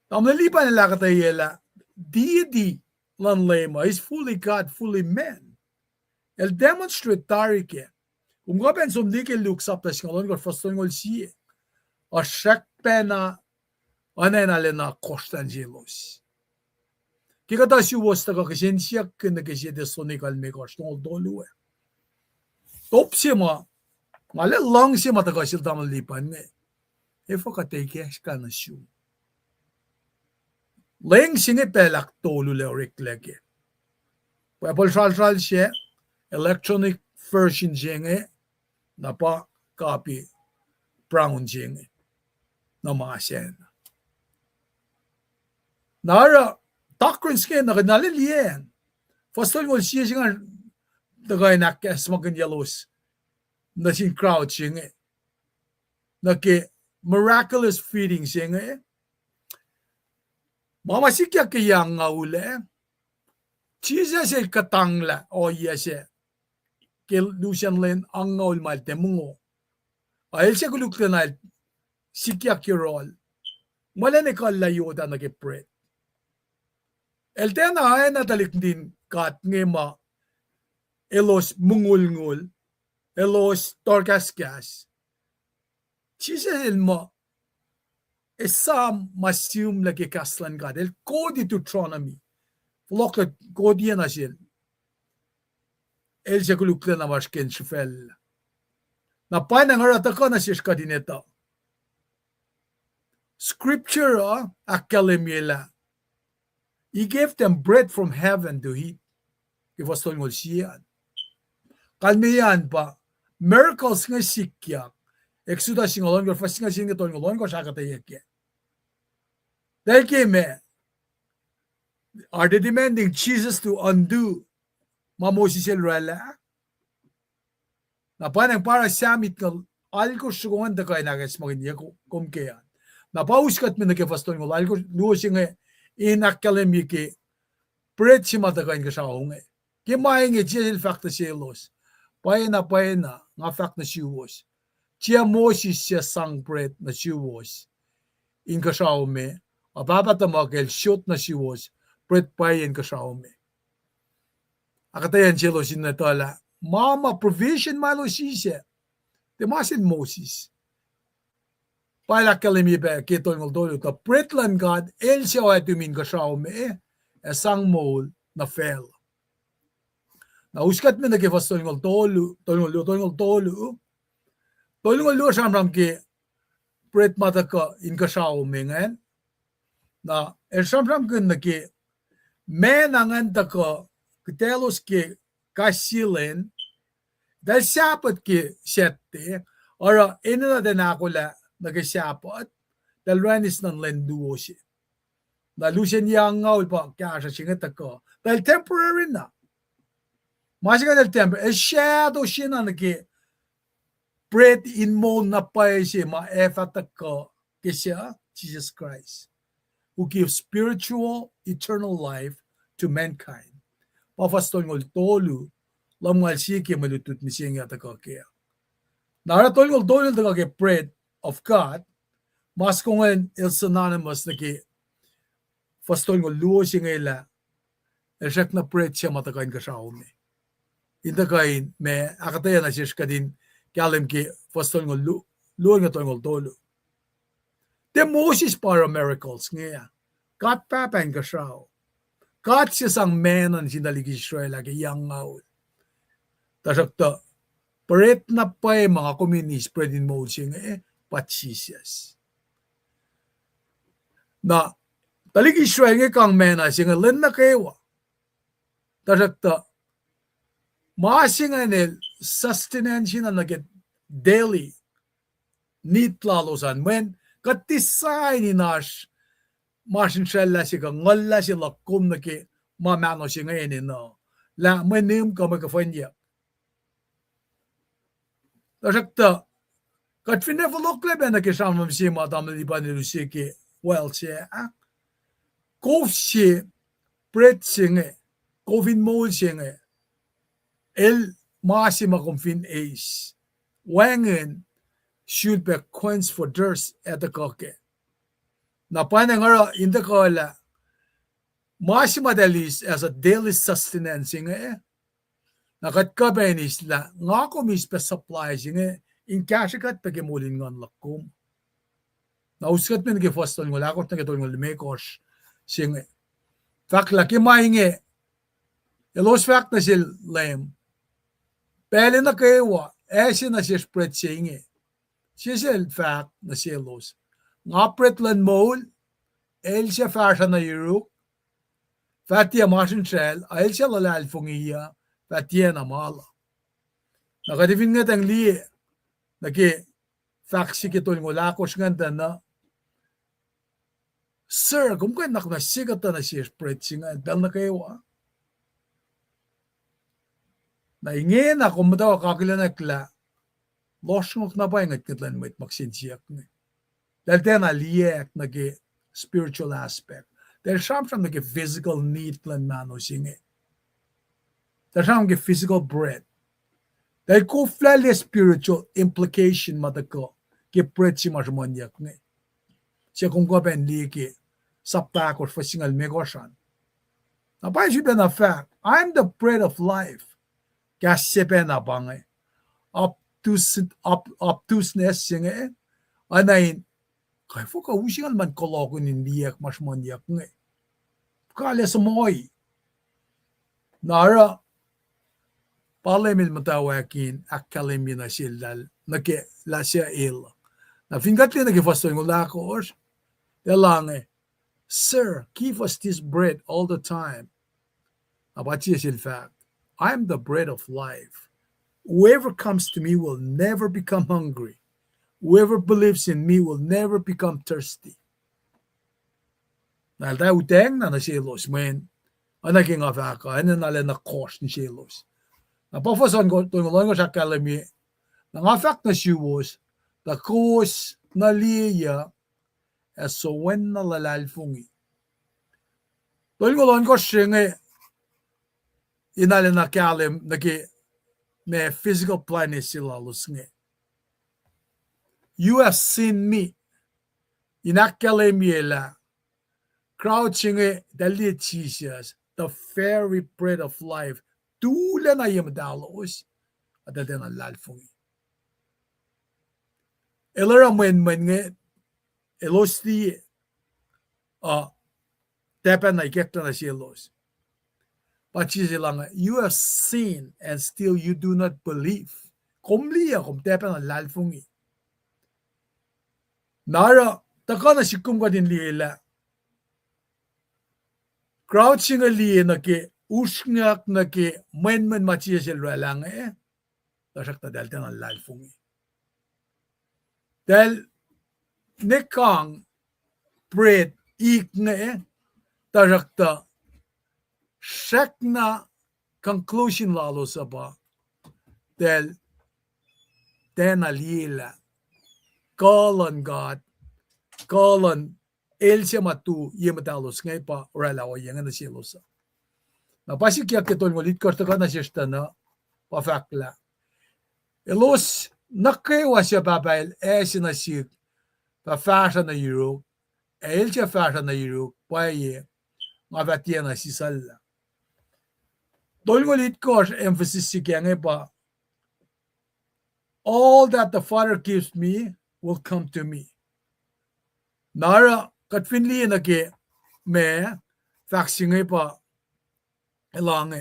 Tamnalipan nila katayela, deity lan lema is fully God, fully man. El demonstrate tarike. Kapen somdi ke luksap tas ngalon ko faston ngol siye. A shak pena anen alena kostan jelos. Kikata si was taga kisensyak na kisye de sonikal me kostong dolu. Top sima, ngale lang sima taga sil tamnalipan nga. Efo kateke ka na siyo. Leng singe pelak tolu le lege. Pwepol shal siya, electronic version jenge, na pa copy brown jenge, na maasen. Nara, doctrine siya na kinaliliyan. Fastol mo siya siya nagay nakes magan yalos, na sin crowd jenge, na ke miraculous feeding jenge, Mama sikya kiyang nga ule. Jesus el katangla o yese. Kel lucian len ang nga ul malte mungo. Ahil siya kulukla na sikya kirol. Mala ne kalayo da nagipret. El tena ay natalik din kat ngema. Elos mungul-ngul. Elos torkaskas. Jesus el mo. Esam masum lagi kaslan God. El kodi Deuteronomy. Flokat kodi na sil. El sekulukla na masken shifel. Na painang arataka na siya kadineta. Scripture akalemila. He gave them bread from heaven to eat. Kifastol ngol siyan. Kalmiyan pa. Miracles nga sikyak. Exodus ngolon ko fast nga singa tol ngolon ko sakatayek. Dahil kime, are they demanding Jesus to undo mamosi silrala? Na panang para samit ng alko sugungan da kay nagas magin ko kumkeyan. Na pauskat mi nakifaston ngol alko lusi nga inakalemi ki pret si matakain ka sa hunge. Kimaing Jesus fact na silos. Paena nga fact na siwos. Chia Moses siya sang pret na siwos. In ka sa hume. Ababatamag el shoot na siwos, pret payen ka sa ome. Akatayan silo sinatala, mama provision malo siya. Demasin Moses. Pala kalimi ba kito ng dolo, ta pretlan God, el siya ay tumin ka sa ome, esang mol na fel. Na uskat mi nagifastol ng dolo, tolong samram ki pret mata ka in ka sa ome ngayon. Na samram kun na ki menangan ta ko kitelos ki kasilen dahil siyapat ki siyete ora ina na nakula nagsiyapat dahil ranis ng lenduo siya na lusin yang ngaw pa kaya siya singat ko dahil temporary na masika dahil temporary shadow siya na naki bread in mo na pa siya ma-effort ko kisya Jesus Christ who gives spiritual, eternal life to mankind. Pafastol ngol tolu, lamal siki malutut mising yata kaya. Naratol ngol tolu taga bread of God, mas kungen il synonymous na ki fastol ngol luo siya ngayla, ersek na bread siya matakain ka sa ome. Indakain, me akataya na siya kadin kalim ki fastol ngol luo nga tol ngol tolu. The Moses para miracles nga. God papan ka siya. God siya sang menan sindalig Israel lagi yang ngaw. Tasakta, paret na pa mga communities spreading mode siya nga patsisiyas. Na, talig Israel nga kang mena siya nga len na kayo. Tasakta, maasing nga nil, sustenance na nagit daily need lalosan. When katisay ni Nash, masin siya siya ka ngala siya lakum na ki mamano siya ngayon no. La, manim ka magkafanya. Tasakta, kat finneverlok leben na ki samam siya matamang iba ni Lucy ki well siya. Kov siya, pret siya nga, kovin mo siya nga, el maasima kong fin ace. Wangen should be quenched for thirst at the koke. Na panangara in the kola, maasima dalis as a daily sustenance nga nakatkabenis la, nga kumis pa supplies nga, in kashikat pagimulin nga lakum. Nauskat mo nagifoston nga lakot na kitol nga lumekos, siya nga. Fak laki mahingi, ilos fak na siya lem, pele na kayo, siya na siya spread siya nga. Siya siya fak na siya los. Nga pretlan mol, siya fashion na yuruk, fatya masin shell, siya lalal fungiya, fatya na mala. Nakadifin nga tang liye, naki fak si kitol nga lakos nga na, Sir, kung kayo nakasigat na siya spread siya nga, dahil na kayo naingin na kung matawa kakilanakla, losong na ba yung kitlan mo magsinsiyak nga. Dahil tayo na liyak na spiritual aspect. Dahil siyam na physical need lan mano siya nga. Dahil siyam physical bread. Dahil kung flali spiritual implication matako, bread siya masyamanyak nga. Siya kung kapen liki, saptakos for singal megoshan. Napay siya na fact, I'm the bread of life. Kaya siya na bangay. Obtuseness siya nga anayin, kaya po ka usingan man koloko nindiyak mas manyak nga. Kala sa moy. Nara, palemil matawakin, akalimil na sila, nakila siya ila. Na fingat liya nagifasto yung lakos, dalang Sir, give us this bread all the time. About this in fact, I'm the bread of life. Whoever comes to me will never become hungry. Whoever believes in me will never become thirsty. Dahil tayo uteng na nasilos, men, anaging afaka, ano nala na course ni silos. Napafasan ko, tungulan ko sa kalami, nang afak na siwas, the course na liya, as so when nalalfungi. Tungulan ko siya nga, inala na kalim, may physical planet sila los nga. You have seen me. Inakalim yela. Crouching dali Jesus, the very bread of life. Tula na yung dalos. At dali na lalfungi. Elara men nga, elos di, tepan na ikekta na silos. But she said, you have seen and still you do not believe. Kumliya kum tepan na lalfungi. Nara, taka na sikum ka din liyela. Crouching a liye na ke, usngak na ke, men machiya silwa lang Tasak na dahil na lalfungi. Dahil, nekang, bread, ik na tasak na, shek na conclusion lalo sa ba, dahil, tena liyela, call on God, call on El siya matu yematalos ngay pa oralawa yang na silosa. Napasik yak ketol ngolit ko na siya na pafakla. Elos nakkewa siya papail siya na siya pa fashion na Europe. El siya fashion na Europe paye mavatia na si sala. Tol ngolit ko emphasis siya ngay pa all that the Father gives me will come to me. Nara katfinli na ke me faxing pa along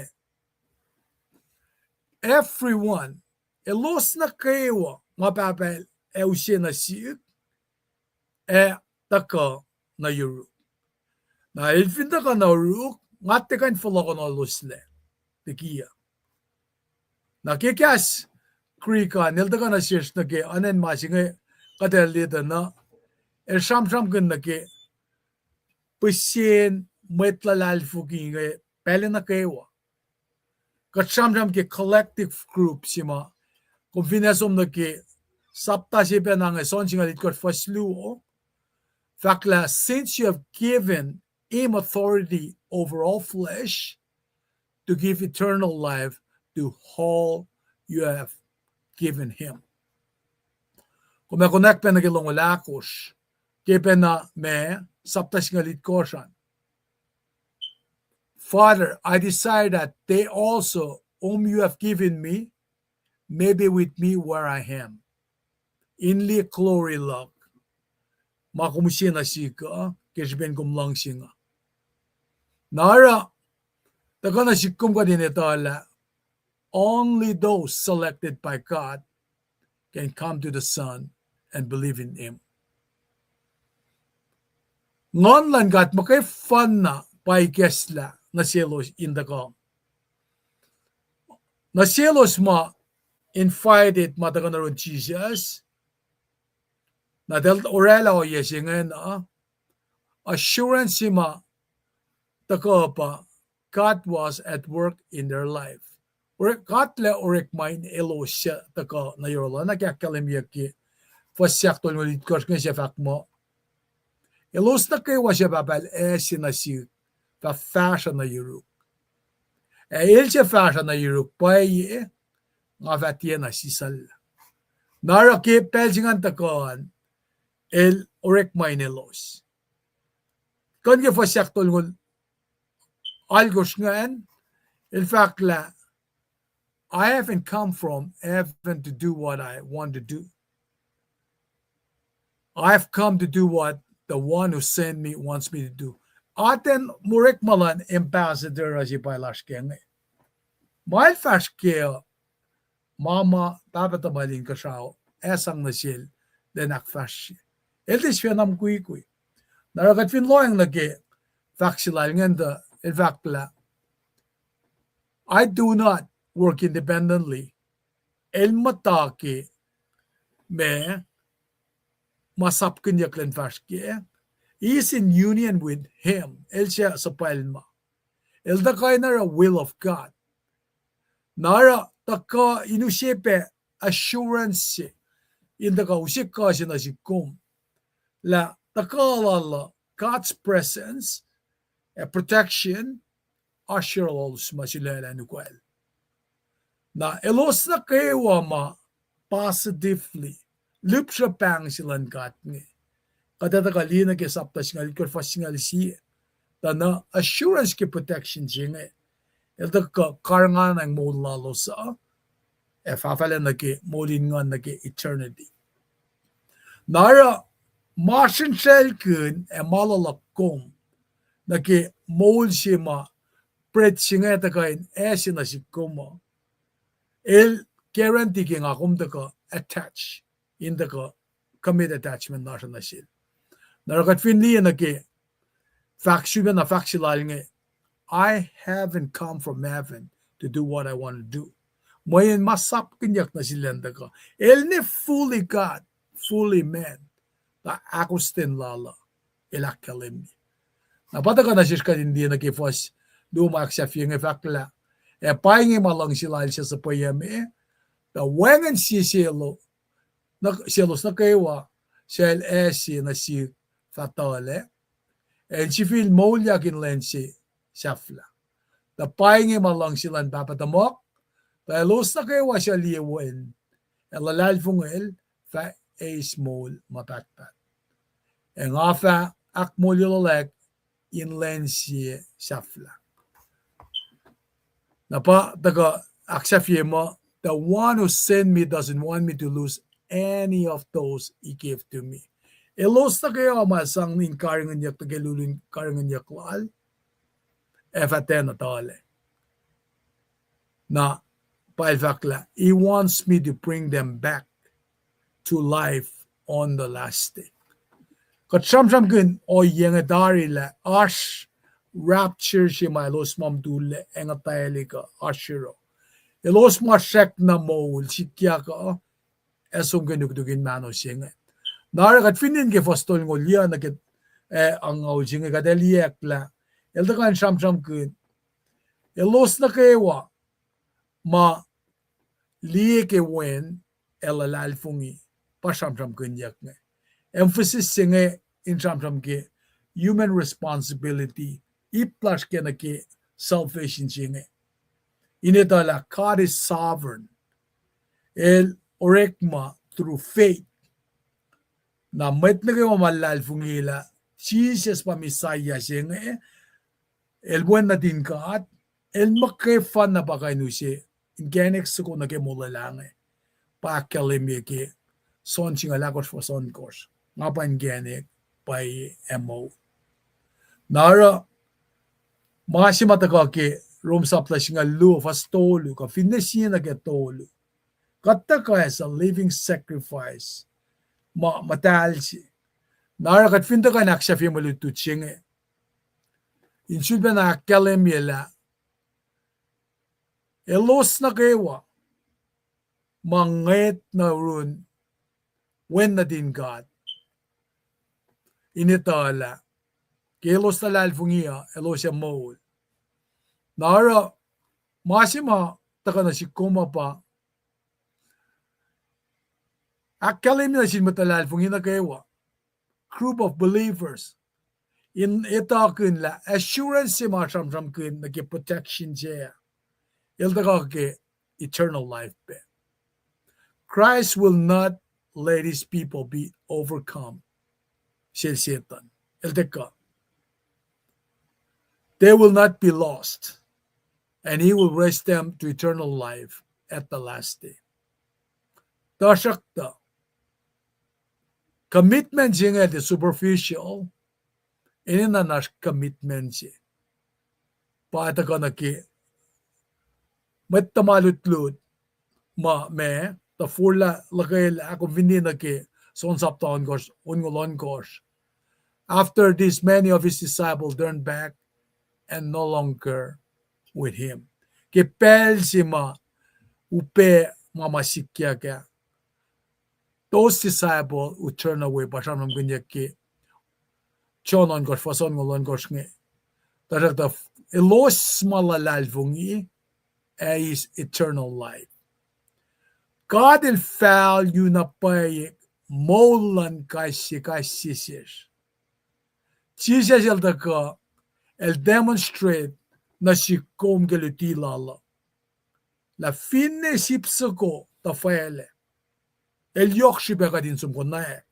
everyone elos na kayo mapapel usya na si taka na yuru. Na ilfinda ka na ruk ngate kan follow na lusle tikia. Na kikas krika nilda ka na sirs na ke anen masing kadel lida na sham kan na ke pusien metla lalfuki nge pele na kayo. Kat sham ke collective group sima konfinesom na ke sapta sipe na nge son singa litkot faslu fakla since you have given him authority over all flesh to give eternal life to all you have given him. Kung may connect pa na kilong lakos, kipe na me, saptas nga litkosan. Father, I desire that they also, whom you have given me, may be with me where I am. Inli glory log. Makumusin na sika, kisben kumlang singa. Nara, taka na sikum ka din ito ala. Only those selected by God can come to the Son and believe in Him. Ngon lang gat makay fun na paikesla na selos in the com. Na selos ma invited matakan na ron Jesus. Na del orela o yesingen na assurance ma taka pa God was at work in their life. Or God le orek main elo siya taka na yorola na kaya kalimyaki fasyak tol ngulit kors nga siya fakmo. Elos na kayo wa siya babal sinasi fa fashion na yuruk. Il siya fashion na yuruk paye nga fatye na sisal. Nara ke pelsingan takaan el orek main elos. Kan ke fasyak tol ngul algos ngan in fact la I haven't come from heaven to do what I want to do. I've come to do what the one who sent me wants me to do. Aten murek malan ambassador as ipailash kenge. Mail fash keo mama tapata malin kasao esang nasil denak fash. Eldis fianam kui. Narakat fin loyang lagi faksilal ngenda in fact la I do not work independently. El matake me masap kenyaklen fashke is in union with him. El siya sa palma. El takay na will of God. Nara taka inusipe assurance in the kausik kasi na sikum. La takalala God's presence a protection assure all smasilala nukwel. Na elos na kayo ma positively lupsya pang silan kat nge. Kada kalina ke saptas ngal kor fasingal si na assurance ke protection jinge. Ito ka karangan ng mo lalo sa fafala na ke molin nga na ke eternity. Nara masin sel kun malalakkom na ke mol si ma pret singa ta kain na si kuma. El guarantee ki nga kum ka attach in the commit attachment na siya nasil. Narakat finli na ke faksyon na faksilal nga I haven't come from heaven to do what I want to do. Mayan masap kinyak na silenda ka. El ne fully God, fully man. Na akustin lala. Ilak kalim. Napata ka na siya ka hindi na kifos lumak siya fiye nga fakla. E pahingi malang silal siya sa payame. Da wengan siya silo. Silos na kaywa. Siya esi na si fatale. And si feel molya kinlen si safla. Da pahingi malang silan papatamok. Da los na kaywa siya liyawen. E lalal fungel fa e small mapatpat. E nga fa akmol yulalek inlen si safla. Napa taga aksafye mo, the one who sent me doesn't want me to lose any of those he gave to me. Elos na kayo masang nin karingan yak tagelulun karingan yak lal. Efaten na tale. Na pailfakla, he wants me to bring them back to life on the last day. Kat sham kun o yengadari la ash rapture si ma elos mam dule engatayli ka ashiro. Elos ma shek na moul si kya ka esong ganugdugin mano singa. Nara kat finin ke fastol ngolia na ket ang au singa kadeliek la. Elda kan sham kun. Elos na kewa ma liye ke wen elalal fungi pa sham kun yak nga. Emphasis singa in sham ke human responsibility i-plus ke na ke salvation singa. Inita la God is sovereign. El orekma through faith. Na met na kayo malal fungila Jesus pa Messiah singa el buen na din God el makefan na bakay nusi ingenek suko na ke mulalange pa kalemi ke son singa lagos for son course nga pa ingenek pa emo nara masimata ka ke rom sapla singa lu fastolu ka finishin na ke tolu katta ka as a living sacrifice matalsi nara kat finta ka naksafi malutu singa insulba na kalemi la elos na kewa manget na run when na din God initala kelos na lalfungia elos ya mol nara masima taka na si kuma pa akalemi na sin matalalfungia na kewa group of believers in itakun la assurance si masam kun na ke protection siya ke eternal life be. Christ will not let his people be overcome. Satan. They will not be lost. And he will raise them to eternal life at the last day. Dashakta. Commitment siya the superficial. Ini na nash commitment siya. Paata ka na ki met tamalut-lut ma me ta furla lagay ako vindi na ke son saptaon kos ungolon kos after this many of his disciples turned back and no longer with him ke pel si ma upe mama sikya ka those disciples who turn away pasam ng gunya ke chonon kos fason ngolon kos nge ta elos malalal fungi is eternal life. God il fal you na pay molan kasi sisis. Jesus el taka el demonstrate na si kom gelutilala. La fine sipsako ta faele. El yok si beka din sum konae.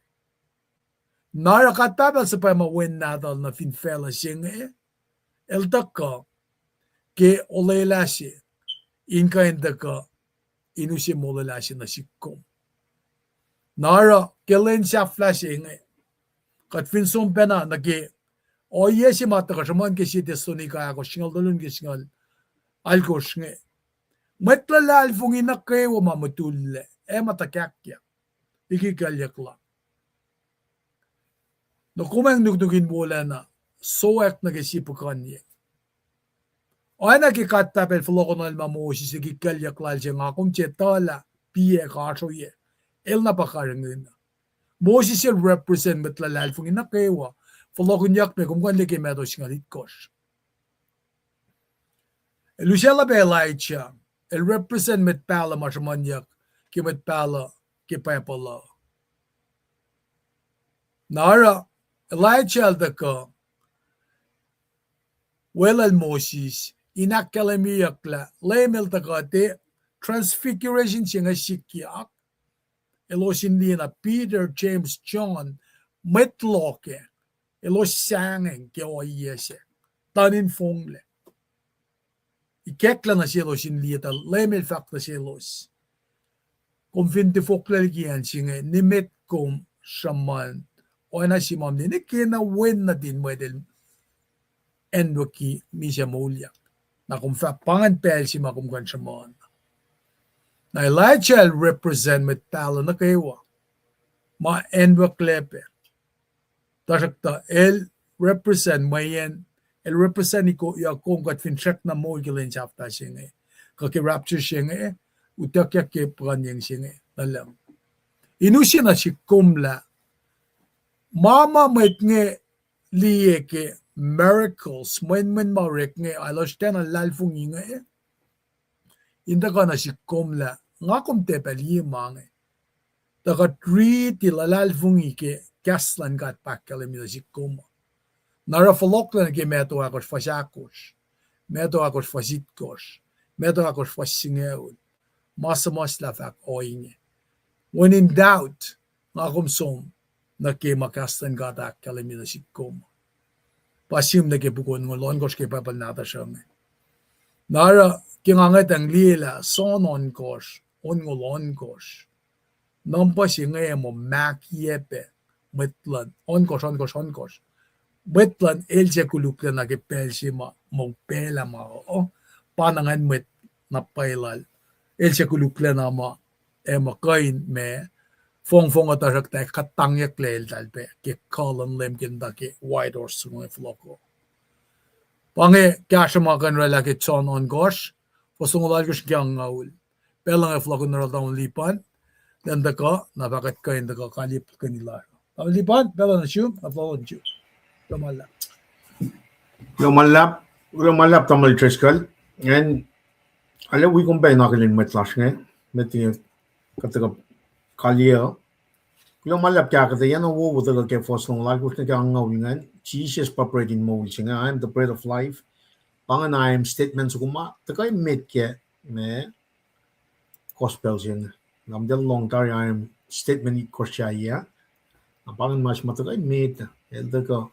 Nara katabel sa pa mawin nadal na fin fela singe. El taka ke olela si inka indaka inusi molalashi na sikom. Nara kelen siya flashing kat finson pena nage o yesi mata ka shaman ke si desoni ka ako singal dolun ke singal alko shinge. Metlala alfungi na kayo mamatulle matakakya ikikalyak la. No kumang nugdugin bola na soak nagisipukan niya. O na ki katapel flokonal mamusi si kikalyak lal siya nga kung chetala piye kaso ye. El na pakarangin. Mosi siya represent metlalal fung inakewa. Flokonyak me kung kan liki meto siya litkos. Luciala belay siya. El represent metpala masamanyak ki metpala ki pepala. Nara Elijah daka welal Moses inakalamiyak lemel takate transfiguration siya nga sikyak elosin na Peter, James, John metloke elos sangeng ke oyese tanin fongle ikekla na siya elosin liya lemel fakta siya elos kung finti fokla liyan siya nimet kom shaman oina si mom din kina win na din mo del endoki mi siya mulya na kung fa pangan pel si makum kan shamon na Elijah represent met talo na kaywa ma endwa klepe tarakta el represent mayen el represent iko ya kung kat fincheck na mo gilin chapta singe kaki rapture singe utakya ke pranyeng singe alam inusi na si kumla mama met nge liye ke miracles men marek nge alostan lalfung inge inda kana si kumla nga kumte pali mange daga tri ti lalfung ike kaslan gat pakale mi si kum nara foloklan ke meto akos fasakos meto akos fasitkos meto akos fasingeul mas la fak oinge when in doubt nga kumsom na ke makastan gat akale mi si kum pasim na ke bukon ngolon kos ke papal nata shame nara kingangat ang lila sonon kos on ngolon kos nampa singa mo makiepe metlan on kos metlan elje kulukla na ke pelsima mo pela ma o panangan met na pailal elje kulukla na ma kain me fong atarak ta katangyak lel dalbe ke kolon lemkin da ke white horse mo floko pange kasama kan rela ke chon on gosh posungolal gosh gyang ngaul pelang floko na dawn lipan dan daka nabakat kain daka kalip kanila lipan pelang na siyo aflawon siyo Kamala. Lumalap tamal triskal and ala we kung bay nakalin met lash nge met kataga kalya lumalap kya kata yan wo wo daga ke fosong lal kus na kya ngawingan Jesus operating mode singa I am the bread of life pangan I am statements kuma takay met ke me gospel singa namdel long tar I am statement kosya ya pangan mas matakay met el daga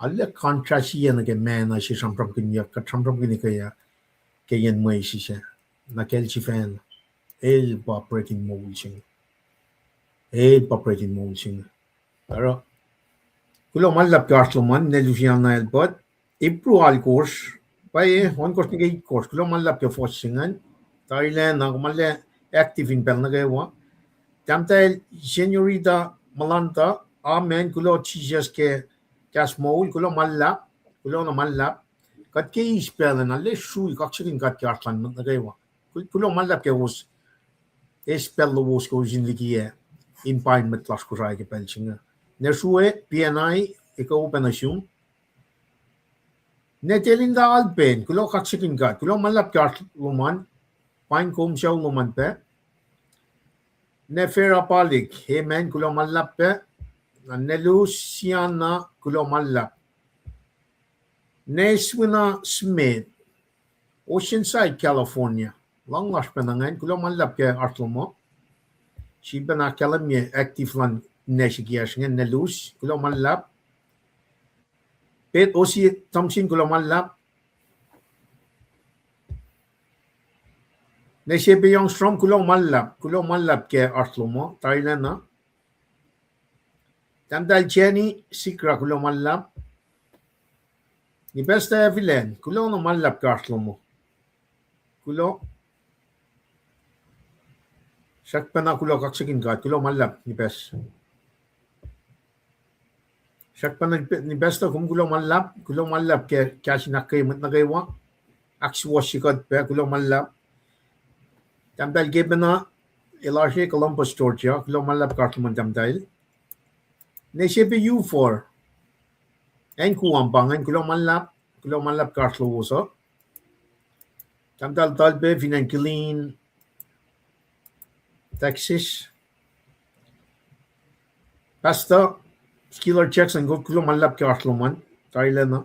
alle contrast yan ke man si sampram kinya ka sampram kini kaya kayan mo si siya na kelchi fan el operating mode sing pero kulo malap karslo man ne lucian na elbot ipru al course bay one course ni course kulo malap ke forcingan Thailand na kumalle active in pel na gawa tamtel señorita malanta amen kulo Jesus ke kas mol kulo malap kulo na malap kat ke ispel na le shui kaksin kat karslan na gawa kulo malap ke was espel lo was ko jinlikie in pain met las ko ke pelchinga ne shui PNI eko openation ne telinda alpen kulo kaksin kat kulo malap kart luman pain kom shaw luman pe ne fera palik hemen kulo malap pe ne Luciana kulo malap Neswina Smith, Oceanside, California. Long last penangan, kulo malap ke artlomo. Si bana kalamye active lan nesigiasngen nelus, kulo malap. Pet osi tamsin kulo malap. Nesebe yang strom kulo malap ke artlomo, Thailand na. Tamdal Jenny, sikra kulo malap. Ni besta vilen kulo no malap kartlomo kulo sakpana kulo kaksakin kat kulo malap ni bes sakpana ni besta kum kulo malap ke kasi nakay mat nagaywa akswasikat pe kulo malap tamdal gebena Elarche Columbus Georgia kulo malap kartlomo tamdal nesebe U4 en kuambangan kulo malap kartlo uso tamdal talbe finankilin Texas pasta skiller checks and go kulo malap kartlo man Thailand na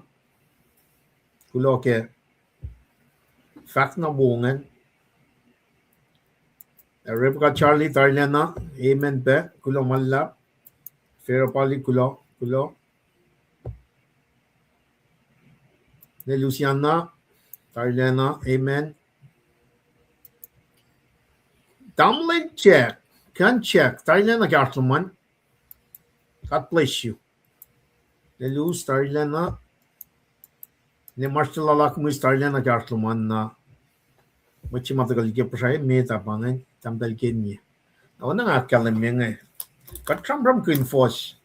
kulo ke fact na bungan Rebecca Charlie Thailand na amen be kulo malap Ferapali kulo ne Luciana, Thailand, amen. Tamlin check, can check. Thailand, gentlemen. God bless you. Lelu starlena ne marshlalak mu starlena gartluman na machi matagal ke pasay me tapangan tamdal kenye. Awan nga kalam nga. Katram ram kuin force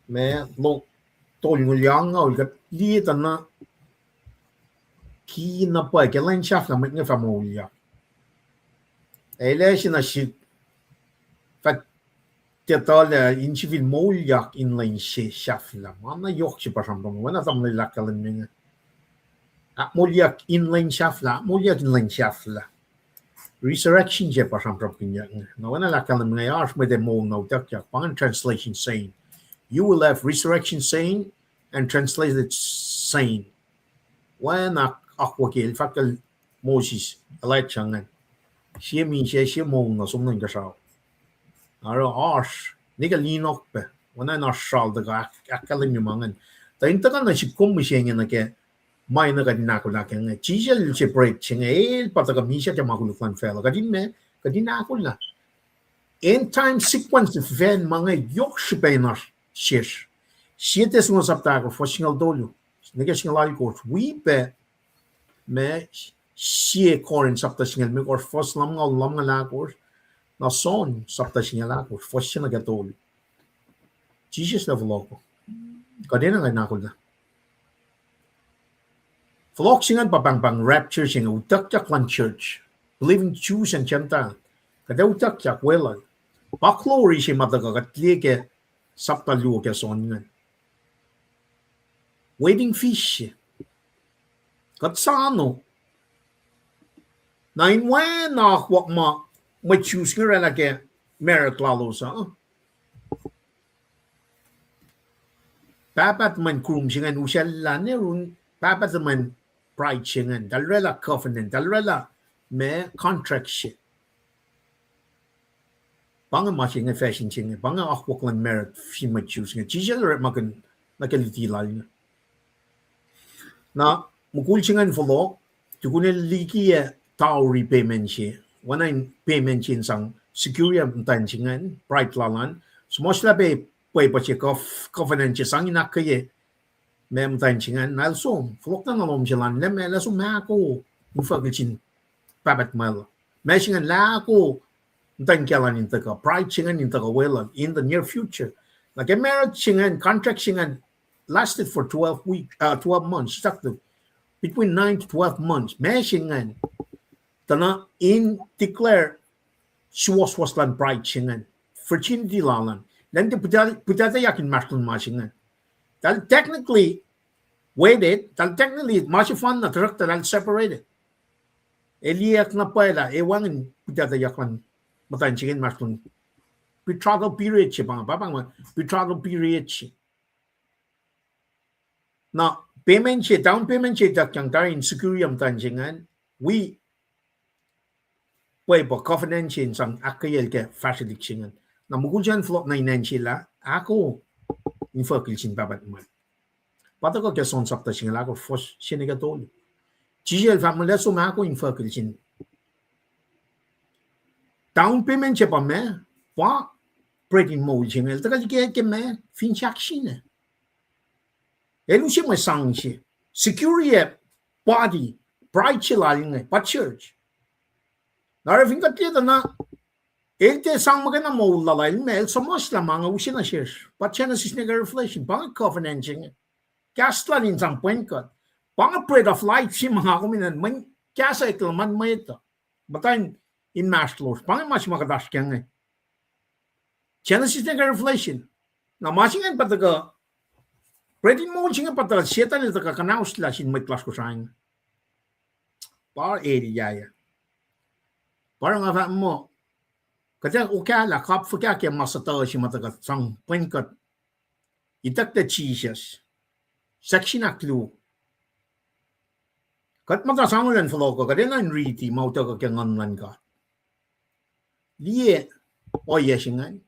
me lo tol ngulyang au kat li na ki na pa ke line shaft na nga famolya. Ele na shi fat tetale in civil molyak in line shaft la. Mana yok shi pasam ram wana tam la kalam nga. Molyak inline shaft la, molyak inline shaft la. Resurrection je pasam propinya. No wana la kalam nga arsh me de mo no takya. Pangan translation saying, you will have resurrection saying and translated saying. Wana akwa ke fakal Moses alay changan. Siya min siya mo na sumnang kasaw. Aro arsh niga linok pe. Wana na shal daga akalim yumangan. Ta intakan na si kumisya na ke mai na kadin ako na kaya chisel si break chingel pataga misya kaya makuluklan fela kadin ako na end time sequence ven mga yok shipenar shish siete sungo saptago for single dolu nega single alcohol we be me sie korin sapta single me or first lam nga lakor na son sapta single lakor for single gatolu Jesus level loko kadin nga nako na Flok singan papang rapture singa utak lan church. Believing Jews and Gentile. Kada utak wela. Paklori si mataga katlike sapta luo ke songan. Wedding fish. Katsano. Na inwe na wak ma choose nga rela ke merit lalo sa. Papat man krum singan usyal ne run papat man pride singan dalrela covenant dalrela me contract shit banga matching fashion singan banga akwaklan merit fima choose nga jijal ret makan nakaliti lal na mukul singan follow tukunin liki dowry payment shi wana payment sin sang security tan singan pride lalan smosla be pa covenant sang inakaye mem tan chingan nal som flok na nom jalan le me la som ma ko mu fa gichin pabat mal me chingan la ko tan kalan in taka pride chingan in taka well in the near future like a marriage chingan contract chingan lasted for 12 months stuck between 9 to 12 months me chingan tana in declare was lan pride chingan virginity lalan then the putata yakin maslan ma chingan that technically waited, that technically much fun na truck that separated. Eliak na pala, ewan putata yaklan matan chicken maston. Betrothal period chi bang babang betrothal period chi. Now payment chi down payment chi tak yang tarin security matan chingan we pay po covenant chin sang akayel ke facility chingan. Na mugujan flop na inan chila ako infakil chin babat man. Patako ke son sapta chin la ko fos chinega tol. Jijel family so ma ko infakil chin. Down payment che pa me pa breaking mo chin el taka ke me fin chak chin. Elu chi mo sang chi. Security body bright chilaling pa church. Na fin ka tieta na Elte sang magana mo lalay mel so mas la mga usina shish. But Genesis nega reflection bang covenant jing. Kastlan in sang point bang bread of life si mga kuminan man kasa iklaman mo ito. Batayin in mastlos bang mas makadash kyang Genesis nega reflection. Na masingan pataga bread in mo jing pataga setan ito ka kanaus la sin may klas ko sayang. Par area ya. Parang nga mo Kaya ukala kap fuka ke masata si matagat sang penkat itak the Jesus section aklu kat mata sangulan floko kada nan riti mauta ka nganlan ka lie o yesingan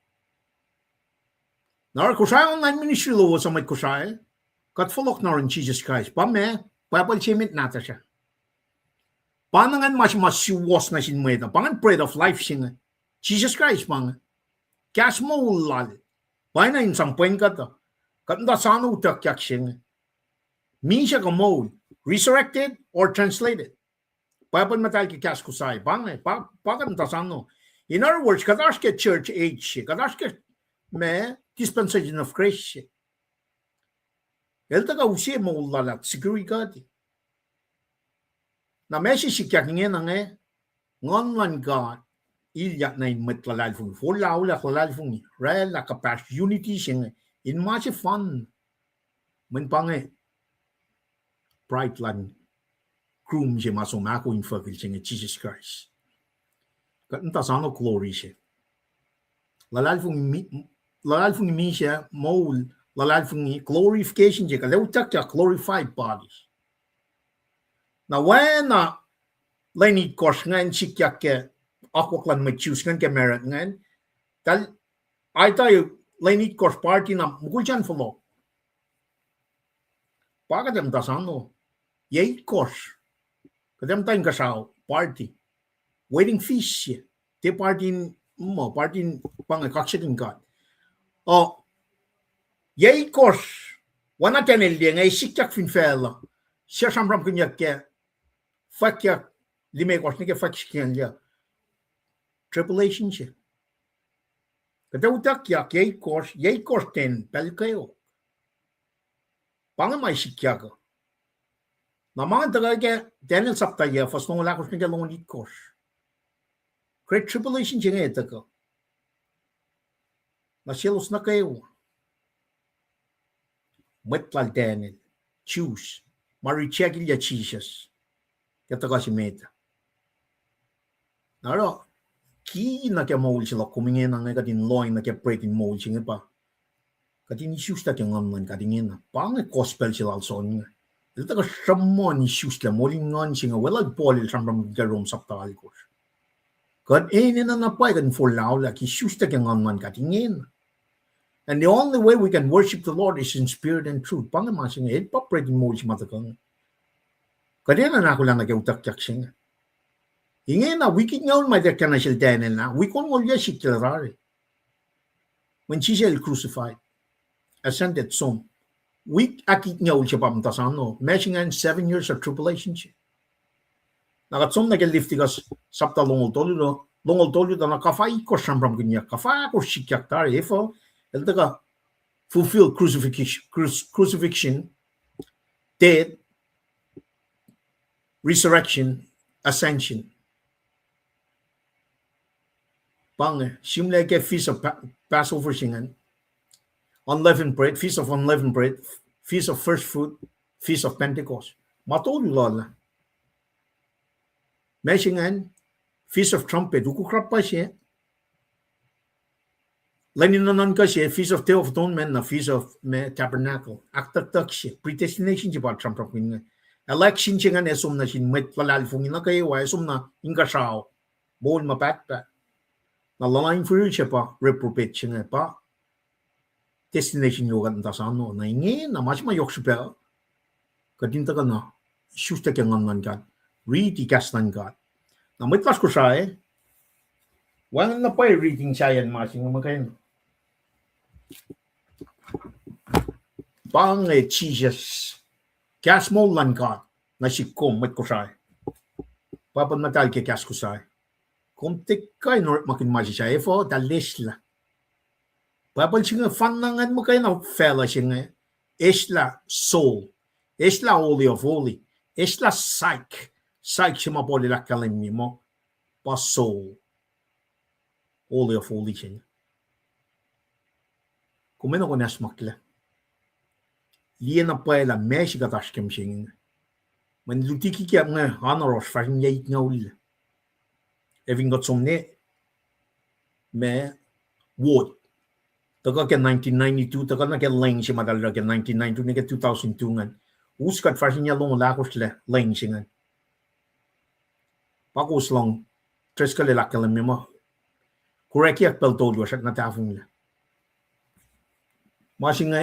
nar kusay online ministry lo sa may kusay kat flok nar in Jesus Christ pa me papal chimit nata siya panangan mas was na sin moeda pangan bread of life singa Jesus Christ mga. Kas mo ulal. Why na in sang point ka to? Kanda sano utak yakshin. Misha kamol, resurrected or translated. Papan matal ki kas kusai. Pakan tasano. In other words, kadashke church age, kadashke me dispensation of grace. Elta ka usi mo lalat security. Na mesi sikyak nge ngon man God ilyak na metlalal fung. Fola ula klalal fung. Rel la kapas unity sing in much fun. Men pange bright land groom je masomako in fakil sing Jesus Christ. Kanta sano glory siya. Lalal fung mi siya mole lalal fung glorification siya. Kalew takya glorified bodies. Na when na lainit kors ngayon sikyak ke akwaklan machus ngayon ke merat ngayon tal ay tayo lainit kors party na mukul dyan follow. Pakadam tasano yay kors kadam tayong kasaw party wedding feast siya. Te party pangakaksakin ka. O yay kors wana tenel dia ngay sikyak finfela siya samram kunyak ke fakyak lime kors ni ke fakyan dia tribulation siya. Kada utak yak yay kors ten pel kayo. Pangamay sikya ka. Na mga talaga Daniel saptaya fas nung wala kors ni ke longonit kors. Great tribulation siya nga ito ka. Nasilos na kayo. Metlal Daniel. Choose. Marichagil ya Jesus. Kata ka si Meta. Naro, ki na kaya maul sila kumingin na nga katin loin na kaya breaking maul siya nga pa. Katin issues na kaya ngaman katingin na. Pangay gospel sila also nga. Ito ka siyamon issues kaya molingan siya nga. Walag polil siyang garom saptal ko. Kad inin na napay kan for lao la ki issues na kaya ngaman katingin. And the only way we can worship the Lord is in spirit and truth. Pangay mga siya nga. Ito pa breaking maul siya matakang. Kadena na ako lang nag-utak-yak siya nga. Ingin na, wikit nga may dekya na siya Daniel na, wikon mo liya siya kilarari. When she shall crucified, ascended some, wik akit nga ulit siya pamantasan, no? Meshing nga 7 years of tribulation siya. Nakatsom na kalifti kas sapta longol tolyo da nakafay ko siyambram kanya, kafay ko sikyak tari, efo, elta ka, fulfill crucifixion, death, resurrection, ascension. Pang simle ke feast of Passover singan, unleavened bread, feast of unleavened bread, feast of first fruit, feast of Pentecost. Matol lola. Mesingan, feast of trumpet, ukukrap pa siya. Laninanan ka siya, feast of Day of Atonement na feast of tabernacle. Aktak siya, predestination siya ba trumpet nga. Election siya nga esum na sin met palalfungin na kayo, esum na inkasaw, bol mapatpat. Na lalaing for siya pa, reprobate siya nga pa. Destination yung kantasan no, na ingin na mas mayok siya pa. Kadinta ka na, isyusta kaya ngan ka, read ikastan ka. Na may klas ko siya wala na pa reading siya yan mas yung makain. Pang Jesus. Kas mo lang ka na si Kom mat ko siya. Papan matal ke kas ko siya. Kung tikay no makin masi siya efo dalis la. Papan siya fan nangan mo kayo na fella siya nga. Isla soul. Isla holy of holy. Isla psych. Psych siya mapoli lakalim mo. Pa soul. Holy of holy siya. Kumeno ko nasmakla. Lian na pa la mesh gatash kem sing. Men lutiki kya nga hanaros fashion yait ngaul. Having got some ne me wood. Taka ke 1992 taka na ke lang si madal ke 1992 ne ke 2002 ngan. Uskat fashion ya long lakos le lang singan. Pakos long tres kale lakalam mo. Correct yak pel tolyo sat na tafung la. Masing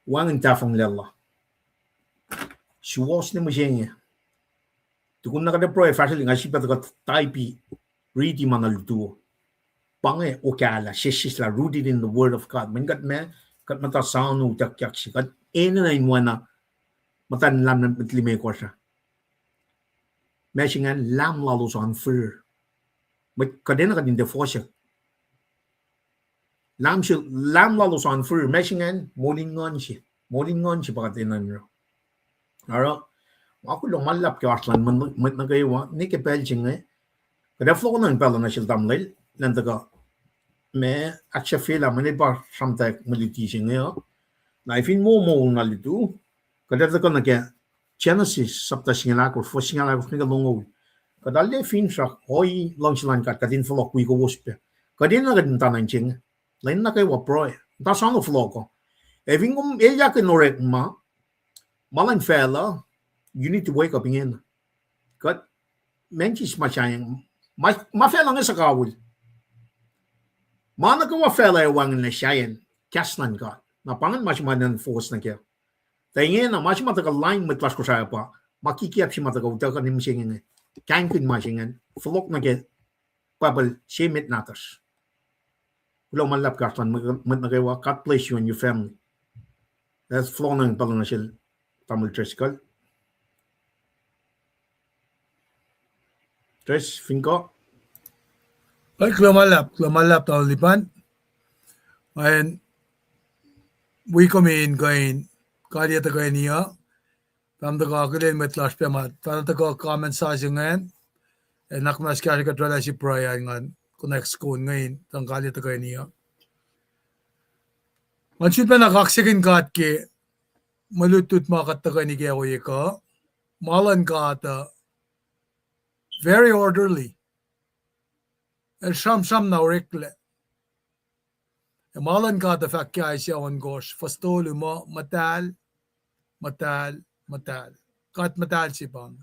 wang tafong lella. Suwas ni mo siya. Tukun na kada pro fashion nga siya pa taipi ready manaluto. Pange okala, she's la rooted in the word of God. Man got man kat mata sound jak jak si kat ena in wana matan lam nan lime ko siya meshingan lam lalo so unfair but kadena kadin de force lam lalo so unfair meshingan molingon si pakatenan ro aro ako lo malap ke aslan man na kayo ni ke pelching kada flo na pelo na sil tamlel nan taga me acha fela mane ba samta maliti sing na ifin mo na litu kada ta na ke Genesis sabta singala ko fo singala ko ni longo kada le fin sa hoi long silan ka kadin flo ku ko wospe kadin na kadin tanan ching lain na kay wa pro ta song flo ko evin gum elya ke norek malang fela you need to wake up again kat menchis machayang ma fela nga sa kawul mana ko wa fela wang na shayan kaslan ka na pangan machimanan force na kya Tengin na masih mata ka line met kelas ko saya pa makikiap si mata ka utak ka nim singin kankin masingan flok na ke pabel shemit natas ulo malap ka tan met na kaywa cut place you and your family that's flok nang palang sil tamil triskal tres finko Ay, klumalap tao lipan. And we come in going, kaya ta kayo niya. Tam ta ka kilin met lash pemat. Tam ta ka comment sa siya ngayon. E nakmas kaya ka trala si Brian ngayon. Connect school ngayon. Tam kaya ta kayo niya. Mansit pa nakaksakin ka at ki malutut makat ta kayo ni kaya ko ka. Malan ka at very orderly. El sham na orikle. E malan ka ta fakya siya on gosh. Fastolo mo matal. Kat matal si bang.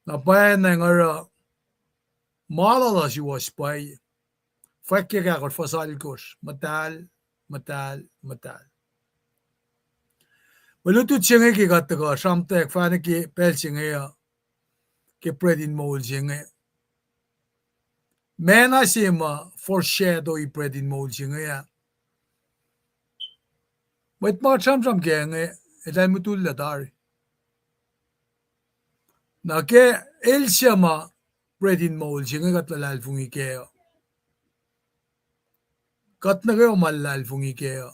Napayan na nga malala si was pay. Fakya ka kot fasal gosh. Matal. Malutut siya nga kikat ka. Samtek fana ki pel siya nga ki predin mo siya nga. Mena siya ma foreshadow i predin mo siya nga. Wait ma cham kaya nga. Ilan mo tulad dari. Na ke el siya ma predin mo siya nga katlalal fungi kaya. Kat na kayo malal fungi kaya.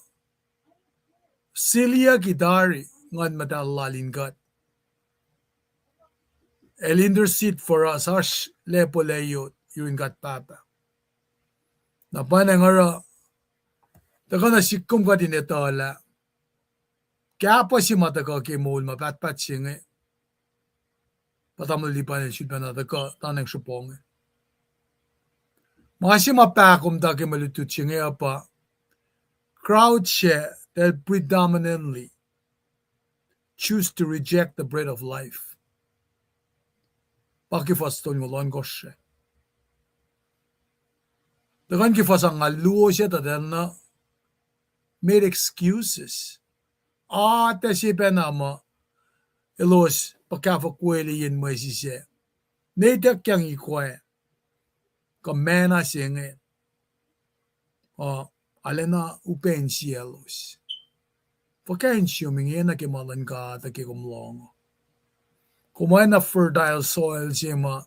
Silya ki dari ngan madalalin kat. El intercede for us hash lepo layot yun kat papa. Napana nga taka na sikum ka din ito ala. Kaya pa si mata ka kay mohol mapatpat siya nga. Patamol di pa na siya na taka tanang supong. Mga siya mapakom da kay malutut siya nga pa. Crowd siya that predominantly choose to reject the bread of life. Pakifastol ng ulon ko siya. Dagan kifasang ngaluo siya tadan na made excuses. Ate si penama ilos pagkafakweli yin mo si siya. Naitak kang ikwe. Kamena siya nga. Alena upen siya los. Pagkain siya mingin na kimalan ka at kikumlong. Kumain na fertile soil siya ma.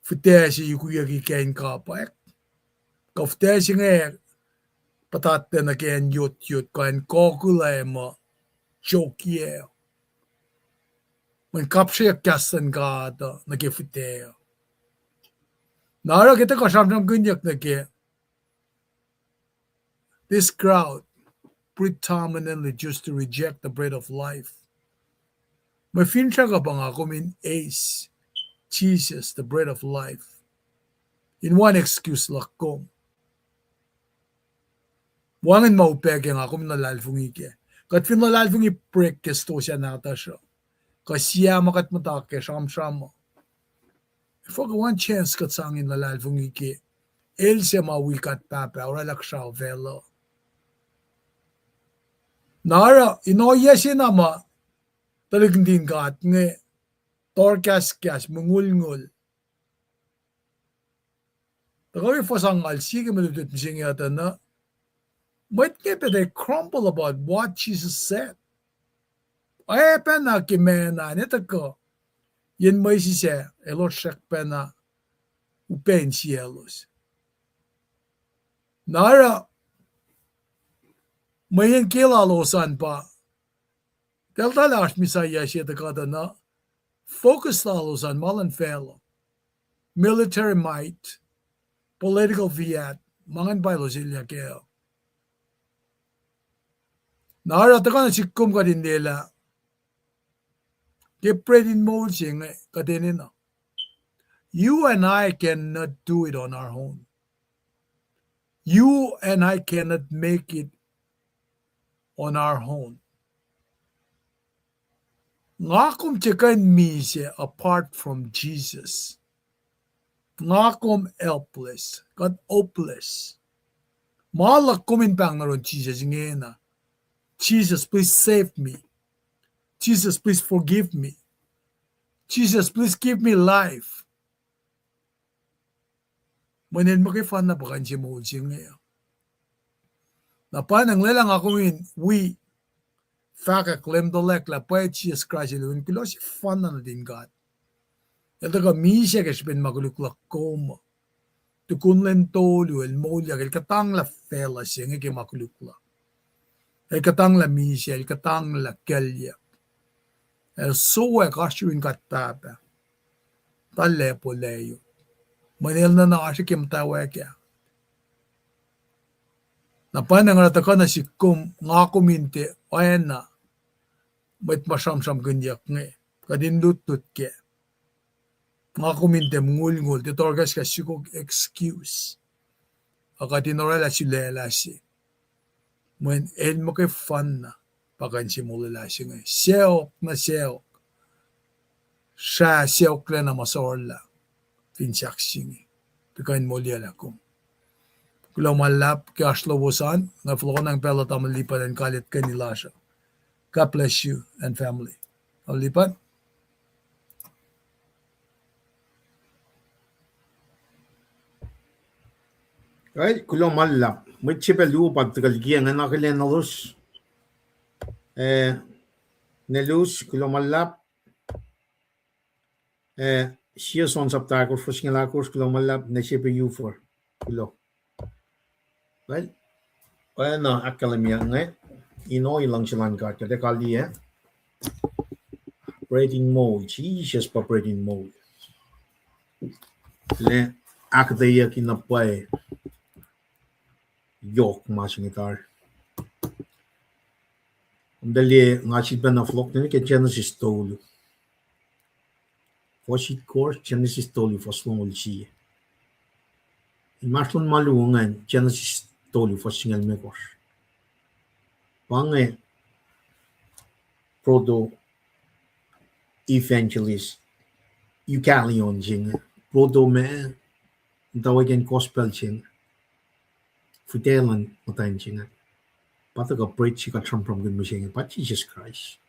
Fite siya yukuya kikain kapak. Kafte siya nga patate na kain yut kain kokulay ma. Chokye. Man kapsiya kasan ka ata nakifite. Nara kita kasamsam ganyak na kaya. This crowd predominantly just to reject the bread of life. Mafinsya ka ba nga kumin ace, Jesus, the bread of life. In one excuse lakom. Wangin maupeke nga kumin nalalfungi ke. Kat fin nalalfungi prek kesto siya nata siya. Kasya makat matake sham-sham mo. If I one chance kat sangin nalalfungi ke, el siya mawikat papa, or alak siya velo. Nara, inoya siya nama, talagang din kat nga, torkas-kas, mungul-ngul. Tagawi fasangal, sige malutut siya yata na, But they crumble about what Jesus said. Ay pena kimena nito ko. Yen mo siya elo shek pena upen cielos. Nara mayen kilalosan pa. Deltalash misaya siya kada na focus lalosan malan fellow. Military might, political fiat, mangan bailo sila kaya. Nara taka na sikum ka din nila. Gepredin mo sing kadinin na. You and I cannot do it on our own. You and I cannot make it on our own. Ngakom tsakan mi siya apart from Jesus. Ngakom helpless, God hopeless. Malak kumin pang naron Jesus ngayon na. Jesus, please save me. Jesus, please forgive me. Jesus, please give me life. Manin makifan na bakan siya mo siya ngayon. Napanang lelang ako we faka klem dolek la pa Jesus Christ ilun pilo si fan na din God. Ito ka misya kasi ben maguluklak koma. Tukun len tolu el molya el katang la fela siya nga makulukla. El katang la misya, el katang la kelya. El soe kasyuin katapa. Talle po leyo. Manil na nakasya kimtawa kya. Napanang rataka na si nga kuminte ayan na ba't masamsam ganyak nga kadindutut kya. Nga kuminte mngul-ngul titorgas ka sikog excuse. Akatinorela si lela si. When el mo kay fan na pakan si mulala si nga. Siyok na siyok. Siya siyok na masorla. Pinsyak singi. Pikain mo liya kong. Kulaw malap kaya slowosan, nga flow ng pela tamalipan and kalit kanila siya. God bless you and family. Alipan? Right, kulaw malap. May chipe lupad tagalgiyan nga nakilen na lus. Nelus, kulaw malap. Siya son saptakos for singilakos, kulaw malap, na chipe you for. Kulaw. Well, na akademia nga, inoy lang silang kata. Teka liya, operating mode, Jesus pa operating mode. Le, akadaya kinapay, yok masingitar. Dali, nga siya na flok na kaya Genesis tolu. Fosit course, Genesis tolu, foslong ulsiya. Imaslon malungan, Genesis tolu for single makers. Pange proto evangelist Eucalion jing proto me dawagen gospel jing Fidelan matan jing pataga preach ka from good machine but Jesus Christ.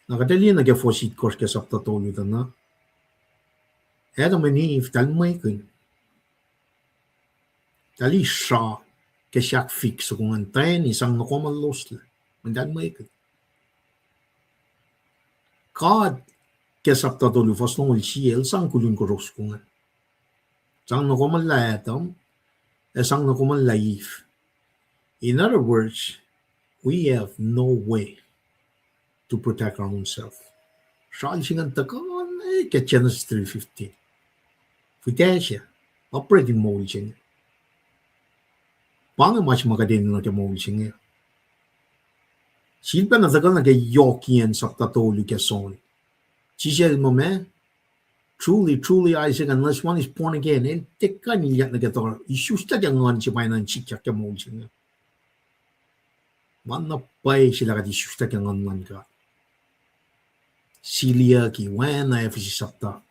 Nakadali na ge fosit course ke sapta tolu na. Adam and Eve talmaking. Dali siya kaya fix kung antayin isang nakomalos la. Mandan mo ikat. God kaya sapta tolu fas nung ulsiyel sang kulun koros kungan. Sang nakomala Adam, sang nakomala Eve. In other words, we have no way to protect our own self. Siya singan takan kaya Genesis 3:15. Fitaya siya, operating mode siya. Paano mas makadin na kaya mode siya? Silpa na tagal na kaya yokian sa tatoli kaya son. Siya mo me, truly, Isaac, unless one is born again, teka niya na kaya to, isusta kaya ngan siya pa ng chikya kaya mode siya. Mana pa sila kaya isusta kaya ngan ka. Silia ki, wena si sapta.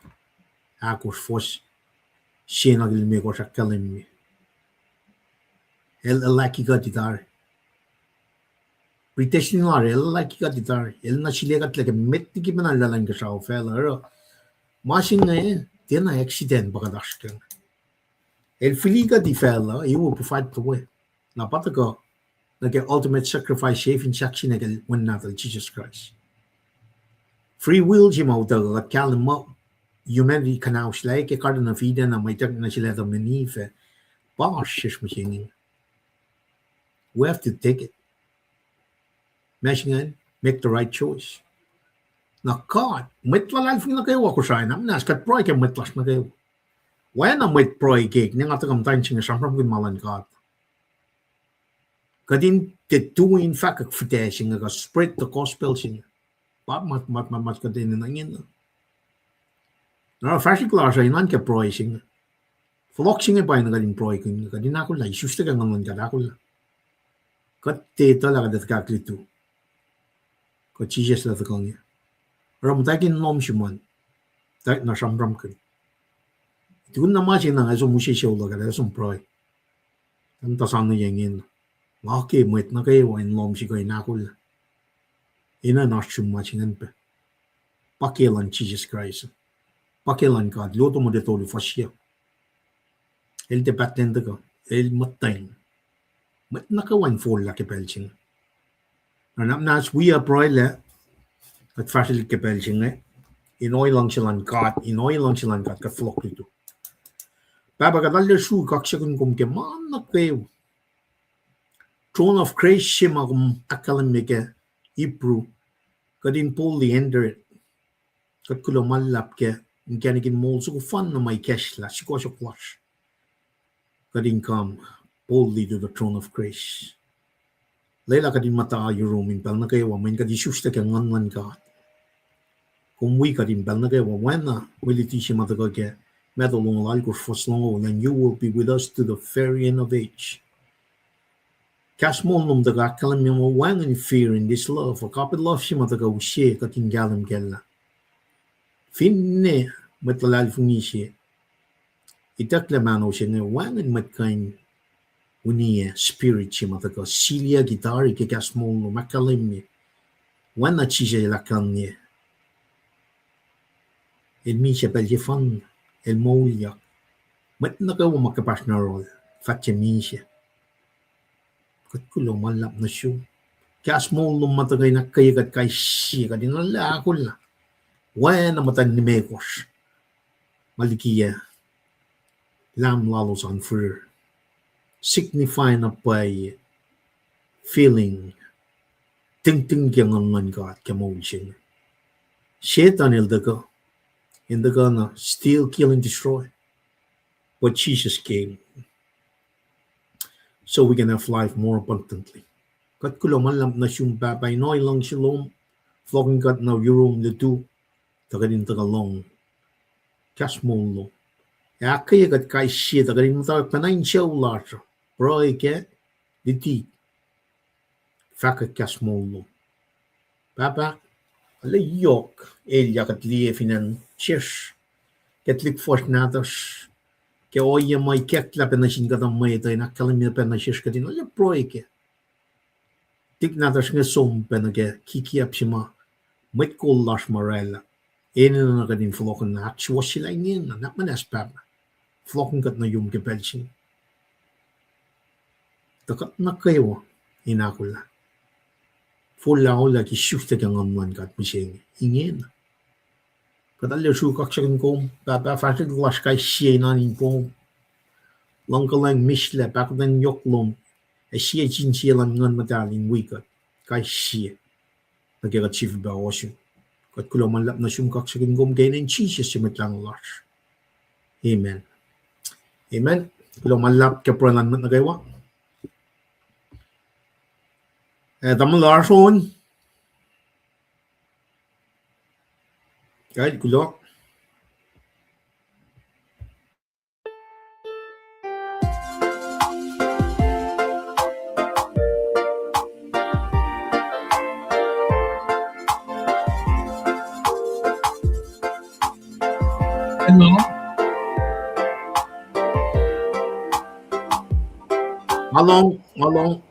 Akos fos, siya nagilmi ko sa kalimmi. El laki ka titar. Pretestinare, el laki ka titar. El na sila ka talaga metti ki manalalang ka sa ofela. Masing nga dia na accident baka daskan. El filiga di fella, iwo provide the way. Na patago, nage ultimate sacrifice saving section nage one another Jesus Christ. Free will jim out the calm mo humanity kanaus like a cardin of Eden and my technology leather manife. Bosh machine. We have to take it. Machine make the right choice. Na God, mitla alfing na kayo ako siya. Namnas kat proy ke mitlas na kayo. When I'm with proy cake, nang atakam tayo singa sampram kun malan God. Kadin te tuin fakak fite singa ka spread the gospel singa. But mat kadin na ngin. Na fashion class ay nan ke proy singa. Flok singa pa na kadin proy kun kadin ako la isusta ka ngalan ka ako la. Kat te talaga dat kaklitu. Kat Jesus la takong. Ram takin nom shuman. Tak na sampram kun. Tigun na machin na eso mushi siya ulaga eso proy. Tanta sana yengin. Ngaki mwit na kayo in lom si kayo nakul. Ina na shumachingan pe. Pakilan Jesus Christ. Pakilan God. Luto mo dito li fasya. El te patent ka. El matay. Mat nakawan full la kepelching. Nas we are proy le. At fashion kepelching eh. Inoy lang silang God. Inoy lang silang God. Ka-flock dito. Baba kadalya shu kaksakun kum ke man kayo. Throne of grace shima kum akalamike Hebrew. Kadin poli ender it. Kad kulo malap ke. Nganigin mol so fun na may keshla. Siko siya flush. Kadin come boldly to the throne of grace. Layla kadin mata yurumin pel na kayo. Main kadin shusta ke nganlan God. Kumwi kadin pel na kayo. Wena wiliti siya mataga ke. Medalong algor for long, and you will be with us to the very end of age. Kasmol num daga kalam yung wang and fear in this love, for kapit love siya mataga usye kating galam gella. Finne matalal fungi siya. Itaklamano siya nga wang and matkain uniya spirit siya mataga silia gitari ke kasmol num makalim niya. Wan na siya lakang niya. Ilmi siya pelje fan. El molja. Mat nakaw makapas na rol. Fatya misya. Kat kulo malap na siyo. Kaya small nung matagay na kayagat kay siya. Kadin na lakol na. Wala na matan ni Mekos. Malikiya. Lam lalos on fear. Signify na pa'y feeling. Ting-ting kiyang ang God kamawin. Shaitan ilda ka. And they're gonna steal, kill, and destroy. But Jesus came. So we can have life more abundantly. Kat kulo malam na siyong babay no ilang shalom. Flocking kat na yurum le tu. Tagadin tagalong. Kasmolo. Akaya kat kay siya. Tagadin mo tayo panayin siya ulasya. Bro ike. Diti. Fakat kasmolo. Papa. Alayok. Elia kat liye finan. Cheers. Ketlik fort natas. Ke oye mai kekla penashin kadam mai tay nakalimia penashish kadin. Oye proike. Tik natas nga som penage kiki apsima. Met kol lash marella. Ene na kadin flokken na chwa sila ingin na nakmanas pap. Flokken kat na yung kepelchin. Takat na kayo inakula. Fulla hola ki shufte kang amman kat mishing. Ingin. Kadalya shu kaksakin kom, papa fasid lash kay siya nanin kom. Langkalang mishle, pakdan yoklom, siya chin siya lang ngan madaling wikat, kay siya. Nag-achieve ba osyo. Kat kulo manlap na siyong kaksakin kom, kaya nang siya siya matlang lash. Amen. Amen. Kulo manlap ka pranan mat nagaywa. Tamang larson. Kahit kulo. Hello? Malong.